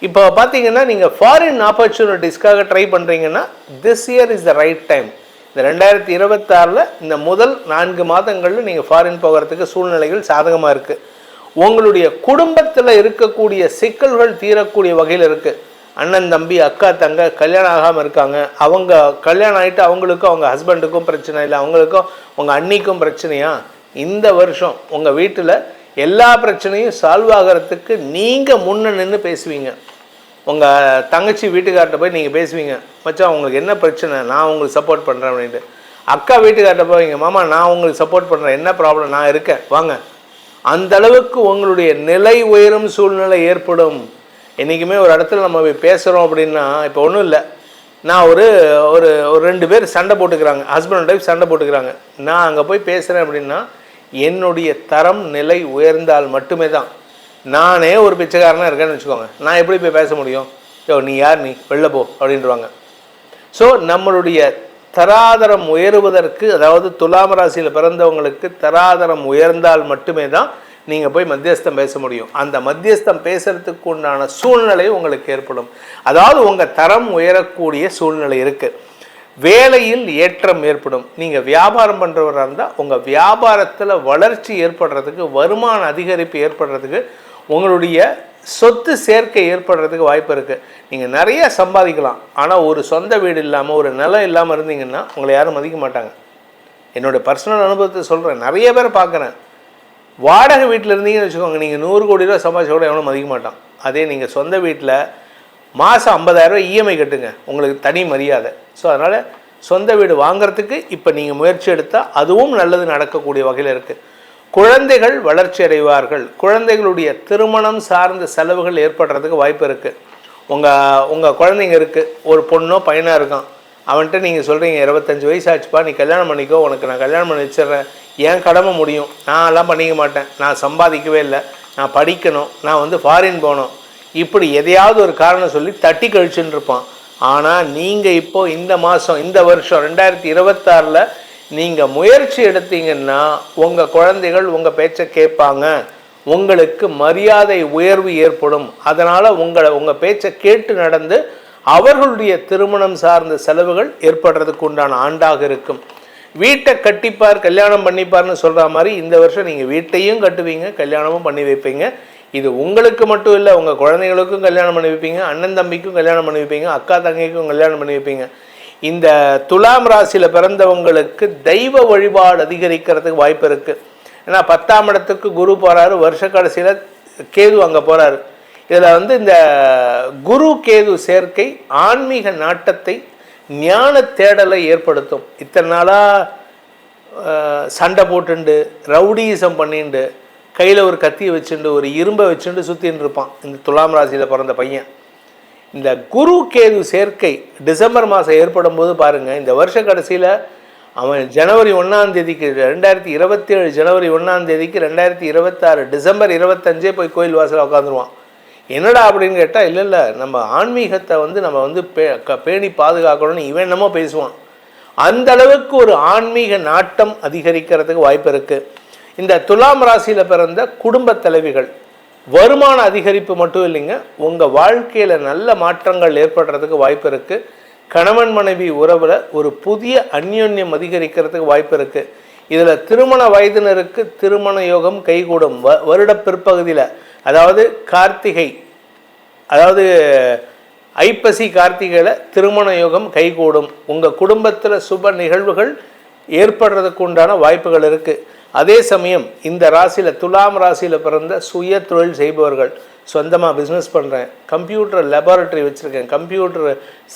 இப்போ பார்த்தீங்கன்னா நீங்கள் ஃபாரின் ஆப்பர்ச்சுனிட்டிஸ்க்காக ட்ரை பண்ணுறீங்கன்னா this year is the right time. இந்த 2026 இந்த முதல் 4 மாதங்களில் நீங்கள் ஃபாரின் போகிறதுக்கு சூழ்நிலைகள் சாதகமாக இருக்குது. உங்களுடைய குடும்பத்தில் இருக்கக்கூடிய சிக்கல்கள் தீரக்கூடிய வகையில் இருக்குது. அண்ணன் தம்பி அக்கா தங்க கல்யாணம் ஆகாமல் இருக்காங்க, அவங்க கல்யாணம் ஆகிட்டு அவங்களுக்கும் அவங்க ஹஸ்பண்டுக்கும் பிரச்சனை இல்லை, அவங்களுக்கும் உங்கள் அண்ணிக்கும் பிரச்சனையா? இந்த வருஷம் உங்கள் வீட்டில் எல்லா பிரச்சனையும் சால்வ் ஆகிறதுக்கு நீங்கள் முன்ன நின்று பேசுவீங்க. உங்கள் தங்கச்சி வீட்டுக்கார்ட்ட போய் நீங்கள் பேசுவீங்க, மச்சான் உங்களுக்கு என்ன பிரச்சனை, நான் உங்களுக்கு சப்போர்ட் பண்ணுறேன் அப்படின்ட்டு. அக்கா வீட்டுக்கார்ட்ட போவீங்க, மாமா நான் உங்களுக்கு சப்போர்ட் பண்ணுறேன், என்ன ப்ராப்ளம், நான் இருக்கேன் வாங்க. அந்த அளவுக்கு உங்களுடைய நிலை உயரும் சூழ்நிலை ஏற்படும். என்றைக்குமே ஒரு இடத்துல நம்ம போய் பேசுகிறோம் அப்படின்னா, இப்போ ஒன்றும் இல்லை, நான் ஒரு ஒரு ஒரு 2 பேர் சண்டை போட்டுக்கிறாங்க, ஹஸ்பண்ட் அண்ட் ஒய்ஃப் சண்டை போட்டுக்கிறாங்க. நான் அங்கே போய் பேசுகிறேன் அப்படின்னா என்னுடைய தரம் நிலை உயர்ந்தால் மட்டுமே தான். நானே ஒரு பிச்சைக்காரனாக இருக்கேன்னு வச்சுக்கோங்க, நான் எப்படி போய் பேச முடியும்? நீ யார், நீ வெளில போ அப்படின்றவாங்க. ஸோ நம்மளுடைய தராதரம் உயருவதற்கு, அதாவது துலாம் ராசியில் பிறந்தவங்களுக்கு தராதரம் உயர்ந்தால் மட்டுமே தான் நீங்கள் போய் மத்தியஸ்தம் பேச முடியும். அந்த மத்தியஸ்தம் பேசுறதுக்கு உண்டான சூழ்நிலை உங்களுக்கு ஏற்படும். அதாவது உங்கள் தரம் உயரக்கூடிய சூழ்நிலை இருக்குது. வேலையில் ஏற்றம் ஏற்படும். நீங்கள் வியாபாரம் பண்ணுறவராக இருந்தால் உங்கள் வியாபாரத்தில் வளர்ச்சி ஏற்படுறதுக்கு, வருமான அதிகரிப்பு ஏற்படுறதுக்கு, உங்களுடைய சொத்து சேர்க்கை ஏற்படுறதுக்கு வாய்ப்பு இருக்குது. நீங்கள் நிறைய சம்பாதிக்கலாம், ஆனால் ஒரு சொந்த வீடு இல்லாமல், ஒரு நிலம் இல்லாமல் இருந்தீங்கன்னா உங்களை யாரும் மதிக்க மாட்டாங்க. என்னோடய பர்சனல் அனுபவத்தை சொல்கிறேன், நிறைய பேர் பார்க்குறேன். வாடகை வீட்டில் இருந்தீங்கன்னு வச்சுக்கோங்க, நீங்கள் 100 கோடி ரூபா சம்பாதிச்சா கூட எவனும் மதிக்க மாட்டான். அதே நீங்கள் சொந்த வீட்டில் மாதம் 50,000 ரூபாய் இஎம்ஐ கட்டுங்க, உங்களுக்கு தனி மரியாதை. ஸோ அதனால் சொந்த வீடு வாங்கிறதுக்கு இப்போ நீங்கள் முயற்சி எடுத்தால் அதுவும் நல்லது நடக்கக்கூடிய வகையில் இருக்குது. குழந்தைகள் வளர்ச்சி அடைவார்கள். குழந்தைகளுடைய திருமணம் சார்ந்த செலவுகள் ஏற்படுறதுக்கு வாய்ப்பு இருக்குது. உங்கள் குழந்தைங்க இருக்குது, ஒரு பொண்ணோ பையனாக இருக்கான், அவன்கிட்ட நீங்கள் சொல்கிறீங்க 25 வயசு ஆச்சுப்பா, நீ கல்யாணம் பண்ணிக்கோ, உனக்கு நான் கல்யாணம் பண்ணி வச்சிட்றேன், ஏன் கடமை முடியும், நான் எல்லாம் பண்ணிக்க மாட்டேன், நான் சம்பாதிக்கவே இல்லை, நான் படிக்கணும், நான் வந்து ஃபாரின் போகணும், இப்படி எதையாவது ஒரு காரணம் சொல்லி தட்டி கழிச்சுன்னு இருப்பான். ஆனால் நீங்கள் இப்போது இந்த மாதம், இந்த வருஷம் 2026 நீங்கள் முயற்சி எடுத்தீங்கன்னா உங்கள் குழந்தைகள் உங்கள் பேச்சை கேட்பாங்க, உங்களுக்கு மரியாதை உயர்வு ஏற்படும். அதனால் உங்கள் பேச்சை கேட்டு நடந்து அவர்களுடைய திருமணம் சார்ந்த செலவுகள் ஏற்படுறதுக்கு உண்டான ஆண்டாக இருக்கும். வீட்டை கட்டிப்பார் கல்யாணம் பண்ணிப்பார்னு சொல்கிற மாதிரி இந்த வருஷம் நீங்கள் வீட்டையும் கட்டுவீங்க, கல்யாணமும் பண்ணி வைப்பீங்க. இது உங்களுக்கு மட்டும் இல்லை, உங்கள் குழந்தைகளுக்கும் கல்யாணம் பண்ணி வைப்பீங்க, அண்ணன் தம்பிக்கும் கல்யாணம் பண்ணி வைப்பீங்க, அக்கா தங்கைக்கும் கல்யாணம் பண்ணி வைப்பீங்க. இந்த துலாம் ராசியில் பிறந்தவங்களுக்கு தெய்வ வழிபாடு அதிகரிக்கிறதுக்கு வாய்ப்பு இருக்குது. ஏன்னா 10ஆம் இடத்துக்கு குரு போகிறாரு, வருஷ கடைசியில் கேது அங்கே போகிறாரு. இதில் வந்து இந்த குரு கேது சேர்க்கை ஆன்மீக நாட்டத்தை, ஞான தேடலை ஏற்படுத்தும். இத்தனை நாளாக சண்டை போட்டுண்டு ரவுடிசம் பண்ணிண்டு கையில் ஒரு கத்தியை வச்சுண்டு ஒரு இரும்பை வச்சுட்டு சுற்றின்னு இருப்பான் இந்த துலாம் ராசியில் பிறந்த பையன். இந்த குரு கேது சேர்க்கை டிசம்பர் மாதம் ஏற்படும் போது பாருங்கள், இந்த வருஷ கடைசியில் அவன் ஜனவரி 1ஆம் தேதிக்கு 2027 ஜனவரி 1ஆம் தேதிக்கு 2026 டிசம்பர் 25 போய் கோயில் வாசலில் உட்காந்துருவான். என்னடா அப்படின்னு கேட்டால், இல்லை நம்ம ஆன்மீகத்தை வந்து நம்ம வந்து பேணி பாதுகாக்கணும்னு இவன் என்னமோ பேசுவான். அந்த அளவுக்கு ஒரு ஆன்மீக நாட்டம் அதிகரிக்கிறதுக்கு வாய்ப்பு இருக்குது. இந்த துலாம் ராசியில் பிறந்த குடும்ப தலைவிகள் வருமான அதிகரிப்பு மட்டும் இல்லைங்க, உங்கள் வாழ்க்கையில் நல்ல மாற்றங்கள் ஏற்படுறதுக்கு வாய்ப்பு இருக்குது. கணவன் மனைவி உறவில் ஒரு புதிய அந்யோன்யம் அதிகரிக்கிறதுக்கு வாய்ப்பு இருக்குது. இதில் திருமண வயதினருக்கு திருமண யோகம் கைகூடும். வருட பிற்பகுதியில், அதாவது கார்த்திகை, அதாவது ஐப்பசி கார்த்திகையில் திருமண யோகம் கைகூடும். உங்கள் குடும்பத்தில் சுப நிகழ்வுகள் ஏற்படுறதுக்கு உண்டான வாய்ப்புகள் இருக்குது. அதே சமயம் இந்த ராசியில் துலாம் ராசியில் பிறந்த சுய தொழில் செய்பவர்கள், சொந்தமாக பிஸ்னஸ் பண்ணுறேன், கம்ப்யூட்டர் லெபார்ட்டரி வச்சுருக்கேன், கம்ப்யூட்டர்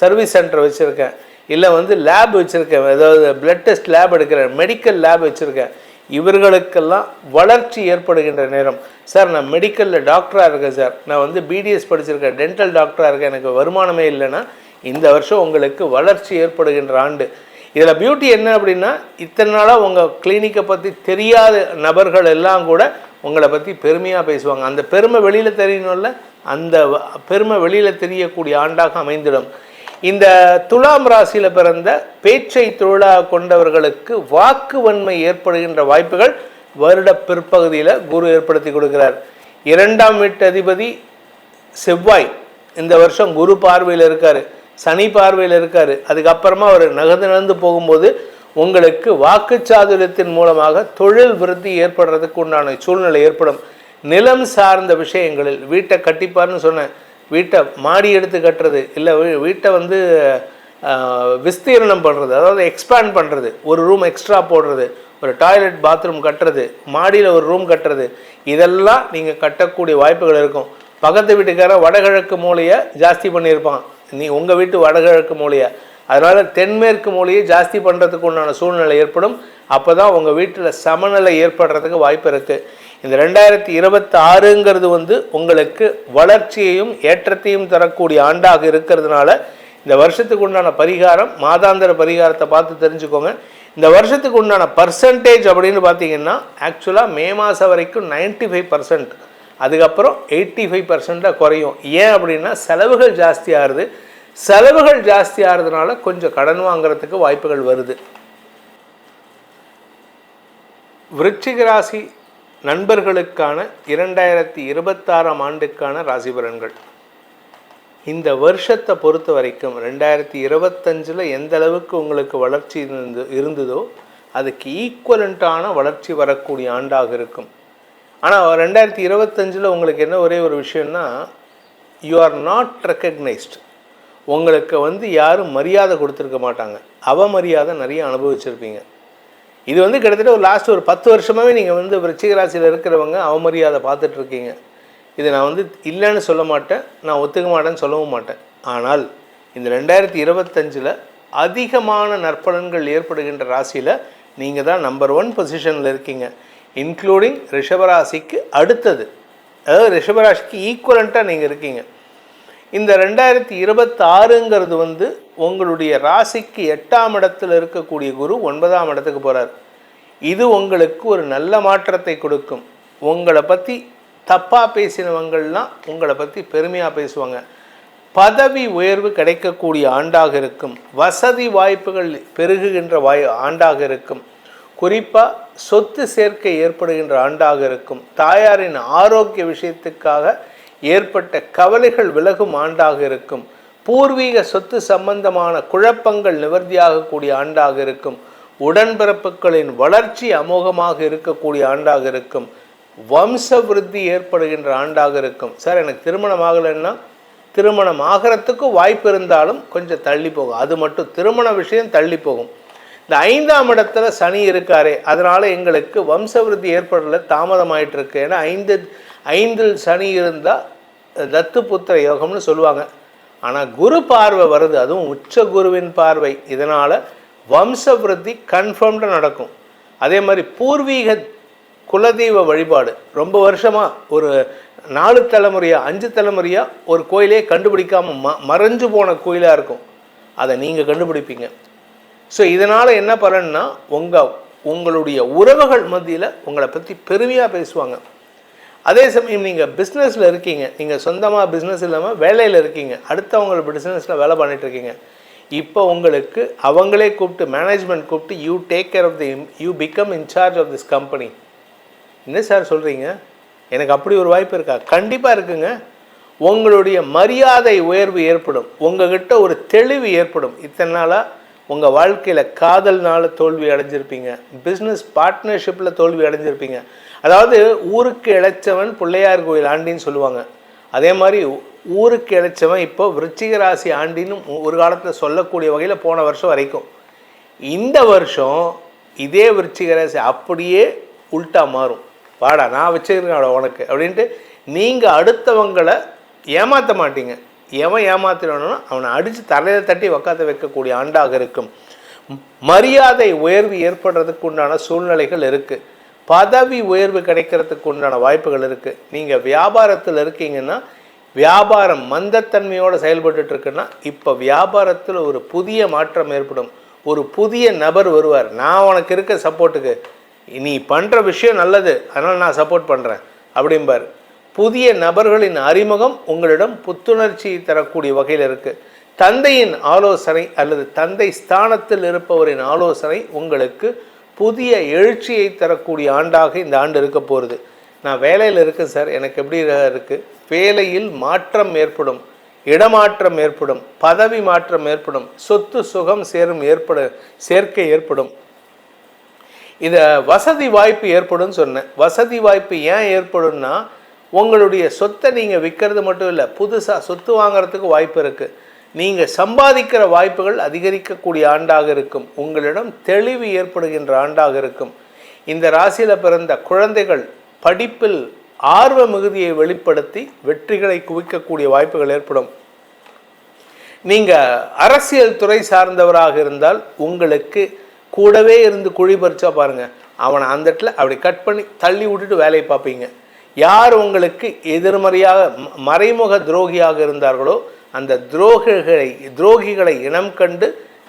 சர்வீஸ் சென்டர் வச்சுருக்கேன், இல்லை வந்து லேப் வச்சுருக்கேன், அதாவது பிளட் டெஸ்ட் லேப் எடுக்கிறேன், மெடிக்கல் லேப் வச்சுருக்கேன், இவர்களுக்கெல்லாம் வளர்ச்சி ஏற்படுகின்ற நேரம். சார் நான் மெடிக்கலில் டாக்டராக இருக்கேன் சார், நான் வந்து பிடிஎஸ் படிச்சிருக்கேன், டென்டல் டாக்டராக இருக்கேன், எனக்கு வருமானமே இல்லைன்னா இந்த வருஷம் உங்களுக்கு வளர்ச்சி ஏற்படுகின்ற ஆண்டு. இதில் பியூட்டி என்ன அப்படின்னா, இத்தனை நாளாக உங்கள் கிளினிக்கை பற்றி தெரியாத நபர்கள் எல்லாம் கூட உங்களை பற்றி பெருமையாக பேசுவாங்க. அந்த பெருமை வெளியில் தெரியணும்ல, அந்த பெருமை வெளியில் தெரியக்கூடிய ஆண்டாக அமைந்திடும். இந்த துலாம் ராசியில் பிறந்த பேச்சை தொழிலாக கொண்டவர்களுக்கு வாக்கு வன்மை ஏற்படுகின்ற வாய்ப்புகள் வருட பிற்பகுதியில் குரு ஏற்படுத்தி கொடுக்கிறார். 2ஆம் வீட்டு அதிபதி செவ்வாய் இந்த வருஷம் குரு பார்வையில் இருக்கார், சனி பார்வையில் இருக்கார். அதுக்கப்புறமா அவர் நகர்ந்து போகும்போது உங்களுக்கு வாக்குச்சாதுரியத்தின் மூலமாக தொழில் விருத்தி ஏற்படுறதுக்கு உண்டான சூழ்நிலை ஏற்படும். நிலம் சார்ந்த விஷயங்களில் வீட்டை கட்டிப்பார்னு சொன்னேன், வீட்டை மாடி எடுத்து கட்டுறது, இல்லை வீட்டை வந்து விஸ்தீரணம் பண்ணுறது, அதாவது எக்ஸ்பேண்ட் பண்ணுறது, ஒரு ரூம் எக்ஸ்ட்ரா போடுறது, ஒரு டாய்லெட் பாத்ரூம் கட்டுறது, மாடியில் ஒரு ரூம் கட்டுறது, இதெல்லாம் நீங்கள் கட்டக்கூடிய வாய்ப்புகள் இருக்கும். பக்கத்து வீட்டுக்காரன் வடகிழக்கு மூலையை ஜாஸ்தி பண்ணியிருப்பான், நீ உங்கள் வீட்டு வடகிழக்கு மூலையை, அதனால் தென்மேற்கு மூலையை ஜாஸ்தி பண்ணுறதுக்கு உண்டான சூழ்நிலை ஏற்படும். அப்போ தான் உங்கள் வீட்டில் சமநிலை ஏற்படுறதுக்கு வாய்ப்பு இருக்குது. இந்த 2026ங்கிறது வந்து உங்களுக்கு வளர்ச்சியையும் ஏற்றத்தையும் தரக்கூடிய ஆண்டாக இருக்கிறதுனால இந்த வருஷத்துக்கு உண்டான பரிகாரம், மாதாந்திர பரிகாரத்தை பார்த்து தெரிஞ்சுக்கோங்க. இந்த வருஷத்துக்கு உண்டான பர்சன்டேஜ் அப்படின்னு பார்த்தீங்கன்னா ஆக்சுவலாக மே மாதம் வரைக்கும் 95%, அதுக்கப்புறம் 85% குறையும். ஏன் அப்படின்னா செலவுகள் ஜாஸ்தி ஆகுது. செலவுகள் ஜாஸ்தி ஆகிறதுனால கொஞ்சம் கடன் வாங்குறதுக்கு வாய்ப்புகள் வருது. விருச்சிக ராசி நண்பர்களுக்கான 2026ஆம் ஆண்டுக்கான ராசி பலன்கள். இந்த வருஷத்தை பொறுத்த வரைக்கும் 2025 எந்த அளவுக்கு உங்களுக்கு வளர்ச்சி இருந்ததோ அதுக்கு ஈக்குவலண்ட்டான வளர்ச்சி வரக்கூடிய ஆண்டாக இருக்கும். ஆனால் 2025 உங்களுக்கு என்ன ஒரே ஒரு விஷயம்னா, யூ ஆர் நாட் ரெக்கக்னைஸ்ட். உங்களுக்கு வந்து யாரும் மரியாதை கொடுத்துருக்க மாட்டாங்க, அவமரியாதை நிறைய அனுபவிச்சிருப்பீங்க. இது வந்து கிட்டத்தட்ட ஒரு லாஸ்ட் ஒரு 10 வருஷமாகவே நீங்கள் வந்து விருச்சிக ராசியில் இருக்கிறவங்க அவமரியாதை பார்த்துட்ருக்கீங்க. இது நான் வந்து இல்லைன்னு சொல்ல மாட்டேன், நான் ஒத்துக்க மாட்டேன்னு சொல்லவும் மாட்டேன். ஆனால் இந்த 2025 அதிகமான நற்பலன்கள் ஏற்படுகின்ற ராசியில் நீங்கள் தான் நம்பர் 1 பொசிஷனில் இருக்கீங்க, இன்க்ளூடிங் ரிஷபராசிக்கு அடுத்தது, அதாவது ரிஷபராசிக்கு ஈக்குவலண்ட்டாக நீங்கள் இருக்கீங்க. இந்த 2026ங்கிறது வந்து உங்களுடைய ராசிக்கு 8ஆம் இடத்தில் இருக்கக்கூடிய குரு 9ஆம் இடத்துக்கு போகிறார். இது உங்களுக்கு ஒரு நல்ல மாற்றத்தை கொடுக்கும். உங்களை பற்றி தப்பாக பேசினவங்கள்லாம் உங்களை பற்றி பெருமையாக பேசுவாங்க. பதவி உயர்வு கிடைக்கக்கூடிய ஆண்டாக இருக்கும். வசதி வாய்ப்புகள் பெருகுகின்ற ஆண்டாக இருக்கும். குறிப்பாக சொத்து சேர்க்கை ஏற்படுகின்ற ஆண்டாக இருக்கும். தாயாரின் ஆரோக்கிய விஷயத்துக்காக ஏற்பட்ட கவலைகள் விலகும் ஆண்டாக இருக்கும். பூர்வீக சொத்து சம்பந்தமான குழப்பங்கள் நிவர்த்தியாகக்கூடிய ஆண்டாக இருக்கும். உடன்பிறப்புகளின் வளர்ச்சி அமோகமாக இருக்கக்கூடிய ஆண்டாக இருக்கும். வம்ச விருத்தி ஏற்படுகின்ற ஆண்டாக இருக்கும். சார் எனக்கு திருமணம் ஆகலைன்னா, திருமணம் ஆகிறதுக்கும் வாய்ப்பு இருந்தாலும் கொஞ்சம் தள்ளி போகும், அது மட்டும் திருமண விஷயம் தள்ளி போகும். இந்த 5ஆம் இடத்துல சனி இருக்காரே, அதனால் எங்களுக்கு வம்ச விருத்தி ஏற்படல தாமதமாயிட்டு இருக்கு. ஏன்னா 5ல் சனி இருந்தால் தத்து புத்திர யோகம்னு சொல்லுவாங்க. ஆனால் குரு பார்வை வருது, அதுவும் உச்ச குருவின் பார்வை. இதனால் வம்ச விருத்தி கன்ஃபார்ம்டாக நடக்கும். அதே மாதிரி பூர்வீக குலதெய்வ வழிபாடு ரொம்ப வருஷமாக ஒரு 4 தலைமுறையாக 5 தலைமுறையாக ஒரு கோயிலே கண்டுபிடிக்காமல் மறைஞ்சு போன கோயிலாக இருக்கும், அதை நீங்கள் கண்டுபிடிப்பீங்க. ஸோ இதனால் என்ன பலன்னா, உங்களுடைய உறவுகள் மத்தியில் உங்களை பற்றி பெருமையாக பேசுவாங்க. அதே சமயம் நீங்கள் பிஸ்னஸில் இருக்கீங்க, நீங்கள் சொந்தமாக பிஸ்னஸ் இல்லாமல் வேலையில் இருக்கீங்க, அடுத்தவங்க பிஸ்னஸில் வேலை பண்ணிகிட்ருக்கீங்க. இப்போ உங்களுக்கு அவங்களே கூப்பிட்டு, மேனேஜ்மெண்ட் கூப்பிட்டு, you take care of you become incharge of this company. என்ன சார் சொல்கிறீங்க? எனக்கு அப்படி ஒரு வாய்ப்பு இருக்கா? கண்டிப்பாக இருக்குங்க. உங்களுடைய மரியாதை உயர்வு ஏற்படும், உங்கள்கிட்ட ஒரு தெளிவு ஏற்படும். இத்தனை நாளாக உங்கள் வாழ்க்கையில் காதல்னால தோல்வி அடைஞ்சிருப்பீங்க, பிஸ்னஸ் பார்ட்னர்ஷிப்பில் தோல்வி அடைஞ்சிருப்பீங்க. அதாவது ஊருக்கு இழைச்சவன் பிள்ளையார் கோயில் ஆண்டின்னு சொல்லுவாங்க. அதே மாதிரி ஊருக்கு இழைச்சவன் இப்போ விருச்சிக ராசி ஆண்டின்னு ஒரு காலத்தில் சொல்லக்கூடிய வகையில் போன வருஷம் வரைக்கும். இந்த வருஷம் இதே விருச்சிக ராசி அப்படியே உல்ட்டா மாறும். வாடா நான் வச்சுருக்கேன் உனக்கு அப்படின்ட்டு நீங்கள் அடுத்தவங்களை ஏமாற்ற மாட்டீங்க. எவன் ஏமாத்தினானோ அவனை அடித்து தலையில் தட்டி உக்காத்த வைக்கக்கூடிய ஆண்டாக இருக்கும். மரியாதை உயர்வு ஏற்படுறதுக்கு உண்டான சூழ்நிலைகள் இருக்குது. பதவி உயர்வு கிடைக்கிறதுக்கு உண்டான வாய்ப்புகள் இருக்குது. நீங்கள் வியாபாரத்தில் இருக்கீங்கன்னா, வியாபாரம் மந்தத்தன்மையோடு செயல்பட்டு இருக்குன்னா, இப்போ வியாபாரத்தில் ஒரு புதிய மாற்றம் ஏற்படும். ஒரு புதிய நபர் வருவார். நான் உனக்கு இருக்க சப்போர்ட்டுக்கு, நீ பண்ணுற விஷயம் நல்லது, அதனால் நான் சப்போர்ட் பண்ணுறேன் அப்படிம்பார். புதிய நபர்களின் அறிமுகம் உங்களிடம் புத்துணர்ச்சியை தரக்கூடிய வகையில் இருக்குது. தந்தையின் ஆலோசனை அல்லது தந்தை ஸ்தானத்தில் இருப்பவரின் ஆலோசனை உங்களுக்கு புதிய எழுச்சியை தரக்கூடிய ஆண்டாக இந்த ஆண்டு இருக்க போகிறது. நான் வேலையில் இருக்கேன் சார், எனக்கு எப்படி இருக்குது? வேலையில் மாற்றம் ஏற்படும், இடமாற்றம் ஏற்படும், பதவி மாற்றம் ஏற்படும், சொத்து சுகம் சேர்க்கை ஏற்படும். இதை வசதி வாய்ப்பு ஏற்படும் சொன்னேன். வசதி வாய்ப்பு ஏன் ஏற்படும்னா, உங்களுடைய சொத்தை நீங்கள் விற்கிறது மட்டும் இல்லை, புதுசாக சொத்து வாங்கிறதுக்கு வாய்ப்பு இருக்குது. நீங்கள் சம்பாதிக்கிற வாய்ப்புகள் அதிகரிக்கக்கூடிய ஆண்டாக இருக்கும். உங்களிடம் தெளிவு ஏற்படுகின்ற ஆண்டாக இருக்கும். இந்த ராசியில் பிறந்த குழந்தைகள் படிப்பில் ஆர்வ மிகுதியை வெளிப்படுத்தி வெற்றிகளை குவிக்கக்கூடிய வாய்ப்புகள் ஏற்படும். நீங்கள் அரசியல் துறை சார்ந்தவராக இருந்தால் உங்களுக்கு கூடவே இருந்து குழி பறிச்சா பாருங்கள், அவனை அந்த இடத்துல அப்படி கட் பண்ணி தள்ளி விட்டுட்டு வேலையை பார்ப்பீங்க. யார் உங்களுக்கு எதிர்மறையாக மறைமுக துரோகியாக இருந்தார்களோ அந்த துரோகிகளை இனம் கண்டு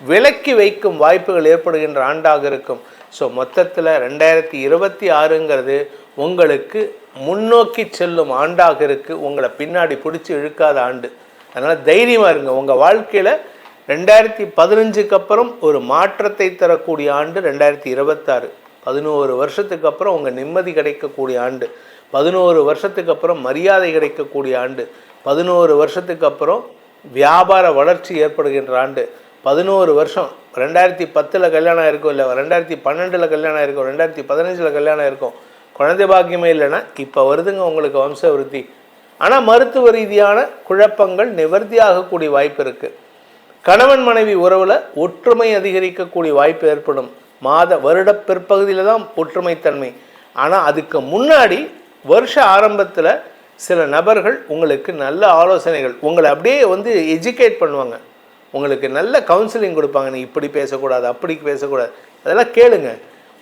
விலக்கி வைக்கும் வாய்ப்புகள் ஏற்படுகின்ற ஆண்டாக இருக்கும். ஸோ மொத்தத்தில் 2026ங்கிறது உங்களுக்கு முன்னோக்கி செல்லும் ஆண்டாக இருக்குது. உங்களை பின்னாடி பிடிச்சி இழுக்காத ஆண்டு. அதனால் தைரியமாக இருங்க. உங்கள் வாழ்க்கையில் 2015க்கு அப்புறம் ஒரு மாற்றத்தை தரக்கூடிய ஆண்டு 2026. 11 வருஷத்துக்கு அப்புறம் உங்கள் நிம்மதி கிடைக்கக்கூடிய ஆண்டு. 11 வருஷத்துக்கு அப்புறம் மரியாதை கிடைக்கக்கூடிய ஆண்டு. 11 வருஷத்துக்கு அப்புறம் வியாபார வளர்ச்சி ஏற்படுகின்ற ஆண்டு. 11 வருஷம் 2010 கல்யாணம் இருக்கும், இல்லை 2012 கல்யாணம் இருக்கும், 2015 கல்யாணம் இருக்கும், குழந்தை பாக்கியமே இல்லைன்னா இப்போ வருதுங்க உங்களுக்கு வம்ச விருத்தி. ஆனால் மருத்துவ ரீதியான குழப்பங்கள் நிவர்த்தியாகக்கூடிய வாய்ப்பு இருக்குது. கணவன் மனைவி உறவில் ஒற்றுமை அதிகரிக்கக்கூடிய வாய்ப்பு ஏற்படும். வருட பிற்பகுதியில் தான் ஒற்றுமைத்தன்மை. ஆனால் அதுக்கு முன்னாடி வருஷ ஆரம்பத்தில் சில நபர்கள் உங்களுக்கு நல்ல ஆலோசனைகள், உங்களை அப்படியே எஜுகேட் பண்ணுவாங்க, உங்களுக்கு நல்ல கவுன்சிலிங் கொடுப்பாங்க. நீ இப்படி பேசக்கூடாது, அப்படி பேசக்கூடாது, அதெல்லாம் கேளுங்க.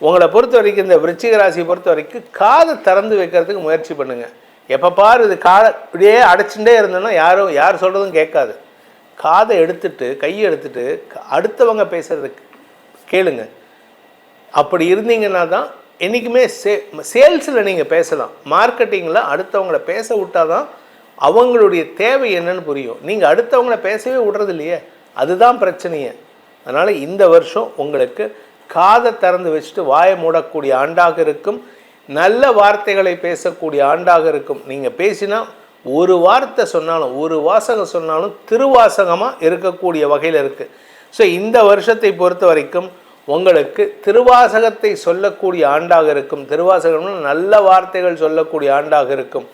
உங்களை பொறுத்த வரைக்கும், இந்த விருச்சிக ராசியை பொறுத்த வரைக்கும் காதை திறந்து வைக்கிறதுக்கு முயற்சி பண்ணுங்கள். எப்போ பாரு இது காதை இப்படியே அடைச்சுட்டே இருந்தோன்னா யார் சொல்கிறதும் கேட்காது. காதை எடுத்துட்டு, கையை எடுத்துட்டு அடுத்தவங்க பேசுகிறதுக்கு கேளுங்க. அப்படி இருந்தீங்கன்னா தான் என்றைக்குமே சேல்ஸில் நீங்கள் பேசலாம். மார்க்கெட்டிங்கில் அடுத்தவங்கள பேச விட்டால் தான் அவங்களுடைய தேவை என்னன்னு புரியும். நீங்கள் அடுத்தவங்கள பேசவே விடுறது இல்லையே, அதுதான் பிரச்சனையே. அதனால் இந்த வருஷம் உங்களுக்கு காதை திறந்து வச்சுட்டு வாயை மூடக்கூடிய ஆண்டாக இருக்கும். நல்ல வார்த்தைகளை பேசக்கூடிய ஆண்டாக இருக்கும். நீங்கள் பேசினா ஒரு வார்த்தை சொன்னாலும், ஒரு வாசகம் சொன்னாலும் திருவாசகமாக இருக்கக்கூடிய வகையில் இருக்குது. ஸோ இந்த வருஷத்தை பொறுத்த வரைக்கும் உங்களுக்கு திருவாசகத்தை சொல்லக்கூடிய ஆண்டாக இருக்கும். திருவாசகம்னு நல்ல வார்த்தைகள் சொல்லக்கூடிய ஆண்டாக இருக்கும்.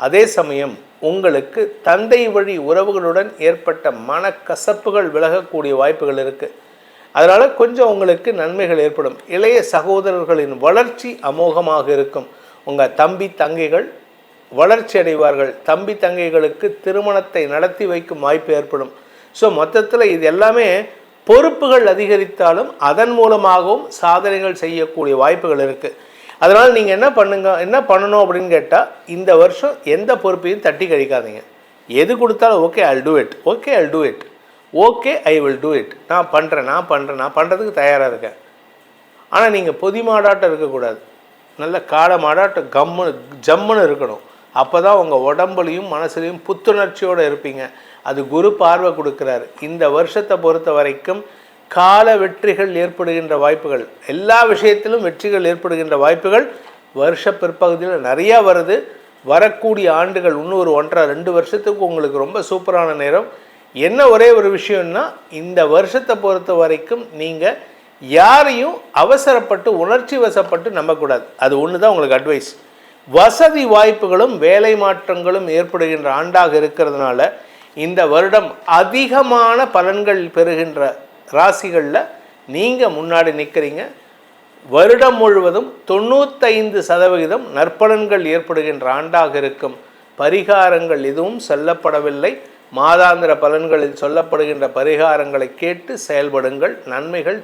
அதே சமயம் உங்களுக்கு தந்தை வழி உறவுகளுடன் ஏற்பட்ட மனக்கசப்புகள் விலகக்கூடிய வாய்ப்புகள் இருக்குது. அதனால் கொஞ்சம் உங்களுக்கு நன்மைகள் ஏற்படும். இளைய சகோதரர்களின் வளர்ச்சி அமோகமாக இருக்கும். உங்கள் தம்பி தங்கைகள் வளர்ச்சி அடைவார்கள். தம்பி தங்கைகளுக்கு திருமணத்தை நடத்தி வைக்கும் வாய்ப்பு ஏற்படும். ஸோ மொத்தத்தில் இது எல்லாமே பொறுப்புகள் அதிகரித்தாலும் அதன் மூலமாகவும் சாதனைகள் செய்யக்கூடிய வாய்ப்புகள் இருக்குது. அதனால் நீங்கள் என்ன பண்ணணும் அப்படின்னு கேட்டால், இந்த வருஷம் எந்த பொறுப்பையும் தட்டி கழிக்காதீங்க. எது கொடுத்தாலும் okay I will do it, okay I will do it, நான் பண்ணுறதுக்கு தயாராக இருக்கேன். ஆனால் நீங்கள் பொதி மாடாட்டம் இருக்கக்கூடாது. நல்ல காடை மாடாட்டம் ஜம்முன்னு இருக்கணும். அப்போ தான் உங்கள் உடம்புலையும் மனசுலையும் புத்துணர்ச்சியோடு இருப்பீங்க. அது குரு பார்வை கொடுக்குறாரு. இந்த வருஷத்தை பொறுத்த வரைக்கும் கால வெற்றிகள் ஏற்படுகின்ற வாய்ப்புகள், எல்லா விஷயத்திலும் வெற்றிகள் ஏற்படுகின்ற வாய்ப்புகள் வருஷ பிற்பகுதியில் நிறையா வருது. வரக்கூடிய ஆண்டுகள் இன்னும் ஒரு 1.5-2 வருஷத்துக்கு உங்களுக்கு ரொம்ப சூப்பரான நேரம். என்ன ஒரே ஒரு விஷயம்னா, இந்த வருஷத்தை பொறுத்த வரைக்கும் நீங்கள் யாரையும் அவசரப்பட்டு உணர்ச்சி வசப்பட்டு நம்பக்கூடாது. அது ஒன்று தான் உங்களுக்கு அட்வைஸ். வசதி வாய்ப்புகளும் வேலை மாற்றங்களும் ஏற்படுகின்ற ஆண்டாக இருக்கிறதுனால இந்த வருடம் அதிகமான பலன்கள் பெறுகின்ற ராசிகளில் நீங்கள் முன்னாடி நிற்கிறீங்க. வருடம் முழுவதும் 95% நற்பலன்கள் ஏற்படுகின்ற ஆண்டாக இருக்கும். பரிகாரங்கள் எதுவும் சொல்லப்படவில்லை. மாதாந்திர பலன்களில் சொல்லப்படுகின்ற பரிகாரங்களை கேட்டு செயல்படுங்கள். நன்மைகள்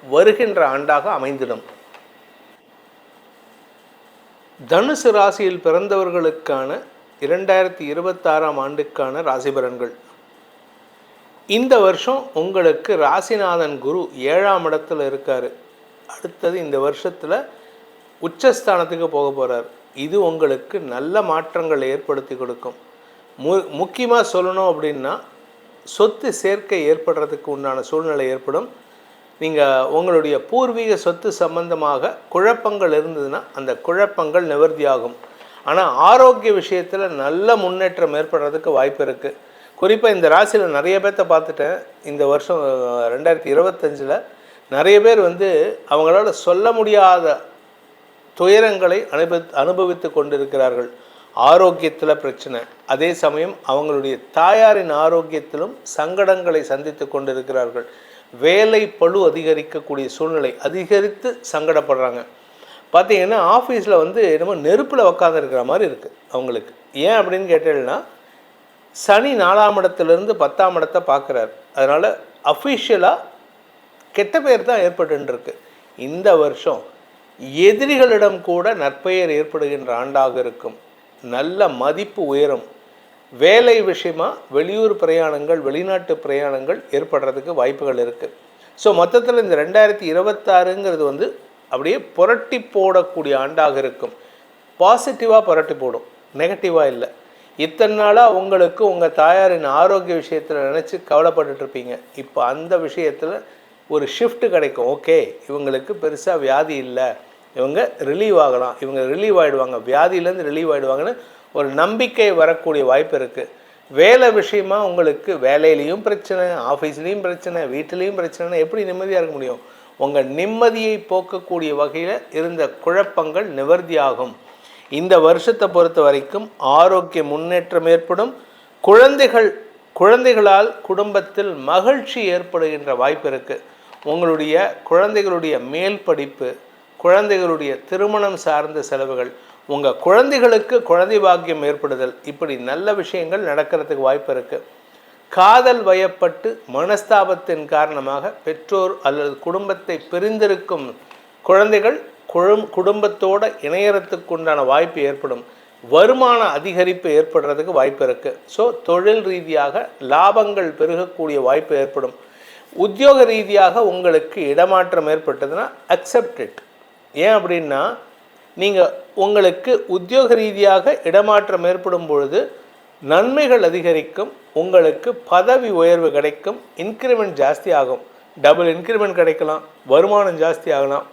வருகின்ற ஆண்டாக அமைந்திடும். தனுசு ராசியில் பிறந்தவர்களுக்கான 2026ஆம் ஆண்டுக்கான ராசி பலன்கள். இந்த வருஷம் உங்களுக்கு ராசிநாதன் குரு 7ஆம் இடத்துல இருக்கார். அடுத்தது இந்த வருஷத்தில் உச்சஸ்தானத்துக்கு போக போகிறார். இது உங்களுக்கு நல்ல மாற்றங்களை ஏற்படுத்தி கொடுக்கும். முக்கியமாக சொல்லணும் அப்படின்னா சொத்து சேர்க்கை ஏற்படுறதுக்கு உண்டான சூழ்நிலை ஏற்படும். நீங்கள் உங்களுடைய பூர்வீக சொத்து சம்பந்தமாக குழப்பங்கள் இருந்ததுன்னா அந்த குழப்பங்கள் நிவர்த்தியாகும். ஆனால் ஆரோக்கிய விஷயத்தில் நல்ல முன்னேற்றம் ஏற்படுறதுக்கு வாய்ப்பு இருக்குது. குறிப்பாக இந்த ராசியில் நிறைய பேர்த்த பார்த்துட்டேன். இந்த வருஷம் 2025 நிறைய பேர் அவங்களால சொல்ல முடியாத துயரங்களை அனுபவித்து கொண்டிருக்கிறார்கள். ஆரோக்கியத்தில் பிரச்சனை, அதே சமயம் அவங்களுடைய தாயாரின் ஆரோக்கியத்திலும் சங்கடங்களை சந்தித்து கொண்டிருக்கிறார்கள். வேலை பளு அதிகரிக்கக்கூடிய சூழ்நிலை அதிகரித்து சங்கடப்படுறாங்க. பார்த்திங்கன்னா ஆஃபீஸில் என்னமோ நெருப்பில் உக்காந்துருக்கிற மாதிரி இருக்குது அவங்களுக்கு. ஏன் அப்படின்னு கேட்டீங்கன்னா சனி 4ஆம் இடத்துலேருந்து 10ஆம் இடத்தை பார்க்குறாரு. அதனால் அஃபிஷியலாக கெட்ட பெயர் தான் ஏற்பட்டுருக்கு. இந்த வருஷம் எதிரிகளிடம் கூட நற்பெயர் ஏற்படுகின்ற ஆண்டாக இருக்கும். நல்ல மதிப்பு உயரும். வேலை விஷயமா வெளியூர் பிரயாணங்கள், வெளிநாட்டு பிரயாணங்கள் ஏற்படுறதுக்கு வாய்ப்புகள் இருக்குது. ஸோ மொத்தத்தில் இந்த 2026ங்கிறது அப்படியே புரட்டி போடக்கூடிய ஆண்டாக இருக்கும். பாசிட்டிவாக புரட்டி போடும், நெகட்டிவாக இல்லை. இத்தனை நாளாக உங்களுக்கு உங்கள் தாயாரின் ஆரோக்கிய விஷயத்தில் நினச்சி கவலைப்பட்டுருப்பீங்க. இப்போ அந்த விஷயத்தில் ஒரு ஷிஃப்ட் கிடைக்கும். ஓகே, இவங்களுக்கு பெருசாக வியாதி இல்லை, இவங்க ரிலீவ் ஆகலாம், இவங்க ரிலீவ் ஆகிடுவாங்க, வியாதியிலேருந்து ரிலீவ் ஆகிடுவாங்கன்னு ஒரு நம்பிக்கை வரக்கூடிய வாய்ப்பு இருக்குது. வேலை விஷயமா உங்களுக்கு வேலையிலையும் பிரச்சனை, ஆஃபீஸ்லேயும் பிரச்சனை, வீட்டிலையும் பிரச்சனைனா எப்படி நிம்மதியாக இருக்க முடியும்? உங்கள் நிம்மதியை போக்கக்கூடிய வகையில் இருந்த குழப்பங்கள் நிவர்த்தியாகும். இந்த வருஷத்தை பொறுத்த வரைக்கும் ஆரோக்கிய முன்னேற்றம் ஏற்படும். குழந்தைகளால் குடும்பத்தில் மகிழ்ச்சி ஏற்படுகின்ற வாய்ப்பு இருக்குது. உங்களுடைய குழந்தைகளுடைய மேல் படிப்பு, குழந்தைகளுடைய திருமணம் சார்ந்த செலவுகள், உங்கள் குழந்தைகளுக்கு குழந்தை பாக்கியம் ஏற்படுதல், இப்படி நல்ல விஷயங்கள் நடக்கிறதுக்கு வாய்ப்பு இருக்குது. காதல் வயப்பட்டு மனஸ்தாபத்தின் காரணமாக பெற்றோர் அல்லது குடும்பத்தை பிரிந்திருக்கும் குழந்தைகள் குடும்பத்தோடு இணையறதுக்கு உண்டான வாய்ப்பு ஏற்படும். வருமான அதிகரிப்பு ஏற்படுறதுக்கு வாய்ப்பு இருக்குது. ஸோ தொழில் ரீதியாக லாபங்கள் பெருகக்கூடிய வாய்ப்பு ஏற்படும். உத்தியோக ரீதியாக உங்களுக்கு இடமாற்றம் ஏற்பட்டதுன்னா அக்செப்ட் இட். ஏன் அப்படின்னா உங்களுக்கு உத்தியோக ரீதியாக இடமாற்றம் ஏற்படும் பொழுது நன்மைகள் அதிகரிக்கும். உங்களுக்கு பதவி உயர்வு கிடைக்கும். இன்க்ரிமெண்ட் ஜாஸ்தி ஆகும். டபுள் இன்க்ரிமெண்ட் கிடைக்கலாம். வருமானம் ஜாஸ்தி ஆகலாம்.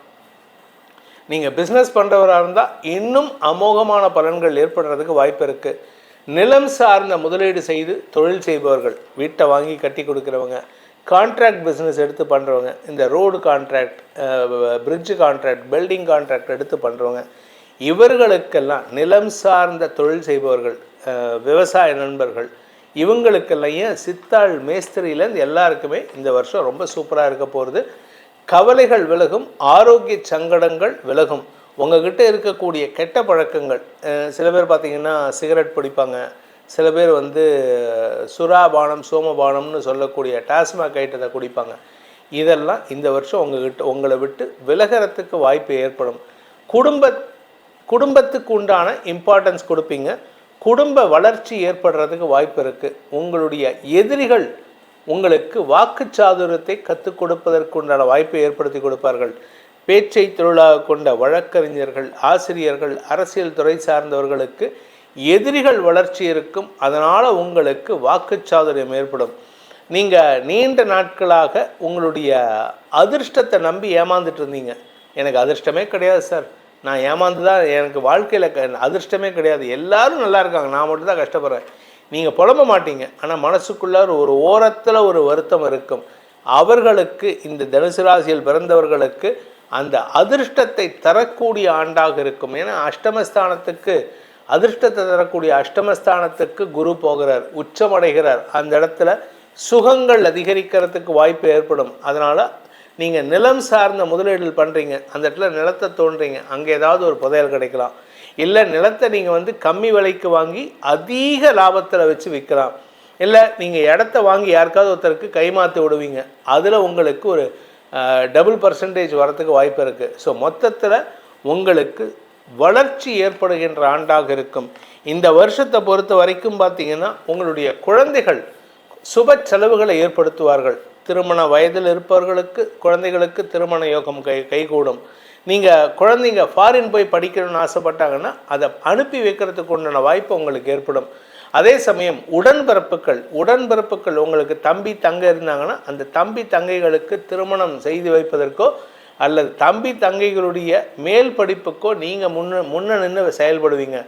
நீங்கள் பிஸ்னஸ் பண்ணுறவராக இருந்தால் இன்னும் அமோகமான பலன்கள் ஏற்படுறதுக்கு வாய்ப்பு இருக்குது. நிலம் சார்ந்த முதலீடு செய்து தொழில் செய்பவர்கள், வீட்டை வாங்கி கட்டி கொடுக்குறவங்க, கான்ட்ராக்ட் பிஸ்னஸ் எடுத்து பண்ணுறவங்க, இந்த road contract, bridge contract, building contract எடுத்து பண்ணுறவங்க, இவர்களுக்கெல்லாம் நிலம் சார்ந்த தொழில் செய்பவர்கள், விவசாய நண்பர்கள், இவங்களுக்கெல்லாம் ஏன் சித்தாள் மேஸ்திரியிலேருந்து எல்லாருக்குமே இந்த வருஷம் ரொம்ப சூப்பராக இருக்க போகிறது. கவலைகள் விலகும். ஆரோக்கிய சங்கடங்கள் விலகும். உங்ககிட்ட இருக்கக்கூடிய கெட்ட பழக்கங்கள், சில பேர் பார்த்திங்கன்னா சிகரெட் பிடிப்பாங்க, சில பேர் சுறாபானம் சோமபானம்னு சொல்லக்கூடிய டாஸ்மாக் ஐட்டத்தை குடிப்பாங்க. இதெல்லாம் இந்த வருஷம் உங்களை விட்டு விலகிறதுக்கு வாய்ப்பு ஏற்படும். குடும்பத்துக்கு உண்டான இம்பார்ட்டன்ஸ் கொடுப்பீங்க. குடும்ப வளர்ச்சி ஏற்படுறதுக்கு வாய்ப்பு இருக்குது. உங்களுடைய எதிரிகள் உங்களுக்கு வாக்குச்சாதுரியத்தை கற்றுக் கொடுப்பதற்கு உண்டான வாய்ப்பை ஏற்படுத்தி கொடுப்பார்கள். பேச்சை தொழிலாக கொண்ட வழக்கறிஞர்கள், ஆசிரியர்கள், அரசியல் துறை சார்ந்தவர்களுக்கு எதிரிகள் வளர்ச்சி இருக்கும். அதனால் உங்களுக்கு வாக்குச்சாதுரியம் ஏற்படும். நீங்கள் நீண்ட நாட்களாக உங்களுடைய அதிர்ஷ்டத்தை நம்பி ஏமாந்துட்டு இருந்தீங்க. எனக்கு அதிர்ஷ்டமே கிடையாது சார், நான் ஏமாந்து தான், எனக்கு வாழ்க்கையில் அதிர்ஷ்டமே கிடையாது, எல்லாரும் நல்லா இருக்காங்க, நான் மட்டும் தான் கஷ்டப்படுறேன். நீங்கள் புலம்ப மாட்டீங்க. ஆனால் மனசுக்குள்ளார ஒரு ஓரத்தில் ஒரு வருத்தம் இருக்கும். அவர்களுக்கு, இந்த தனுசு ராசியில் பிறந்தவர்களுக்கு அந்த அதிர்ஷ்டத்தை தரக்கூடிய ஆண்டாக இருக்கும். ஏன்னா அஷ்டமஸ்தானத்துக்கு, அதிர்ஷ்டத்தை தரக்கூடிய அஷ்டமஸ்தானத்துக்கு குரு போகிறார், உச்சமடைகிறார். அந்த இடத்துல சுகங்கள் அதிகரிக்கிறதுக்கு வாய்ப்பு ஏற்படும். அதனால் நீங்கள் நிலம் சார்ந்த முதலீடுகள் பண்ணுறீங்க, அந்த இடத்துல நிலத்தை தோன்றீங்க, அங்கே ஏதாவது ஒரு புதையல் கிடைக்கலாம். இல்லை நிலத்தை நீங்கள் கம்மி விலைக்கு வாங்கி அதிக லாபத்தில் வச்சு விற்கலாம். இல்லை நீங்கள் இடத்த வாங்கி யாருக்காவது ஒருத்தருக்கு கைமாற்றி விடுவீங்க, அதில் உங்களுக்கு ஒரு டபுள் % வரத்துக்கு வாய்ப்பு இருக்குது. ஸோ மொத்தத்தில் உங்களுக்கு வளர்ச்சி ஏற்படுகின்ற ஆண்டாக இருக்கும். இந்த வருஷத்தை பொறுத்த வரைக்கும் பார்த்தீங்கன்னா உங்களுடைய குழந்தைகள் சுப செலவுகளை ஏற்படுத்துவார்கள். திருமண வயதில் இருப்பவர்களுக்கு குழந்தைகளுக்கு திருமண யோகம் கைகூடும். நீங்கள் குழந்தைங்க ஃபாரின் போய் படிக்கணும்னு ஆசைப்பட்டாங்கன்னா அதை அனுப்பி வைக்கிறதுக்கு உண்டான வாய்ப்பு உங்களுக்கு ஏற்படும். அதே சமயம் உடன்பிறப்புகள் உங்களுக்கு தம்பி தங்கை இருந்தாங்கன்னா அந்த தம்பி தங்கைகளுக்கு திருமணம் செய்து வைப்பதற்கோ அல்லது தம்பி தங்கைகளுடைய மேல் படிப்புக்கோ நீங்கள் முன்ன நின்று செயல்படுவீங்க.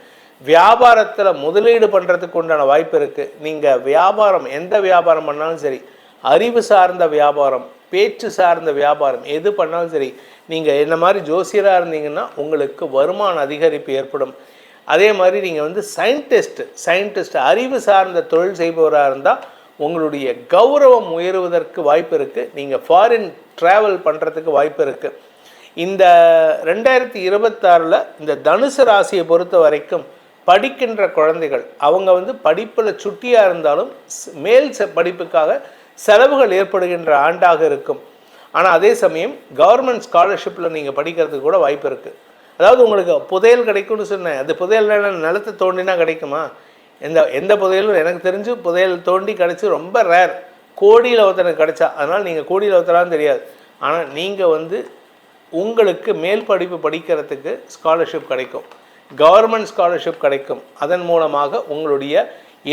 வியாபாரத்தில் முதலீடு பண்ணுறதுக்கு உண்டான வாய்ப்பு இருக்குது. நீங்கள் வியாபாரம் எந்த வியாபாரம் பண்ணாலும் சரி, அறிவு சார்ந்த வியாபாரம், பேச்சு சார்ந்த வியாபாரம் எது பண்ணாலும் சரி, நீங்கள் என்ன மாதிரி ஜோசியராக இருந்தீங்கன்னா உங்களுக்கு வருமான அதிகரிப்பு ஏற்படும். அதே மாதிரி நீங்கள் சயின்டிஸ்ட் அறிவு சார்ந்த தொழில் செய்பவராக இருந்தால் உங்களுடைய கௌரவம் உயருவதற்கு வாய்ப்பு இருக்குது. நீங்கள் ஃபாரின் ட்ராவல் பண்ணுறதுக்கு வாய்ப்பு இருக்குது. இந்த 2026 இந்த தனுசு ராசியை பொறுத்த வரைக்கும் படிக்கின்ற குழந்தைகள் அவங்க படிப்பில் சுட்டியாக இருந்தாலும் மேல் படிப்புக்காக செலவுகள் ஏற்படுகின்ற ஆண்டாக இருக்கும். ஆனால் அதே சமயம் கவர்மெண்ட் ஸ்காலர்ஷிப்பில் நீங்கள் படிக்கிறதுக்கு கூட வாய்ப்பு இருக்குது. அதாவது உங்களுக்கு புதையல் கிடைக்கும்னு சொன்னேன். அது புதையல் நிலத்தை தோண்டினா கிடைக்குமா? எந்த புதையலும் எனக்கு தெரிஞ்சு புதையல் தோண்டி கிடச்சி ரொம்ப ரேர். கோடியில் ஒருத்தனுக்கு கிடைச்சா, அதனால் நீங்கள் கோடியில் ஒருத்தரான்னு தெரியாது. ஆனால் நீங்கள் உங்களுக்கு மேல் படிப்பு படிக்கிறதுக்கு ஸ்காலர்ஷிப் கிடைக்கும், கவர்மெண்ட் ஸ்காலர்ஷிப் கிடைக்கும். அதன் மூலமாக உங்களுடைய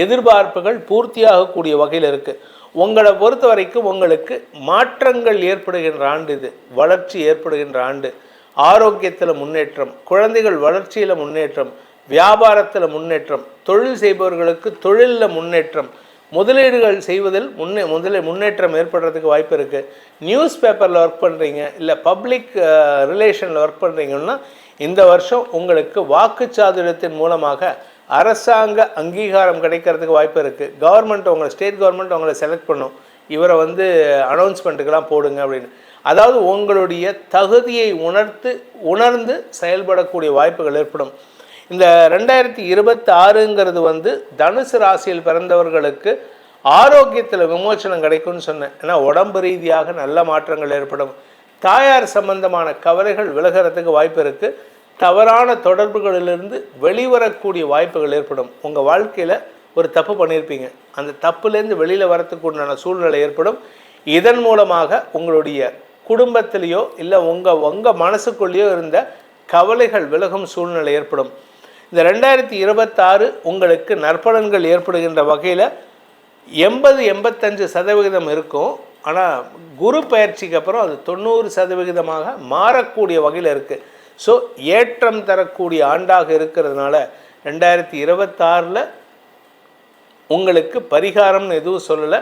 எதிர்பார்ப்புகள் பூர்த்தியாகக்கூடிய வகையில் இருக்குது. உங்களை பொறுத்த வரைக்கும் உங்களுக்கு மாற்றங்கள் ஏற்படுகின்ற ஆண்டு இது, வளர்ச்சி ஏற்படுகின்ற ஆண்டு. ஆரோக்கியத்தில் முன்னேற்றம், குழந்தைகள் வளர்ச்சியில் முன்னேற்றம், வியாபாரத்தில் முன்னேற்றம், தொழில் செய்பவர்களுக்கு தொழிலில் முன்னேற்றம், முதலீடுகள் செய்வதில் முன்னேற்றம் ஏற்படுறதுக்கு வாய்ப்பு இருக்குது. நியூஸ் பேப்பரில் ஒர்க் பண்ணுறீங்க, இல்லை பப்ளிக் ரிலேஷனில் ஒர்க் பண்ணுறீங்கன்னா இந்த வருஷம் உங்களுக்கு வாக்குச்சாதுரியத்தின் மூலமாக அரசாங்க அங்கீகாரம் கிடைக்கிறதுக்கு வாய்ப்பு இருக்குது. ஸ்டேட் கவர்மெண்ட் உங்களை செலக்ட் பண்ணும், இவரை அனௌன்ஸ்மெண்ட்டுக்கெல்லாம் போடுங்க அப்படின்னு. அதாவது உங்களுடைய தகுதியை உணர்ந்து செயல்படக்கூடிய வாய்ப்புகள் ஏற்படும். இந்த 2026 தனுசு ராசியில் பிறந்தவர்களுக்கு ஆரோக்கியத்தில் விமோசனம் கிடைக்கும்னு சொன்னேன். ஏன்னா உடம்பு ரீதியாக நல்ல மாற்றங்கள் ஏற்படும். தாயார் சம்பந்தமான கவலைகள் விலகிறதுக்கு வாய்ப்பு இருக்குது. தவறான தொடர்புகளிலிருந்து வெளிவரக்கூடிய வாய்ப்புகள் ஏற்படும். உங்கள் வாழ்க்கையில் ஒரு தப்பு பண்ணியிருப்பீங்க, அந்த தப்புலேருந்து வெளியில் வரத்துக்கு உண்டான சூழ்நிலை ஏற்படும். இதன் மூலமாக உங்களுடைய குடும்பத்திலேயோ இல்லை உங்கள் மனசுக்குள்ளேயோ இருந்த கவலைகள் விலகும் சூழ்நிலை ஏற்படும். இந்த 2026 உங்களுக்கு நற்பலன்கள் ஏற்படுகின்ற வகையில் 80-85% இருக்கும். ஆனால் குரு பயிற்சிக்கு அப்புறம் அது 90% மாறக்கூடிய வகையில் இருக்குது. ஸோ ஏற்றம் தரக்கூடிய ஆண்டாக இருக்கிறதுனால 2026 உங்களுக்கு பரிகாரம்னு எதுவும் சொல்லலை.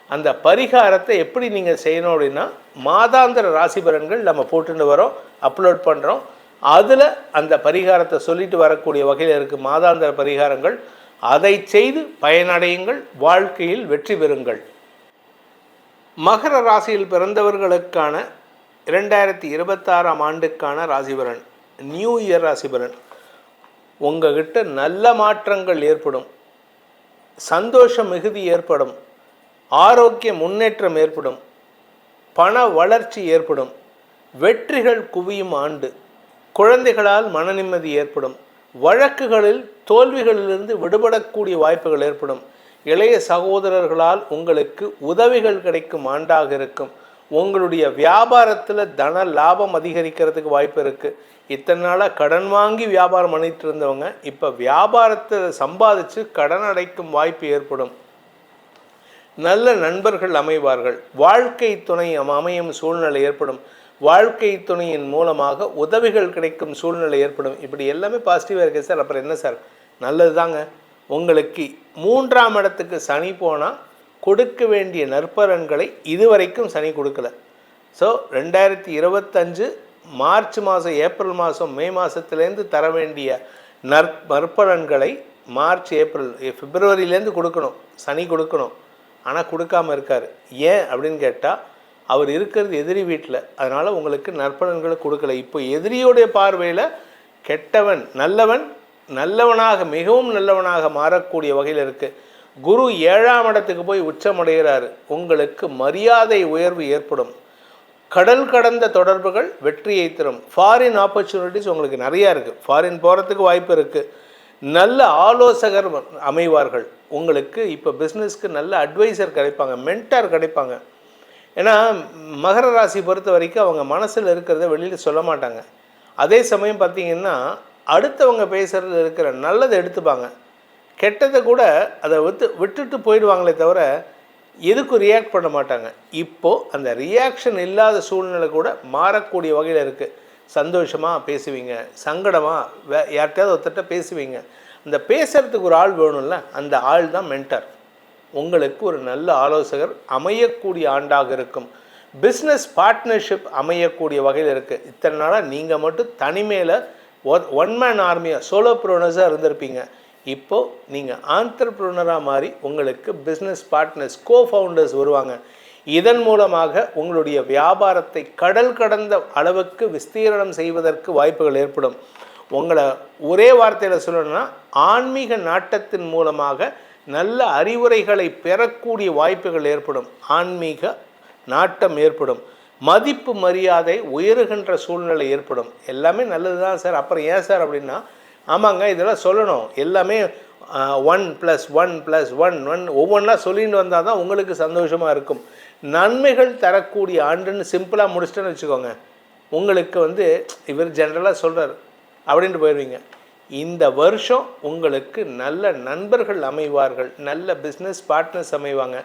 அந்த பரிகாரத்தை எப்படி நீங்கள் செய்யணும் அப்படின்னா, மாதாந்திர ராசி பலன்கள் நம்ம போட்டுட்டு வரோம், அப்லோட் பண்ணுறோம். அதில் அந்த பரிகாரத்தை சொல்லிட்டு வரக்கூடிய வகையில் இருக்குது மாதாந்திர பரிகாரங்கள். அதை செய்து பயனடையுங்கள், வாழ்க்கையில் வெற்றி பெறுங்கள். மகர ராசியில் பிறந்தவர்களுக்கான 2026 ஆண்டுக்கான ராசிபலன், நியூ இயர் ராசிபலன். உங்ககிட்ட நல்ல மாற்றங்கள் ஏற்படும், சந்தோஷ மிகுதி ஏற்படும், ஆரோக்கிய முன்னேற்றம் ஏற்படும், பண வளர்ச்சி ஏற்படும், வெற்றிகள் குவியும் ஆண்டு. குழந்தைகளால் மன நிம்மதி ஏற்படும், வழக்குகளில் தோல்விகளிலிருந்து விடுபடக்கூடிய வாய்ப்புகள் ஏற்படும், இளைய சகோதரர்களால் உங்களுக்கு உதவிகள் கிடைக்கும் ஆண்டாக இருக்கும். உங்களுடைய வியாபாரத்தில் தன லாபம் அதிகரிக்கிறதுக்கு வாய்ப்பு இருக்குது. இத்தனை நாளாக கடன் வாங்கி வியாபாரம் பண்ணிட்டு இருந்தவங்க இப்போ வியாபாரத்தை சம்பாதிச்சு கடன் அடைக்கும் வாய்ப்பு ஏற்படும். நல்ல நண்பர்கள் அமைவார்கள், வாழ்க்கை துணை அமையும் சூழ்நிலை ஏற்படும், வாழ்க்கை துணையின் மூலமாக உதவிகள் கிடைக்கும் சூழ்நிலை ஏற்படும். இப்படி எல்லாமே பாசிட்டிவாக இருக்குது சார். அப்புறம் என்ன சார்? நல்லது தாங்க. உங்களுக்கு 3ஆம் இடத்துக்கு சனி போனால் கொடுக்க வேண்டிய நற்பலன்களை இதுவரைக்கும் சனி கொடுக்கல. ஸோ 2025 மார்ச் மாதம், ஏப்ரல் மாதம், மே மாதத்துலேருந்து தர வேண்டிய நற்பலன்களை மார்ச், ஏப்ரல், பிப்ரவரியிலேருந்து கொடுக்கணும், சனி கொடுக்கணும். ஆனால் கொடுக்காமல் இருக்கார். ஏன் அப்படின்னு கேட்டால், அவர் இருக்கிறது எதிரி வீட்டில், அதனால் உங்களுக்கு நற்பலன்களை கொடுக்கல. இப்போ எதிரியோடைய பார்வையில் கெட்டவன் நல்லவனாக மிகவும் நல்லவனாக மாறக்கூடிய வகையில் இருக்குது. குரு 7ஆம் இடத்துக்கு போய் உச்சமடைகிறாரு. உங்களுக்கு மரியாதை உயர்வு ஏற்படும். கடல் கடந்த தொடர்புகள் வெற்றியை தரும். ஃபாரின் ஆப்பர்ச்சுனிட்டிஸ் உங்களுக்கு நிறையா இருக்குது. ஃபாரின் போகிறதுக்கு வாய்ப்பு இருக்குது. நல்ல ஆலோசகர் அமைவார்கள். உங்களுக்கு இப்போ பிஸ்னஸ்க்கு நல்ல அட்வைசர் கிடைப்பாங்க, மென்டார் கிடைப்பாங்க. ஏன்னா மகர ராசி பொறுத்த வரைக்கும் அவங்க மனசில் இருக்கிறத வெளியில் சொல்ல மாட்டாங்க. அதே சமயம் பார்த்திங்கன்னா அடுத்தவங்க பேசுகிறது இருக்கிற நல்லதை எடுத்துப்பாங்க, கெட்டதை கூட அதை விட்டுட்டு போயிடுவாங்களே தவிர எதுக்கும் ரியாக்ட் பண்ண மாட்டாங்க. இப்போது அந்த ரியாக்ஷன் இல்லாத சூழ்நிலை கூட மாறக்கூடிய வகையில் இருக்குது. சந்தோஷமாக பேசுவீங்க, சங்கடமாக யார்கிட்டையாவது ஒருத்தட்ட பேசுவீங்க. அந்த பேசுகிறதுக்கு ஒரு ஆள் வேணும்ல, அந்த ஆள் தான் மென்டர். உங்களுக்கு ஒரு நல்ல ஆலோசகர் அமையக்கூடிய ஆண்டாக இருக்கும். பிஸ்னஸ் பார்ட்னர்ஷிப் அமையக்கூடிய வகையில் இருக்குது. இத்தனை நாளாக நீங்கள் மட்டும் தனிமையில் ஒன் மேன் ஆர்மியாக சோலோப்ரோனர்ஸாக இருந்திருப்பீங்க. இப்போது நீங்கள் ஆண்டர்ப்ரூனராக மாறி உங்களுக்கு பிஸ்னஸ் பார்ட்னர்ஸ், ஃபவுண்டர்ஸ் வருவாங்க. இதன் மூலமாக உங்களுடைய வியாபாரத்தை கடல் கடந்த அளவுக்கு விஸ்தீரணம் செய்வதற்கு வாய்ப்புகள் ஏற்படும். உங்களை ஒரே வார்த்தையில் சொல்லணும்னா ஆன்மீக நாட்டத்தின் மூலமாக நல்ல அறிவுரைகளை பெறக்கூடிய வாய்ப்புகள் ஏற்படும். ஆன்மீக நாட்டம் ஏற்படும். மதிப்பு மரியாதை உயருகின்ற சூழ்நிலை ஏற்படும். எல்லாமே நல்லது தான் சார். அப்புறம் ஏன் சார் அப்படின்னா, ஆமாங்க இதெல்லாம் சொல்லணும். எல்லாமே 1+1+1 ஒவ்வொன்றா சொல்லிட்டு வந்தால் தான் உங்களுக்கு சந்தோஷமாக இருக்கும். நன்மைகள் தரக்கூடிய ஆண்டுன்னு சிம்பிளாக முடிச்சிட்டேன்னு வச்சுக்கோங்க. உங்களுக்கு இவர் ஜென்ரலாக சொல்கிறார் அப்படின்ட்டு போயிடுவீங்க. இந்த வருஷம் உங்களுக்கு நல்ல நண்பர்கள் அமைவார்கள், நல்ல பிஸ்னஸ் பார்ட்னர்ஸ் அமைவாங்க.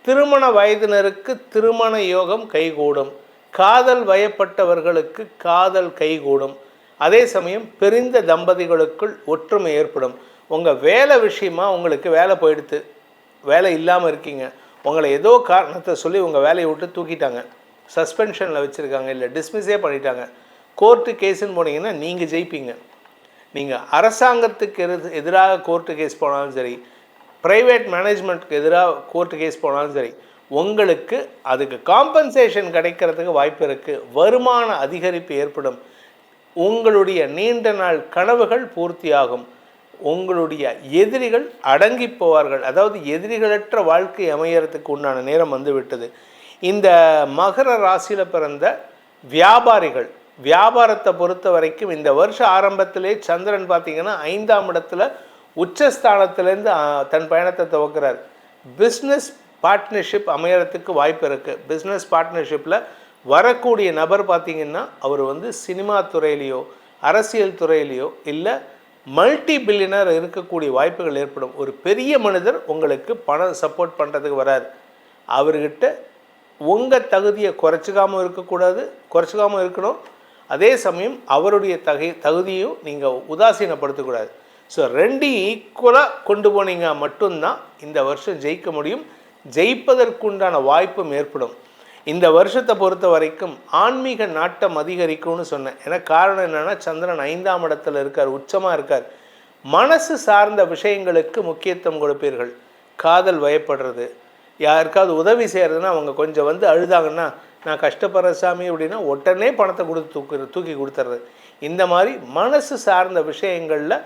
திருமண வயதினருக்கு திருமண யோகம் கைகூடும். காதல் வயப்பட்டவர்களுக்கு காதல் கைகூடும். அதே சமயம் பிரிந்த தம்பதிகளுக்குள் ஒற்றுமை ஏற்படும். உங்கள் வேலை விஷயமா உங்களுக்கு வேலை போயிடுத்து, வேலை இல்லாமல் இருக்கீங்க, உங்களை ஏதோ காரணத்தை சொல்லி உங்கள் வேலையை விட்டு தூக்கிட்டாங்க, சஸ்பென்ஷனில் வச்சுருக்காங்க, இல்லை டிஸ்மிஸே பண்ணிட்டாங்க. கோர்ட்டு கேஸுன்னு போனீங்கன்னா நீங்கள் ஜெயிப்பீங்க. நீங்கள் அரசாங்கத்துக்கு எதிராக கோர்ட்டு கேஸ் போனாலும் சரி, ப்ரைவேட் மேனேஜ்மெண்ட்டுக்கு எதிராக கோர்ட்டு கேஸ் போனாலும் சரி, உங்களுக்கு அதுக்கு காம்பன்சேஷன் கிடைக்கிறதுக்கு வாய்ப்பு இருக்குது. வருமான அதிகரிப்பு ஏற்படும். உங்களுடைய நீண்ட நாள் கனவுகள் பூர்த்தியாகும். உங்களுடைய எதிரிகள் அடங்கி போவார்கள். அதாவது எதிரிகளற்ற வாழ்க்கை அமையறதுக்கு உண்டான நேரம் வந்துவிட்டது. இந்த மகர ராசியில் பிறந்த வியாபாரிகள், வியாபாரத்தை பொறுத்த வரைக்கும் இந்த வருஷ ஆரம்பத்திலே சந்திரன் பார்த்திங்கன்னா 5ஆம் இடத்துல உச்சஸ்தானத்திலேருந்து தன் பயணத்தை துவக்கிறார். பிஸ்னஸ் பார்ட்னர்ஷிப் அமையறதுக்கு வாய்ப்பு இருக்குது. பிஸ்னஸ் பார்ட்னர்ஷிப்பில் வரக்கூடிய நபர் பார்த்திங்கன்னா அவர் சினிமா துறையிலையோ அரசியல் துறையிலையோ இல்லை மல்டி பில்லியனர் இருக்கக்கூடிய வாய்ப்புகள் ஏற்படும். ஒரு பெரிய மனிதர் உங்களுக்கு பணம் சப்போர்ட் பண்ணுறதுக்கு வரார். அவர்கிட்ட உங்கள் தகுதியை குறைச்சிக்காமல் இருக்கணும். அதே சமயம் அவருடைய தகுதியும் நீங்கள் உதாசீனப்படுத்தக்கூடாது. ஸோ 2 ஈக்குவலாக கொண்டு போனீங்க மட்டும்தான் இந்த வருஷம் ஜெயிக்க முடியும். ஜெயிப்பதற்குண்டான வாய்ப்பும் ஏற்படும். இந்த வருஷத்தை பொறுத்த வரைக்கும் ஆன்மீக நாட்டம் அதிகரிக்கும்னு சொன்னேன். ஏன்னா காரணம் என்னென்னா சந்திரன் 5ஆம் இடத்துல இருக்கார், உச்சமாக இருக்கார். மனசு சார்ந்த விஷயங்களுக்கு முக்கியத்துவம் கொடுப்பீர்கள். காதல் வயப்படுறது, யாருக்காவது உதவி செய்கிறதுனா அவங்க கொஞ்சம் அழுதாங்கன்னா நான் கஷ்டப்படுற சாமி அப்படின்னா உடனே பணத்தை தூக்கி கொடுத்துட்றது. இந்த மாதிரி மனசு சார்ந்த விஷயங்களில்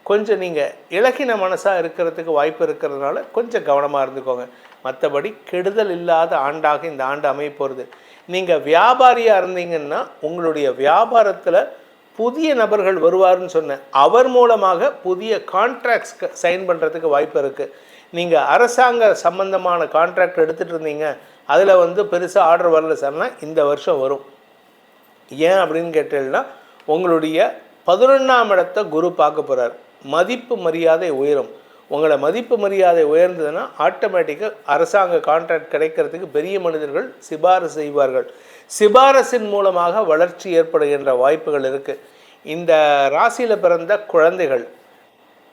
கொஞ்சம் நீங்கள் இலகின மனசாக இருக்கிறதுக்கு வாய்ப்பு இருக்கிறதுனால கொஞ்சம் கவனமாக இருந்துக்கோங்க. மற்றபடி கெடுதல் இல்லாத ஆண்டாக இந்த ஆண்டு அமைய போகிறது. நீங்கள் வியாபாரியாக இருந்தீங்கன்னா உங்களுடைய வியாபாரத்தில் புதிய நபர்கள் வருவார்னு சொன்னேன். அவர் மூலமாக புதிய கான்ட்ராக்ட்ஸ் சைன் பண்ணுறதுக்கு வாய்ப்பு இருக்குது. நீங்கள் அரசாங்க சம்பந்தமான கான்ட்ராக்ட் எடுத்துகிட்டு இருந்தீங்க, அதில் பெருசாக ஆர்டர் வரல சார்னா இந்த வருஷம் வரும். ஏன் அப்படின்னு கேட்டீங்கன்னா உங்களுடைய 11ஆம் இடத்தை குரு பார்க்க போகிறார். மதிப்பு மரியாதை உயரும். உங்களை மதிப்பு மரியாதை உயர்ந்ததுன்னா ஆட்டோமேட்டிக்காக அரசாங்க கான்ட்ராக்ட் கிடைக்கிறதுக்கு பெரிய மனிதர்கள் சிபாரசு செய்வார்கள். சிபாரசின் மூலமாக வளர்ச்சி ஏற்படுகின்ற வாய்ப்புகள் இருக்குது. இந்த ராசியில் பிறந்த குழந்தைகள்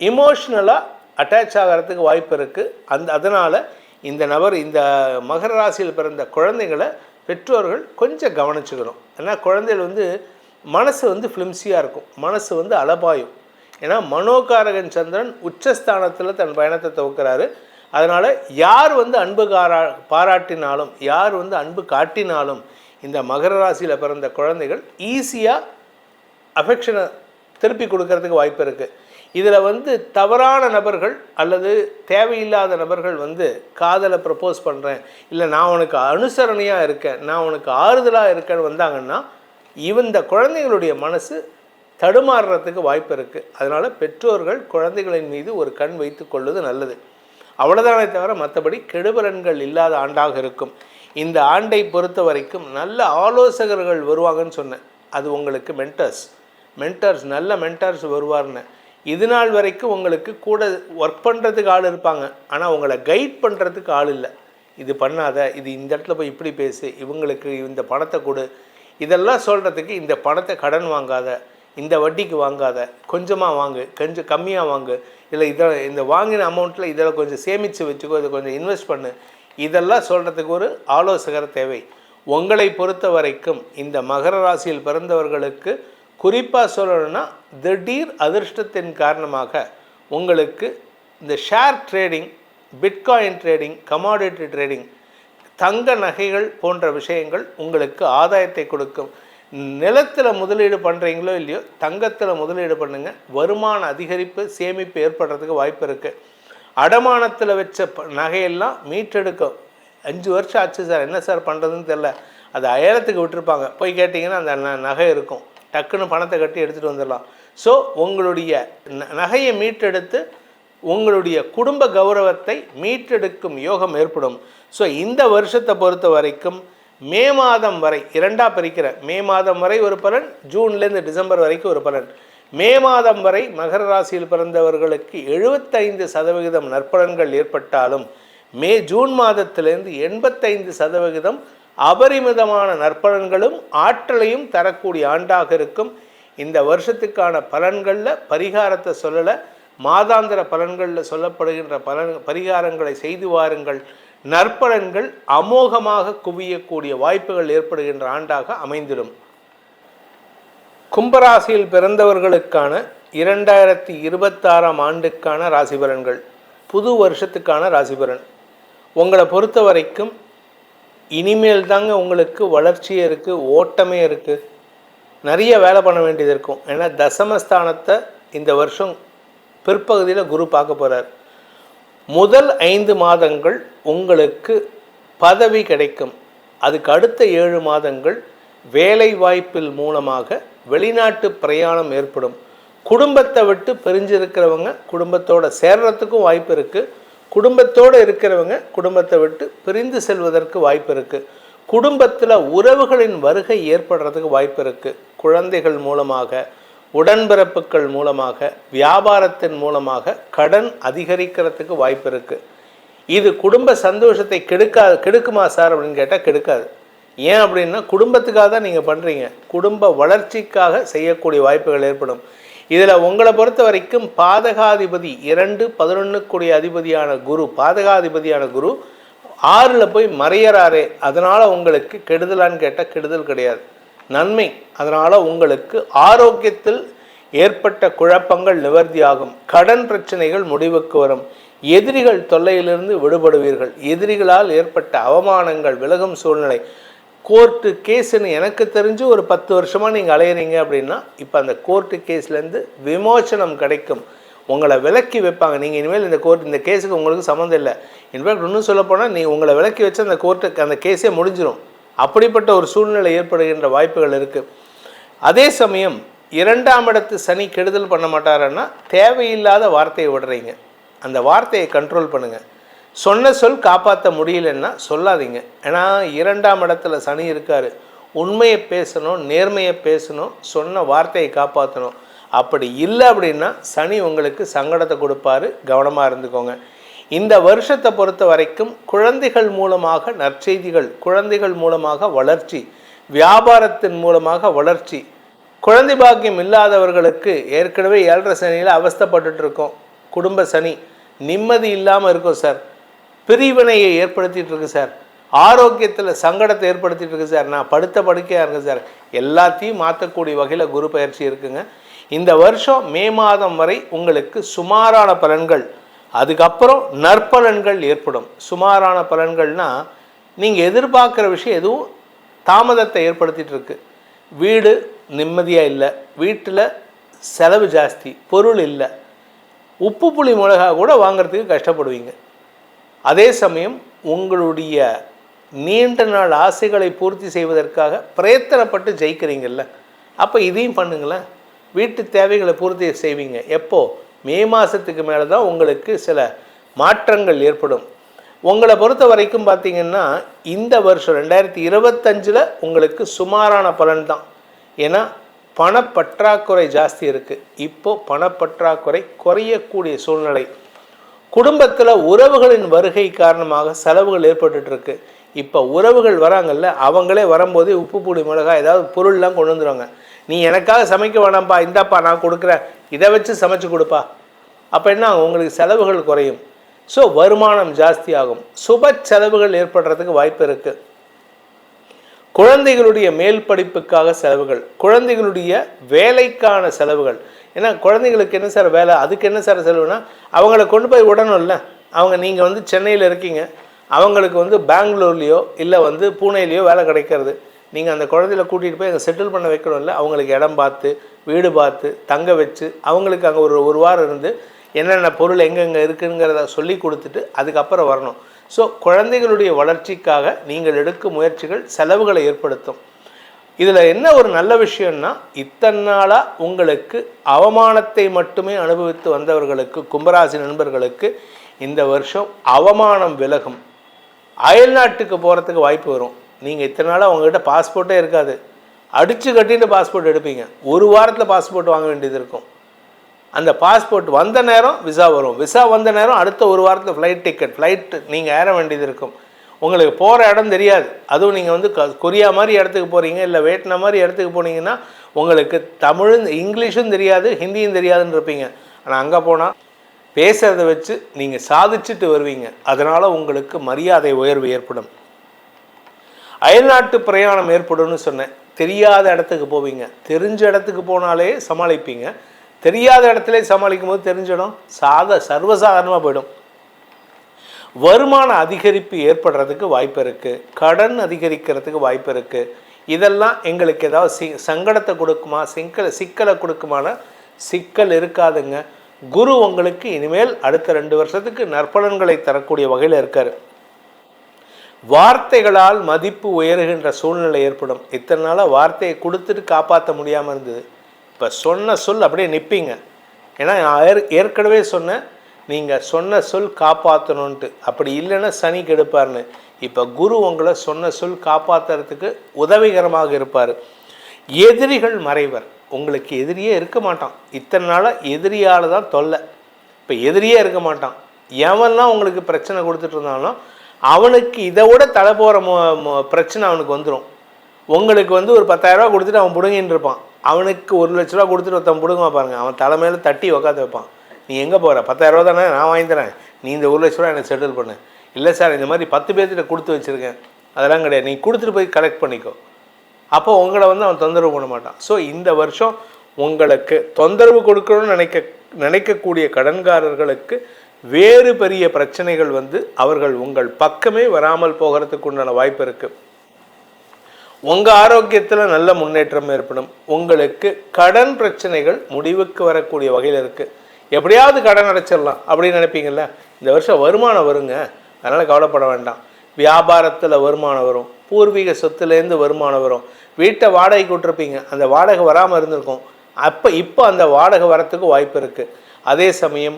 இமோஷ்னலாக அட்டாச் ஆகிறதுக்கு வாய்ப்பு இருக்குது. அதனால் இந்த மகர ராசியில் பிறந்த குழந்தைகளை பெற்றோர்கள் கொஞ்சம் கவனிச்சுக்கணும். ஏன்னா குழந்தைகள் மனசு ஃப்ளிம்ஸியாக இருக்கும், மனசு அலபாயும். ஏன்னா மனோகாரகன் சந்திரன் உச்சஸ்தானத்தில் தன் பயணத்தை துவக்கிறாரு. அதனால் யார் அன்பு பாராட்டினாலும் யார் அன்பு காட்டினாலும் இந்த மகர ராசியில் பிறந்த குழந்தைகள் ஈஸியாக அஃபெக்ஷனை திருப்பி கொடுக்கறதுக்கு வாய்ப்பு இருக்குது. இதில் தவறான நபர்கள் அல்லது தேவையில்லாத நபர்கள் காதலை ப்ரப்போஸ் பண்ணுறேன், இல்லை நான் உனக்கு அனுசரணையாக இருக்கேன், நான் உனக்கு ஆறுதலாக இருக்கேன்னு வந்தாங்கன்னா இந்த குழந்தைகளுடைய மனசு தடுமாறுறதுக்கு வாய்ப்பு இருக்குது. அதனால் பெற்றோர்கள் குழந்தைகளின் மீது ஒரு கண் வைத்து கொள்வது நல்லது. அவ்வளோதானே தவிர மற்றபடி கெடுபலன்கள் இல்லாத ஆண்டாக இருக்கும். இந்த ஆண்டை பொறுத்த வரைக்கும் நல்ல ஆலோசகர்கள் வருவாங்கன்னு சொன்னேன். அது உங்களுக்கு மென்டர்ஸ் நல்ல மென்டர்ஸ் வருவார்னு. இது நாள் வரைக்கும் உங்களுக்கு கூட ஒர்க் பண்ணுறதுக்கு ஆள் இருப்பாங்க, ஆனால் உங்களை கைட் பண்ணுறதுக்கு ஆள் இல்லை. இது பண்ணாத, இது இந்த இடத்துல போய் இப்படி பேசு, இவங்களுக்கு இந்த பணத்தை கொடு, இதெல்லாம் சொல்கிறதுக்கு இந்த பணத்தை கடன் வாங்காத, இந்த வட்டிக்கு வாங்காத, கொஞ்சமாக வாங்கு, கொஞ்சம் கம்மியாக வாங்கு, இல்லை இந்த வாங்கின அமௌண்ட்டில் இதில் கொஞ்சம் சேமித்து வச்சுக்கோ, இதை கொஞ்சம் இன்வெஸ்ட் பண்ணு, இதெல்லாம் சொல்கிறதுக்கு ஒரு ஆலோசகர் தேவை. உங்களை பொறுத்த வரைக்கும் இந்த மகர ராசியில் பிறந்தவர்களுக்கு குறிப்பாக சொல்லணும்னா திடீர் அதிர்ஷ்டத்தின் காரணமாக உங்களுக்கு இந்த share trading, bitcoin trading, commodity trading, தங்க நகைகள் போன்ற விஷயங்கள் உங்களுக்கு ஆதாயத்தை கொடுக்கும். நிலத்தில் முதலீடு பண்ணுறீங்களோ இல்லையோ, தங்கத்தில் முதலீடு பண்ணுங்கள். வருமான அதிகரிப்பு, சேமிப்பு ஏற்படுறதுக்கு வாய்ப்பு இருக்குது. அடமானத்தில் வச்ச நகையெல்லாம் மீட்டெடுக்கும். 5 வருஷம் ஆச்சு சார், என்ன சார் பண்ணுறதுன்னு தெரில, அது அயலத்துக்கு விட்டுருப்பாங்க, போய் கேட்டிங்கன்னா அந்த நகை இருக்கும், டக்குன்னு பணத்தை கட்டி எடுத்துகிட்டு வந்துடலாம். ஸோ உங்களுடைய நகையை மீட்டெடுத்து உங்களுடைய குடும்ப கௌரவத்தை மீட்டெடுக்கும் யோகம் ஏற்படும். ஸோ இந்த வருஷத்தை பொறுத்த வரைக்கும் மே மாதம் வரை 2ஆக பிரிக்கிறேன். மே மாதம் வரை ஒரு பலன், ஜூன்லேருந்து டிசம்பர் வரைக்கும் ஒரு பலன். மே மாதம் வரை மகர ராசியில் பிறந்தவர்களுக்கு 75% நற்பலன்கள் ஏற்பட்டாலும் ஜூன் மாதத்திலிருந்து 85% அபரிமிதமான நற்பலன்களும் ஆற்றலையும் தரக்கூடிய ஆண்டாக இருக்கும். இந்த வருஷத்துக்கான பலன்களில் பரிகாரத்தை சொல்லலை, மாதாந்திர பலன்களில் சொல்லப்படுகின்ற பரிகாரங்களை செய்து வாருங்கள். நற்பலன்கள் அமோகமாக குவியக்கூடிய வாய்ப்புகள் ஏற்படுகின்ற ஆண்டாக அமைந்திடும். கும்பராசியில் பிறந்தவர்களுக்கான 2026ஆம் ஆண்டுக்கான ராசி பலன்கள், புது வருஷத்துக்கான ராசி பலன். உங்களை பொறுத்த வரைக்கும் இனிமேல் தாங்க உங்களுக்கு வளர்ச்சியே இருக்குது, ஓட்டமே இருக்குது. நிறைய வேலை பண்ண வேண்டியது இருக்கும். ஏன்னா தசமஸ்தானத்தை இந்த வருஷம் பிற்பகுதியில் குரு பார்க்க போகிறார். முதல் 5 மாதங்கள் உங்களுக்கு பதவி கிடைக்கும். அதுக்கு அடுத்த 7 மாதங்கள் வேலை வாய்ப்பில் மூலமாக வெளிநாட்டு பிரயாணம் ஏற்படும். குடும்பத்தை விட்டு பிரிஞ்சிருக்கிறவங்க குடும்பத்தோடு சேர்றதுக்கும் வாய்ப்பு இருக்குது. குடும்பத்தோடு இருக்கிறவங்க குடும்பத்தை விட்டு பிரிந்து செல்வதற்கு வாய்ப்பு இருக்குது. குடும்பத்தில் உறவுகளின் வருகை ஏற்படுறதுக்கு வாய்ப்பு இருக்குது. குழந்தைகள் மூலமாக, உடன்பிறப்புகள் மூலமாக, வியாபாரத்தின் மூலமாக கடன் அதிகரிக்கிறதுக்கு வாய்ப்பு இருக்குது. இது குடும்ப சந்தோஷத்தை கெடுக்குமா சார் அப்படின்னு கேட்டால் கெடுக்காது. ஏன் அப்படின்னா குடும்பத்துக்காக தான் நீங்கள் பண்ணுறீங்க, குடும்ப வளர்ச்சிக்காக செய்யக்கூடிய வாய்ப்புகள் ஏற்படும். இதில் உங்களை பொறுத்த வரைக்கும் பாதகாதிபதி 2-11 கூடிய அதிபதியான குரு, பாதகாதிபதியான குரு 6ல் போய் மறையறாரே, அதனால் உங்களுக்கு கெடுதலான்னு கேட்டால் கெடுதல் கிடையாது, நன்மை. அதனால் உங்களுக்கு ஆரோக்கியத்தில் ஏற்பட்ட குழப்பங்கள் நிவர்த்தியாகும். கடன் பிரச்சனைகள் முடிவுக்கு வரும். எதிரிகள் தொல்லையிலிருந்து விடுபடுவீர்கள். எதிரிகளால் ஏற்பட்ட அவமானங்கள் விலகும் சூழ்நிலை. கோர்ட்டு கேஸுன்னு எனக்கு தெரிஞ்சு ஒரு 10 வருஷமாக நீங்கள் அலையிறீங்க அப்படின்னா இப்போ அந்த கோர்ட்டு கேஸ்லேருந்து விமோசனம் கிடைக்கும். உங்களை விலக்கி வைப்பாங்க. நீங்கள் இனிமேல் இந்த கேஸுக்கு உங்களுக்கு சம்மந்தம் இல்லை. இன்ஃபேக்ட் இன்னும் சொல்லப்போனால் உங்களை விலக்கி வச்சு அந்த கேஸே முடிஞ்சிடும். அப்படிப்பட்ட ஒரு சூழ்நிலை ஏற்படுகின்ற வாய்ப்புகள் இருக்குது. அதே சமயம் 2ஆம் இடத்து சனி கெடுதல் பண்ண மாட்டாருன்னா தேவையில்லாத வார்த்தையை விடுறீங்க. அந்த வார்த்தையை கண்ட்ரோல் பண்ணுங்கள். சொன்ன சொல் காப்பாற்ற முடியலன்னா சொல்லாதீங்க. ஏன்னா 2ஆம் இடத்துல சனி இருக்கார். உண்மையை பேசணும், நேர்மையை பேசணும், சொன்ன வார்த்தையை காப்பாற்றணும். அப்படி இல்லை அப்படின்னா சனி உங்களுக்கு சங்கடத்தை கொடுப்பாரு. கவனமாக இருந்துக்கோங்க. இந்த வருஷத்தை பொறுத்த வரைக்கும் குழந்தைகள் மூலமாக நற்செய்திகள், குழந்தைகள் மூலமாக வளர்ச்சி, வியாபாரத்தின் மூலமாக வளர்ச்சி. குழந்தை பாக்கியம் இல்லாதவர்களுக்கு ஏற்கனவே 7.5 சனியில் அவஸ்தைப்பட்டுட்டு இருக்கோம். குடும்ப சனி நிம்மதி இல்லாமல் இருக்கும் சார். பிரிவினையை ஏற்படுத்திகிட்டு இருக்கு சார். ஆரோக்கியத்தில் சங்கடத்தை ஏற்படுத்திகிட்டு இருக்கு சார். நான் படுத்த படுக்கையாக இருக்கேன் சார். எல்லாத்தையும் மாற்றக்கூடிய வகையில் குரு பயிற்சி இருக்குங்க. இந்த வருஷம் மே மாதம் வரை உங்களுக்கு சுமாரான பலன்கள், அதுக்கப்புறம் நற்பலன்கள் ஏற்படும். சுமாரான பலன்கள்னால் நீங்கள் எதிர்பார்க்குற விஷயம் எதுவும் தாமதத்தை ஏற்படுத்திகிட்டு இருக்கு. வீடு நிம்மதியாக இல்லை, வீட்டில் செலவு ஜாஸ்தி, பொருள் இல்லை, உப்பு புளி மிளகா கூட வாங்கிறதுக்கு கஷ்டப்படுவீங்க. அதே சமயம் உங்களுடைய நீண்ட நாள் ஆசைகளை பூர்த்தி செய்வதற்காக பிரயத்தனப்பட்டு ஜெயிக்கிறீங்கல்ல, அப்போ இதையும் பண்ணுங்களேன். வீட்டு தேவைகளை பூர்த்தி செய்வீங்க. எப்போ? மே மாதத்துக்கு மேலே தான் உங்களுக்கு சில மாற்றங்கள் ஏற்படும். உங்களை பொறுத்த வரைக்கும் பார்த்திங்கன்னா இந்த வருஷம் 2025 உங்களுக்கு சுமாரான பலன் தான். ஏன்னா பணப்பற்றாக்குறை ஜாஸ்தி இருக்குது. இப்போது பணப்பற்றாக்குறை குறையக்கூடிய சூழ்நிலை. குடும்பத்தில் உறவுகளின் வருகை காரணமாக செலவுகள் ஏற்பட்டுருக்கு. இப்போ உறவுகள் வராங்கல்ல, அவங்களே வரும்போதே உப்பு பொடி மிளகாய் ஏதாவது பொருள்லாம் கொண்டு வந்துடுவாங்க. நீ எனக்காக சமைக்க வேணாம்ப்பா, இந்தாப்பா நான் கொடுக்குறேன், இதை வச்சு சமைச்சு கொடுப்பா. அப்போ என்ன உங்களுக்கு செலவுகள் குறையும். ஸோ வருமானம் ஜாஸ்தி ஆகும். சுப செலவுகள் ஏற்படுறதுக்கு வாய்ப்பு இருக்குது. குழந்தைகளுடைய மேல் படிப்புக்காக செலவுகள், குழந்தைகளுடைய வேலைக்கான செலவுகள். ஏன்னா குழந்தைங்களுக்கு என்ன சார் வேலை, அதுக்கு என்ன சார் செலவுனா அவங்கள கொண்டு போய் விடணும்ல. நீங்கள் சென்னையில் இருக்கீங்க, அவங்களுக்கு பெங்களூர்லேயோ இல்லை பூனேலேயோ வேலை கிடைக்கிறது. நீங்கள் அந்த குழந்தையில கூட்டிகிட்டு போய் அங்கே செட்டில் பண்ண வைக்கணும்ல. அவங்களுக்கு இடம் பார்த்து வீடு பார்த்து தங்க வச்சு அவங்களுக்கு அங்கே ஒரு வாரம் இருந்து என்னென்ன பொருள் எங்கெங்கே இருக்குங்கிறத சொல்லி கொடுத்துட்டு அதுக்கப்புறம் வரணும். ஸோ குழந்தைகளுடைய வளர்ச்சிக்காக நீங்கள் எடுக்கும் முயற்சிகள் செலவுகளை ஏற்படுத்தும். இதில் என்ன ஒரு நல்ல விஷயம்னா, இத்தனை நாளாக உங்களுக்கு அவமானத்தை மட்டுமே அனுபவித்து வந்தவர்களுக்கு, கும்பராசி நண்பர்களுக்கு இந்த வருஷம் அவமானம் விலகும். அயல்நாட்டுக்கு போகிறதுக்கு வாய்ப்பு வரும். நீங்கள் இத்தனை நாளாக உங்கள்கிட்ட பாஸ்போர்ட்டே இருக்காது, அடித்து கட்டிட்டு பாஸ்போர்ட் எடுப்பீங்க. ஒரு வாரத்தில் பாஸ்போர்ட் வாங்க வேண்டியது இருக்கும். அந்த பாஸ்போர்ட் வந்த நேரம் விசா வரும், விசா வந்த நேரம் அடுத்த ஒரு வாரத்தில் ஃப்ளைட்டு நீங்கள் ஏற வேண்டியது இருக்கும். உங்களுக்கு போகிற இடம் தெரியாது. அதுவும் நீங்கள் கொரியா மாதிரி இடத்துக்கு போகிறீங்க, இல்லை வியட்நாம் மாதிரி இடத்துக்கு போனீங்கன்னா உங்களுக்கு தமிழும் இங்கிலீஷும் தெரியாது, ஹிந்தியும் தெரியாதுன்னு இருப்பீங்க. ஆனால் அங்கே போனால் பேசுகிறத வச்சு நீங்கள் சாதிச்சுட்டு வருவீங்க. அதனால் உங்களுக்கு மரியாதை உயர்வு ஏற்படும். அயல்நாட்டு பிரயாணம் ஏற்படும்னு சொன்னேன். தெரியாத இடத்துக்கு போவீங்க. தெரிஞ்ச இடத்துக்கு போனாலே சமாளிப்பீங்க. தெரியாத இடத்துல சமாளிக்கும் போது தெரிஞ்ச இடம் சர்வசாதாரணமாக போயிடும். வருமான அதிகரிப்பு ஏற்படுறதுக்கு வாய்ப்பு இருக்குது. கடன் அதிகரிக்கிறதுக்கு வாய்ப்பு இருக்குது. இதெல்லாம் எங்களுக்கு ஏதாவது சங்கடத்தை கொடுக்குமா, சிக்கலை கொடுக்குமான சிக்கல் இருக்காதுங்க. குரு உங்களுக்கு இனிமேல் அடுத்த 2 வருஷத்துக்கு நற்பலன்களை தரக்கூடிய வகையில் இருக்கார். வார்த்தைகளால் மதிப்பு உயர்கின்ற சூழ்நிலை ஏற்படும். இத்தனை நாளாக வார்த்தையை கொடுத்துட்டு காப்பாற்ற முடியாமல் இருந்தது. இப்போ சொன்ன சொல் அப்படியே நிற்பீங்க. ஏன்னா ஏற்கனவே சொன்னேன், நீங்கள் சொன்ன சொல் காப்பாற்றணுன்ட்டு. அப்படி இல்லைன்னா சனி கெடுப்பார்னு. இப்போ குரு உங்களை சொன்ன சொல் காப்பாற்றுறதுக்கு உதவிகரமாக இருப்பார். எதிரிகள் மறைவர். உங்களுக்கு எதிரியே இருக்க மாட்டான். இத்தனை நாளாக எதிரியால் தான் தொல்லை. இப்போ எதிரியே இருக்க மாட்டான். எவன்லாம் உங்களுக்கு பிரச்சனை கொடுத்துட்டு இருந்தாலும் அவனுக்கு இதை விட தலை போகிற பிரச்சனை அவனுக்கு வந்துடும். உங்களுக்கு ஒரு 10,000 ரூபா கொடுத்துட்டு அவன் பிடுங்கின்னு இருப்பான். அவனுக்கு 1,00,000 ரூபா கொடுத்துட்டு ஒருத்தன் பிடுங்குவா பாருங்கள். அவன் தலைமையில் தட்டி உக்காந்து வைப்பான். நீ எங்கே போகிற, 10,000 ரூபா தானே நான் வாங்கி தரேன், நீ இந்த 1,00,000 ரூபா எனக்கு செட்டில் பண்ணு. இல்லை சார், இந்த மாதிரி 10 பேர்த்திட்ட கொடுத்து வச்சுருக்கேன், அதெல்லாம் கிடையாது, நீ கொடுத்துட்டு போய் கலெக்ட் பண்ணிக்கோ. அப்போ உங்களை அவன் தொந்தரவு பண்ண மாட்டான். ஸோ இந்த வருஷம் உங்களுக்கு தொந்தரவு கொடுக்கணும்னு நினைக்கக்கூடிய கடன்காரர்களுக்கு வேறு பெரிய பிரச்சனைகள் அவர்கள் உங்கள் பக்கமே வராமல் போகிறதுக்கு உண்டான வாய்ப்பு இருக்குது. உங்கள் ஆரோக்கியத்தில் நல்ல முன்னேற்றம் ஏற்படும். உங்களுக்கு கடன் பிரச்சனைகள் முடிவுக்கு வரக்கூடிய வகையில் இருக்குது. எப்படியாவது கடன் அடைச்சிடலாம் அப்படின்னு நினைப்பீங்கள்ல, இந்த வருஷம் வருமானம் வருங்க, அதனால் கவலைப்பட வேண்டாம். வியாபாரத்தில் வருமானம் வரும், பூர்வீக சொத்துலேருந்து வருமானம் வரும். வீட்டை வாடகைக்கு விட்டுருப்பீங்க, அந்த வாடகை வராமல் இருந்திருக்கும். இப்போ அந்த வாடகை வரத்துக்கு வாய்ப்பு இருக்குது. அதே சமயம்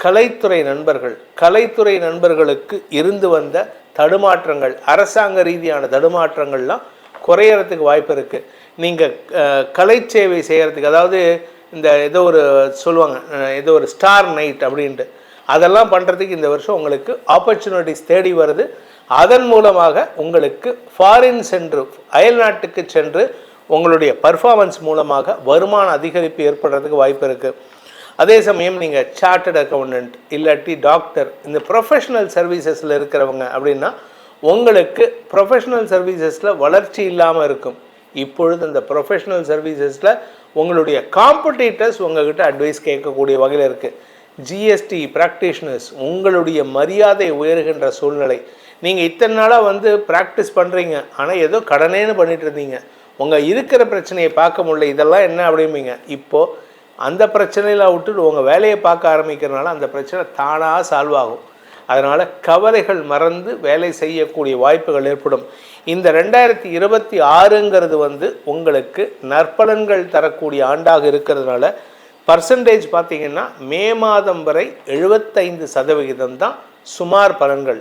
கலைத்துறை நண்பர்களுக்கு இருந்து வந்த தடுமாற்றங்கள், அரசாங்க ரீதியான தடுமாற்றங்கள்லாம் குறையறதுக்கு வாய்ப்பு இருக்குது. நீங்கள் கலை சேவை செய்கிறதுக்கு, அதாவது இந்த ஏதோ ஒரு சொல்லுவாங்க, ஏதோ ஒரு ஸ்டார் நைட் அப்படின்ட்டு, அதெல்லாம் பண்ணுறதுக்கு இந்த வருஷம் உங்களுக்கு ஆப்பர்ச்சுனிட்டிஸ் தேடி வருது. அதன் மூலமாக உங்களுக்கு ஃபாரின் சென்று, அயல்நாட்டுக்கு சென்று உங்களுடைய பர்ஃபார்மன்ஸ் மூலமாக வருமான அதிகரிப்பு ஏற்படுறதுக்கு வாய்ப்பு இருக்குது. அதே சமயம் நீங்கள் சார்ட்டர்ட் அக்கௌண்டன்ட் இல்லாட்டி டாக்டர், இந்த ப்ரொஃபஷனல் சர்வீசஸில் இருக்கிறவங்க அப்படின்னா உங்களுக்கு ப்ரொஃபஷனல் சர்வீசஸில் வளர்ச்சி இல்லாமல் இருக்கும். இப்பொழுது இந்த ப்ரொஃபஷனல் சர்வீசஸில் உங்களுடைய காம்படிட்டர்ஸ் உங்கள்கிட்ட அட்வைஸ் கேட்கக்கூடிய வகையில் இருக்குது. ஜிஎஸ்டி ப்ராக்டிஷனர்ஸ், உங்களுடைய மரியாதை உயர்கின்ற சூழ்நிலை. நீங்கள் இத்தனை நாளாக ப்ராக்டிஸ் பண்ணுறீங்க, ஆனால் ஏதோ கடனேன்னு பண்ணிட்டு இருந்தீங்க, உங்கள் இருக்கிற பிரச்சனையை பார்க்க முடியல, இதெல்லாம் என்ன அப்படிம்பீங்க. இப்போது அந்த பிரச்சனையில் விட்டுட்டு உங்கள் வேலையை பார்க்க ஆரம்பிக்கிறதுனால அந்த பிரச்சனை தானாக சால்வ் ஆகும். அதனால் கவலைகள் மறந்து வேலை செய்யக்கூடிய வாய்ப்புகள் ஏற்படும். இந்த 2026ங்கிறது உங்களுக்கு நற்பலன்கள் தரக்கூடிய ஆண்டாக இருக்கிறதுனால பர்சன்டேஜ் பார்த்திங்கன்னா மே மாதம் வரை 75% தான் சுமார் பலன்கள்.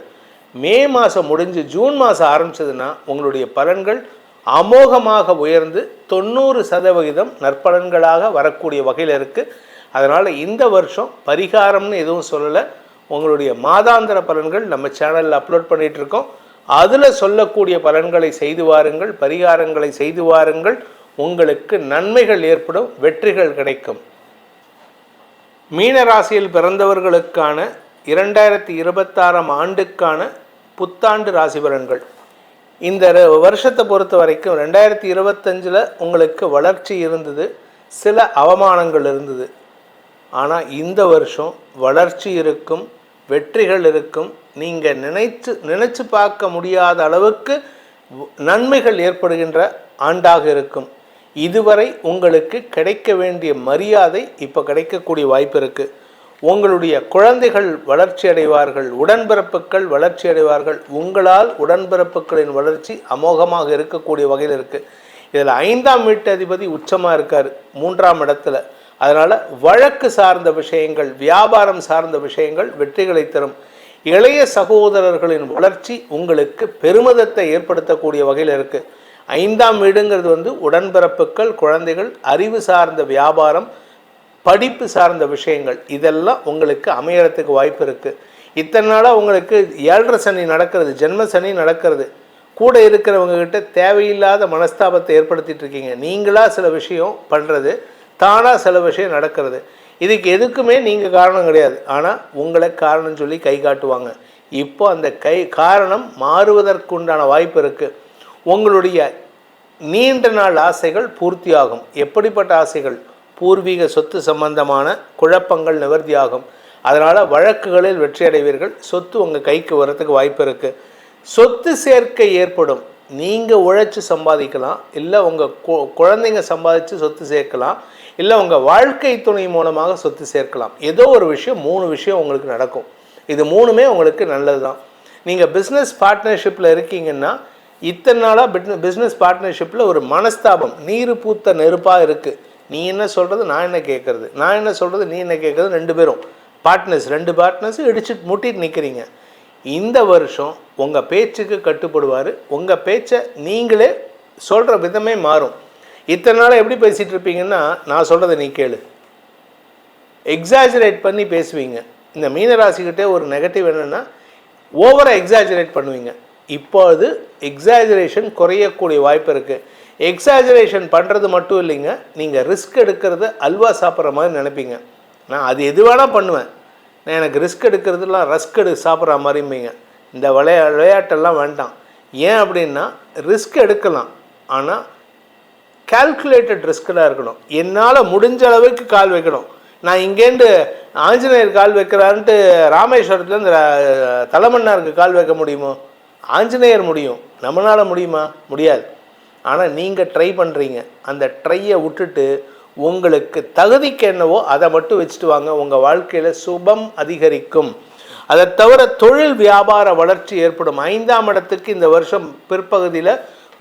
மே மாதம் முடிஞ்சு ஜூன் மாதம் ஆரம்பிச்சதுன்னா உங்களுடைய பலன்கள் அமோகமாக உயர்ந்து 90% நற்பலன்களாக வரக்கூடிய வகையில் இருக்குது. அதனால் இந்த வருஷம் பரிகாரம்னு எதுவும் சொல்லலை. உங்களுடைய மாதாந்திர பலன்கள் நம்ம சேனலில் அப்லோட் பண்ணிகிட்ருக்கோம். அதில் சொல்லக்கூடிய பலன்களை செய்து வாருங்கள், பரிகாரங்களை செய்து வாருங்கள். உங்களுக்கு நன்மைகள் ஏற்படும், வெற்றிகள் கிடைக்கும். மீனராசியில் பிறந்தவர்களுக்கான 2026 ஆண்டுக்கான புத்தாண்டு ராசி பலன்கள். இந்த வருஷத்தை பொறுத்த வரைக்கும் 2025 உங்களுக்கு வளர்ச்சி இருந்தது, சில அவமானங்கள் இருந்தது. ஆனால் இந்த வருஷம் வளர்ச்சி இருக்கும், வெற்றிகள் இருக்கும். நீங்கள் நினைச்சு பார்க்க முடியாத அளவுக்கு நன்மைகள் ஏற்படுகின்ற ஆண்டாக இருக்கும். இதுவரை உங்களுக்கு கிடைக்க வேண்டிய மரியாதை இப்போ கிடைக்கக்கூடிய வாய்ப்பு இருக்குது. உங்களுடைய குழந்தைகள் வளர்ச்சி அடைவார்கள், உடன்பிறப்புகள் வளர்ச்சி அடைவார்கள். உங்களால் உடன்பிறப்புகளின் வளர்ச்சி அமோகமாக இருக்கக்கூடிய வகையில் இருக்குது. இதில் 5ஆம் வீட்டு அதிபதி உச்சமாக இருக்கார் 3ஆம் இடத்துல. அதனால் வழக்கு சார்ந்த விஷயங்கள், வியாபாரம் சார்ந்த விஷயங்கள் வெற்றிகளை தரும். இளைய சகோதரர்களின் வளர்ச்சி உங்களுக்கு பெருமிதத்தை ஏற்படுத்தக்கூடிய வகையில் இருக்குது. 5ஆம் வீடுங்கிறது உடன்பிறப்புகள், குழந்தைகள், அறிவு சார்ந்த வியாபாரம், படிப்பு சார்ந்த விஷயங்கள் இதெல்லாம் உங்களுக்கு அமையறதுக்கு வாய்ப்பு இருக்குது. இத்தனை நாளாக உங்களுக்கு 7.5 சனி நடக்கிறது, ஜென்ம சனி நடக்கிறது. கூட இருக்கிறவங்ககிட்ட தேவையில்லாத மனஸ்தாபத்தை ஏற்படுத்திட்டு இருக்கீங்க. நீங்களாக சில விஷயம் பண்ணுறது, தானாக சில விஷயம் நடக்கிறது. இதுக்கு எதுக்குமே நீங்கள் காரணம் கிடையாது. ஆனால் உங்களை காரணம் சொல்லி கை காட்டுவாங்க. இப்போ அந்த காரணம் மாறுவதற்குண்டான வாய்ப்பு இருக்குது. உங்களுடைய நீண்ட நாள் ஆசைகள் பூர்த்தியாகும். எப்படிப்பட்ட ஆசைகள்? பூர்வீக சொத்து சம்பந்தமான குழப்பங்கள் நிவர்த்தியாகும். அதனால் வழக்குகளில் வெற்றி அடைவீர்கள். சொத்து உங்கள் கைக்கு வரத்துக்கு வாய்ப்பு இருக்குது. சொத்து சேர்க்கை ஏற்படும். நீங்கள் உழைச்சி சம்பாதிக்கலாம், இல்லை உங்கள் குழந்தைங்க சம்பாதிச்சு சொத்து சேர்க்கலாம், இல்லை உங்கள் வாழ்க்கை துணை மூலமாக சொத்து சேர்க்கலாம். ஏதோ ஒரு விஷயம், 3 விஷயம் உங்களுக்கு நடக்கும். இது 3மே உங்களுக்கு நல்லது தான். நீங்கள் பிஸ்னஸ் பார்ட்னர்ஷிப்பில் இருக்கீங்கன்னா இத்தனை நாளாக பிஸ்னஸ் பார்ட்னர்ஷிப்பில் ஒரு மனஸ்தாபம், நீர் பூத்த நெருப்பாக இருக்குது. நீ என்ன சொல்கிறது, நான் என்ன கேட்குறது, நான் என்ன சொல்கிறது, நீ என்ன கேட்குறது, 2 பேரும் ரெண்டு பார்ட்னர்ஸும் இடிச்சுட்டு முட்டிட்டு நிற்கிறீங்க. இந்த வருஷம் உங்கள் பேச்சுக்கு கட்டுப்படுவார். உங்கள் பேச்சை நீங்களே சொல்கிற விதமே மாறும். இத்தனை நாளாக எப்படி பேசிகிட்டு இருப்பீங்கன்னா, நான் சொல்கிறத நீ கேளு, எக்ஸாஜரேட் பண்ணி பேசுவீங்க. இந்த மீனராசிக்கிட்டே ஒரு நெகட்டிவ் என்னென்னா, ஓவராக எக்ஸாஜரேட் பண்ணுவீங்க. இப்போ அது எக்ஸாஜரேஷன் குறையக்கூடிய வாய்ப்பு இருக்குது. எக்ஸாஜரேஷன் பண்ணுறது மட்டும் இல்லைங்க, நீங்கள் ரிஸ்க் எடுக்கிறது அல்வா சாப்பிட்ற மாதிரி நினைப்பீங்க. நான் அது எது வேணால் பண்ணுவேன், நான் எனக்கு ரிஸ்க் எடுக்கிறதுலாம் ரஸ்க் சாப்பிட்ற மாதிரிம்பீங்க. இந்த விளையாட்டெல்லாம் வேண்டாம். ஏன் அப்படின்னா, ரிஸ்க் எடுக்கலாம், ஆனால் கால்குலேட்டட் ரிஸ்கடாக இருக்கணும். என்னால் முடிஞ்ச அளவுக்கு கால் வைக்கணும். நான் இங்கேருந்து ஆஞ்சநேயர் கால் வைக்கிறான்ட்டு ராமேஸ்வரத்துலேருந்து தலைமன்னாருக்கு கால் வைக்க முடியுமோ? ஆஞ்சநேயர் முடியும், நம்மளால் முடியுமா? முடியாது. ஆனால் நீங்கள் ட்ரை பண்ணுறீங்க. அந்த ட்ரையை விட்டுட்டு உங்களுக்கு தகுதிக்கு என்னவோ அதை மட்டும் வச்சுட்டு வாங்க. உங்கள் வாழ்க்கையில் சுபம் அதிகரிக்கும். அதை தவிர தொழில் வியாபார வளர்ச்சி ஏற்படும். 5ஆம் இடத்துக்கு இந்த வருஷம் பிற்பகுதியில்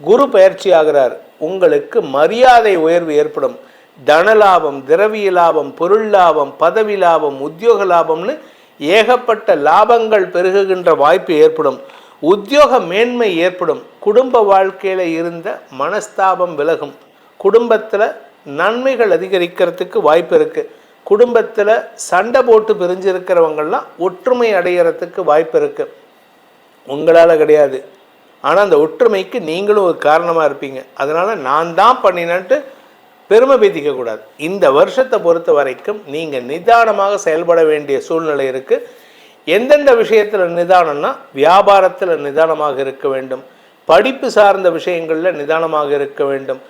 குரு பயிற்சி ஆகிறார். உங்களுக்கு மரியாதை உயர்வு ஏற்படும். தனலாபம், திரவிய லாபம், பொருள் லாபம், பதவி லாபம், உத்தியோக லாபம்னு ஏகப்பட்ட லாபங்கள் பெருகுகின்ற வாய்ப்பு ஏற்படும். உத்தியோக மேன்மை ஏற்படும். குடும்ப வாழ்க்கையில் இருந்த மனஸ்தாபம் விலகும். குடும்பத்தில் நன்மைகள் அதிகரிக்கிறதுக்கு வாய்ப்பு இருக்குது. குடும்பத்தில் சண்டை போட்டு பிரிஞ்சிருக்கிறவங்கள்லாம் ஒற்றுமை அடைகிறதுக்கு வாய்ப்பு இருக்குது. உங்களால் கிடையாது, ஆனால் அந்த ஒற்றுமைக்கு நீங்களும் ஒரு காரணமாக இருப்பீங்க. அதனால் நான் தான் பண்ணினேன்ட்டு பெருமை பேத்திக்கக்கூடாது. இந்த வருஷத்தை பொறுத்த வரைக்கும் நீங்கள் நிதானமாக செயல்பட வேண்டிய சூழ்நிலை இருக்குது. எந்தெந்த விஷயத்தில் நிதானம்னா, வியாபாரத்தில் நிதானமாக இருக்க வேண்டும், படிப்பு சார்ந்த விஷயங்களில் நிதானமாக இருக்க வேண்டும்,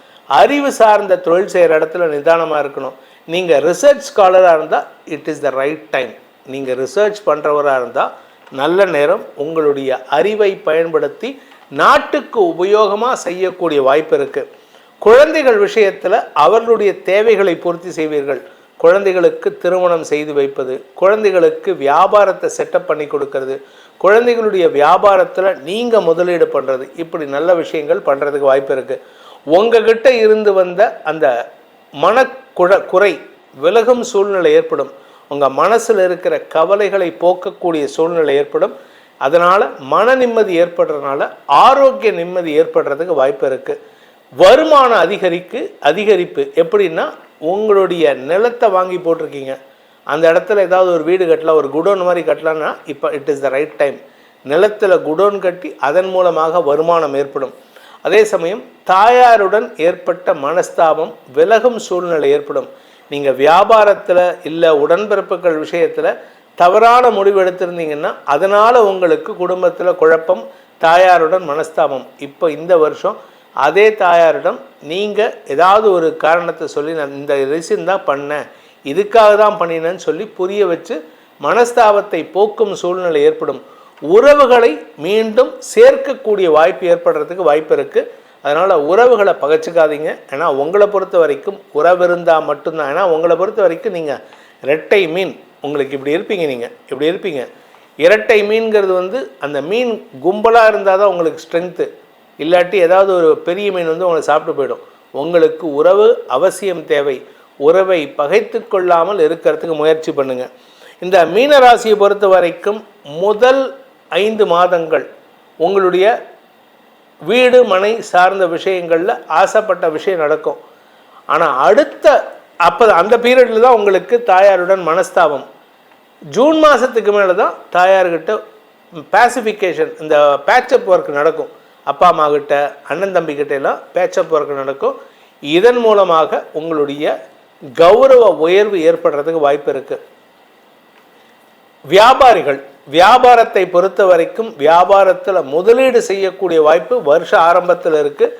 அறிவு சார்ந்த தொழில் செய்கிற இடத்துல நிதானமாக இருக்கணும். நீங்கள் ரிசர்ச் ஸ்காலராக இருந்தால் it is the right time. நீங்கள் ரிசர்ச் பண்ணுறவராக இருந்தால் நல்ல நேரம். உங்களுடைய அறிவை பயன்படுத்தி நாட்டுக்கு உபயோகமாக செய்யக்கூடிய வாய்ப்பு இருக்குது. குழந்தைகள் விஷயத்தில் அவர்களுடைய தேவைகளை பூர்த்தி செய்வீர்கள். குழந்தைகளுக்கு திருமணம் செய்து வைப்பது, குழந்தைகளுக்கு வியாபாரத்தை செட்டப் பண்ணி கொடுக்கறது, குழந்தைகளுடைய வியாபாரத்தில் நீங்கள் முதலீடு பண்ணுறது, இப்படி நல்ல விஷயங்கள் பண்ணுறதுக்கு வாய்ப்பு இருக்குது. உங்ககிட்ட இருந்து வந்த அந்த குறை விலகும் சூழ்நிலை ஏற்படும். உங்கள் மனசில் இருக்கிற கவலைகளை போக்கக்கூடிய சூழ்நிலை ஏற்படும். அதனால் மன நிம்மதி ஏற்படுறதுனால ஆரோக்கிய நிம்மதி ஏற்படுறதுக்கு வாய்ப்பு இருக்குது. வருமான அதிகரிப்பு எப்படின்னா, உங்களுடைய நிலத்தை வாங்கி போட்டிருக்கீங்க, அந்த இடத்துல ஏதாவது ஒரு வீடு கட்டலாம், ஒரு குடோன் மாதிரி கட்டலான்னா இப்போ it is the right time. நிலத்தில் குடோன் கட்டி அதன் மூலமாக வருமானம் ஏற்படும். அதே சமயம் தாயாருடன் ஏற்பட்ட மனஸ்தாபம் விலகும் சூழ்நிலை ஏற்படும். நீங்கள் வியாபாரத்தில் இல்லை உடன்பிறப்புகள் விஷயத்தில் தவறான முடிவு எடுத்திருந்தீங்கன்னா அதனால் உங்களுக்கு குடும்பத்தில் குழப்பம், தாயாருடன் மனஸ்தாபம். இப்போ இந்த வருஷம் அதே தாயாரிடம் நீங்கள் ஏதாவது ஒரு காரணத்தை சொல்லி, நான் இந்த ரீசன் தான் பண்ணேன், இதுக்காக தான் பண்ணினேன்னு சொல்லி புரிய வச்சு மனஸ்தாபத்தை போக்கும் சூழ்நிலை ஏற்படும். உறவுகளை மீண்டும் சேர்க்கக்கூடிய வாய்ப்பு ஏற்படுறதுக்கு வாய்ப்பு இருக்குது. அதனால் உறவுகளை பகைச்சிக்காதீங்க. ஏன்னா உங்களை பொறுத்த வரைக்கும் உறவு இருந்தால் மட்டும்தான். ஏன்னா உங்களை பொறுத்த வரைக்கும் நீங்கள் இரட்டை மீன், உங்களுக்கு இப்படி இருப்பீங்க, நீங்கள் இப்படி இருப்பீங்க. இரட்டை மீன்கிறது அந்த மீன் கும்பலாக இருந்தால் தான் உங்களுக்கு ஸ்ட்ரென்த்து. இல்லாட்டி ஏதாவது ஒரு பெரிய மீன் உங்களை சாப்பிட்டு போயிடும். உங்களுக்கு உறவு அவசியம் தேவை. உறவை பகைத்து கொள்ளாமல் இருக்கிறதுக்கு முயற்சி பண்ணுங்கள். இந்த மீனராசியை பொறுத்த வரைக்கும் முதல் 5 மாதங்கள் உங்களுடைய வீடு மனை சார்ந்த விஷயங்களில் ஆசைப்பட்ட விஷயம் நடக்கும். ஆனால் அந்த பீரியடில் தான் உங்களுக்கு தாயாருடன் மனஸ்தாபம். ஜூன் மாதத்துக்கு மேலே தான் தாயார்கிட்ட பேசிஃபிகேஷன், இந்த பேட்சப் ஒர்க் நடக்கும். அப்பா அம்மா கிட்ட, அண்ணன் தம்பிக்கிட்ட எல்லாம் பேட்சப் ஒர்க் நடக்கும். இதன் மூலமாக உங்களுடைய கௌரவ உயர்வு ஏற்படுறதுக்கு வாய்ப்பு இருக்குது. வியாபாரத்தை பொறுத்த வரைக்கும் வியாபாரத்தில் முதலீடு செய்யக்கூடிய வாய்ப்பு வருஷ ஆரம்பத்தில் இருக்குது.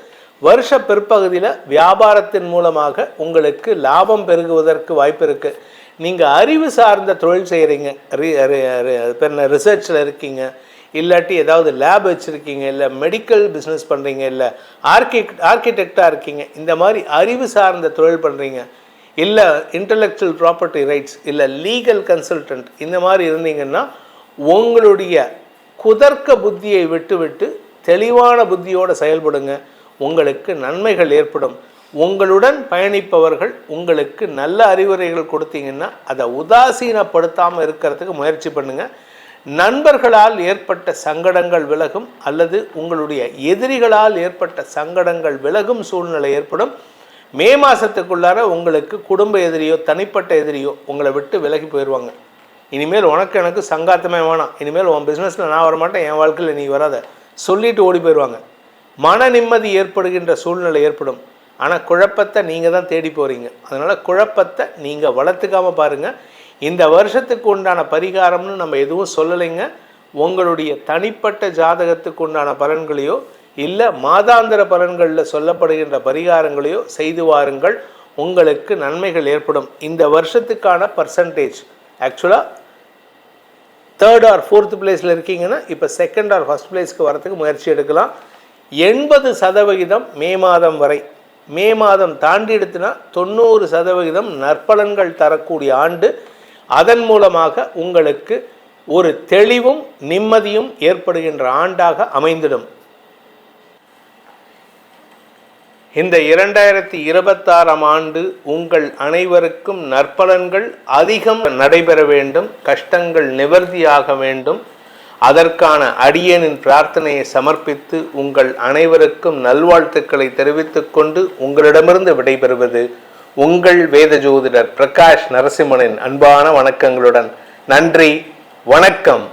வருஷ பிற்பகுதியில் வியாபாரத்தின் மூலமாக உங்களுக்கு லாபம் பெருகுவதற்கு வாய்ப்பு இருக்குது. நீங்கள் அறிவு சார்ந்த தொழில் செய்கிறீங்க, ரிசர்ச்சில் இருக்கீங்க, இல்லாட்டி ஏதாவது லேப் வச்சுருக்கீங்க, இல்லை மெடிக்கல் பிஸ்னஸ் பண்ணுறீங்க, இல்லை ஆர்கிடெக்டாக இருக்கீங்க, இந்த மாதிரி அறிவு சார்ந்த தொழில் பண்ணுறீங்க, இல்லை இன்டலெக்சுவல் ப்ராப்பர்ட்டி ரைட்ஸ், இல்லை லீகல் கன்சல்டன்ட், இந்த மாதிரி இருந்தீங்கன்னா உங்களுடைய குதர்க்க புத்தியை விட்டு தெளிவான புத்தியோடு செயல்படுங்க. உங்களுக்கு நன்மைகள் ஏற்படும். உங்களுடன் பயணிப்பவர்கள் உங்களுக்கு நல்ல அறிவுரைகள் கொடுத்தீங்கன்னா அதை உதாசீனப்படுத்தாமல் இருக்கிறதுக்கு முயற்சி பண்ணுங்கள். நண்பர்களால் ஏற்பட்ட சங்கடங்கள் விலகும், அல்லது உங்களுடைய எதிரிகளால் ஏற்பட்ட சங்கடங்கள் விலகும் சூழ்நிலை ஏற்படும். மே மாதத்துக்குள்ளார உங்களுக்கு குடும்ப எதிரியோ தனிப்பட்ட எதிரியோ உங்களை விட்டு விலகி போயிடுவாங்க. இனிமேல் எனக்கு சங்காத்தமே வேணாம், இனிமேல் உன் பிஸ்னஸில் நான் வரமாட்டேன், என் வாழ்க்கையில் நீ வராத சொல்லிட்டு ஓடி போயிடுவாங்க. மன நிம்மதி ஏற்படுகின்ற சூழ்நிலை ஏற்படும். ஆனால் குழப்பத்தை நீங்கள் தான் தேடி போகிறீங்க. அதனால் குழப்பத்தை நீங்கள் வளர்த்துக்காமல் பாருங்கள். இந்த வருஷத்துக்கு உண்டான பரிகாரம்னு நம்ம எதுவும் சொல்லலைங்க. உங்களுடைய தனிப்பட்ட ஜாதகத்துக்கு உண்டான பலன்களையோ இல்லை மாதாந்திர பலன்களில் சொல்லப்படுகின்ற பரிகாரங்களையோ செய்து வாருங்கள். உங்களுக்கு நன்மைகள் ஏற்படும். இந்த வருஷத்துக்கான பர்சன்டேஜ் ஆக்சுவலாக 3rd or 4th பிளேஸில் இருக்கீங்கன்னா இப்போ 2nd or 1st பிளேஸ்க்கு வரத்துக்கு முயற்சி எடுக்கலாம். 80% மே மாதம் வரை, மே மாதம் தாண்டி எடுத்துனா 90% நற்பலன்கள் தரக்கூடிய ஆண்டு. அதன் மூலமாக உங்களுக்கு ஒரு தெளிவும் நிம்மதியும் ஏற்படுகின்ற ஆண்டாக அமைந்திடும். இந்த 2026ஆம் ஆண்டு உங்கள் அனைவருக்கும் நற்பலன்கள் அதிகம் நடைபெற வேண்டும், கஷ்டங்கள் நிவர்த்தியாக வேண்டும். அதற்கான அடியேனின் பிரார்த்தனையை சமர்ப்பித்து உங்கள் அனைவருக்கும் நல்வாழ்த்துக்களை தெரிவித்துக் கொண்டு உங்களிடமிருந்து விடைபெறுவது உங்கள் வேத ஜோதிடர் பிரகாஷ் நரசிம்மனின் அன்பான வணக்கங்களுடன். நன்றி, வணக்கம்.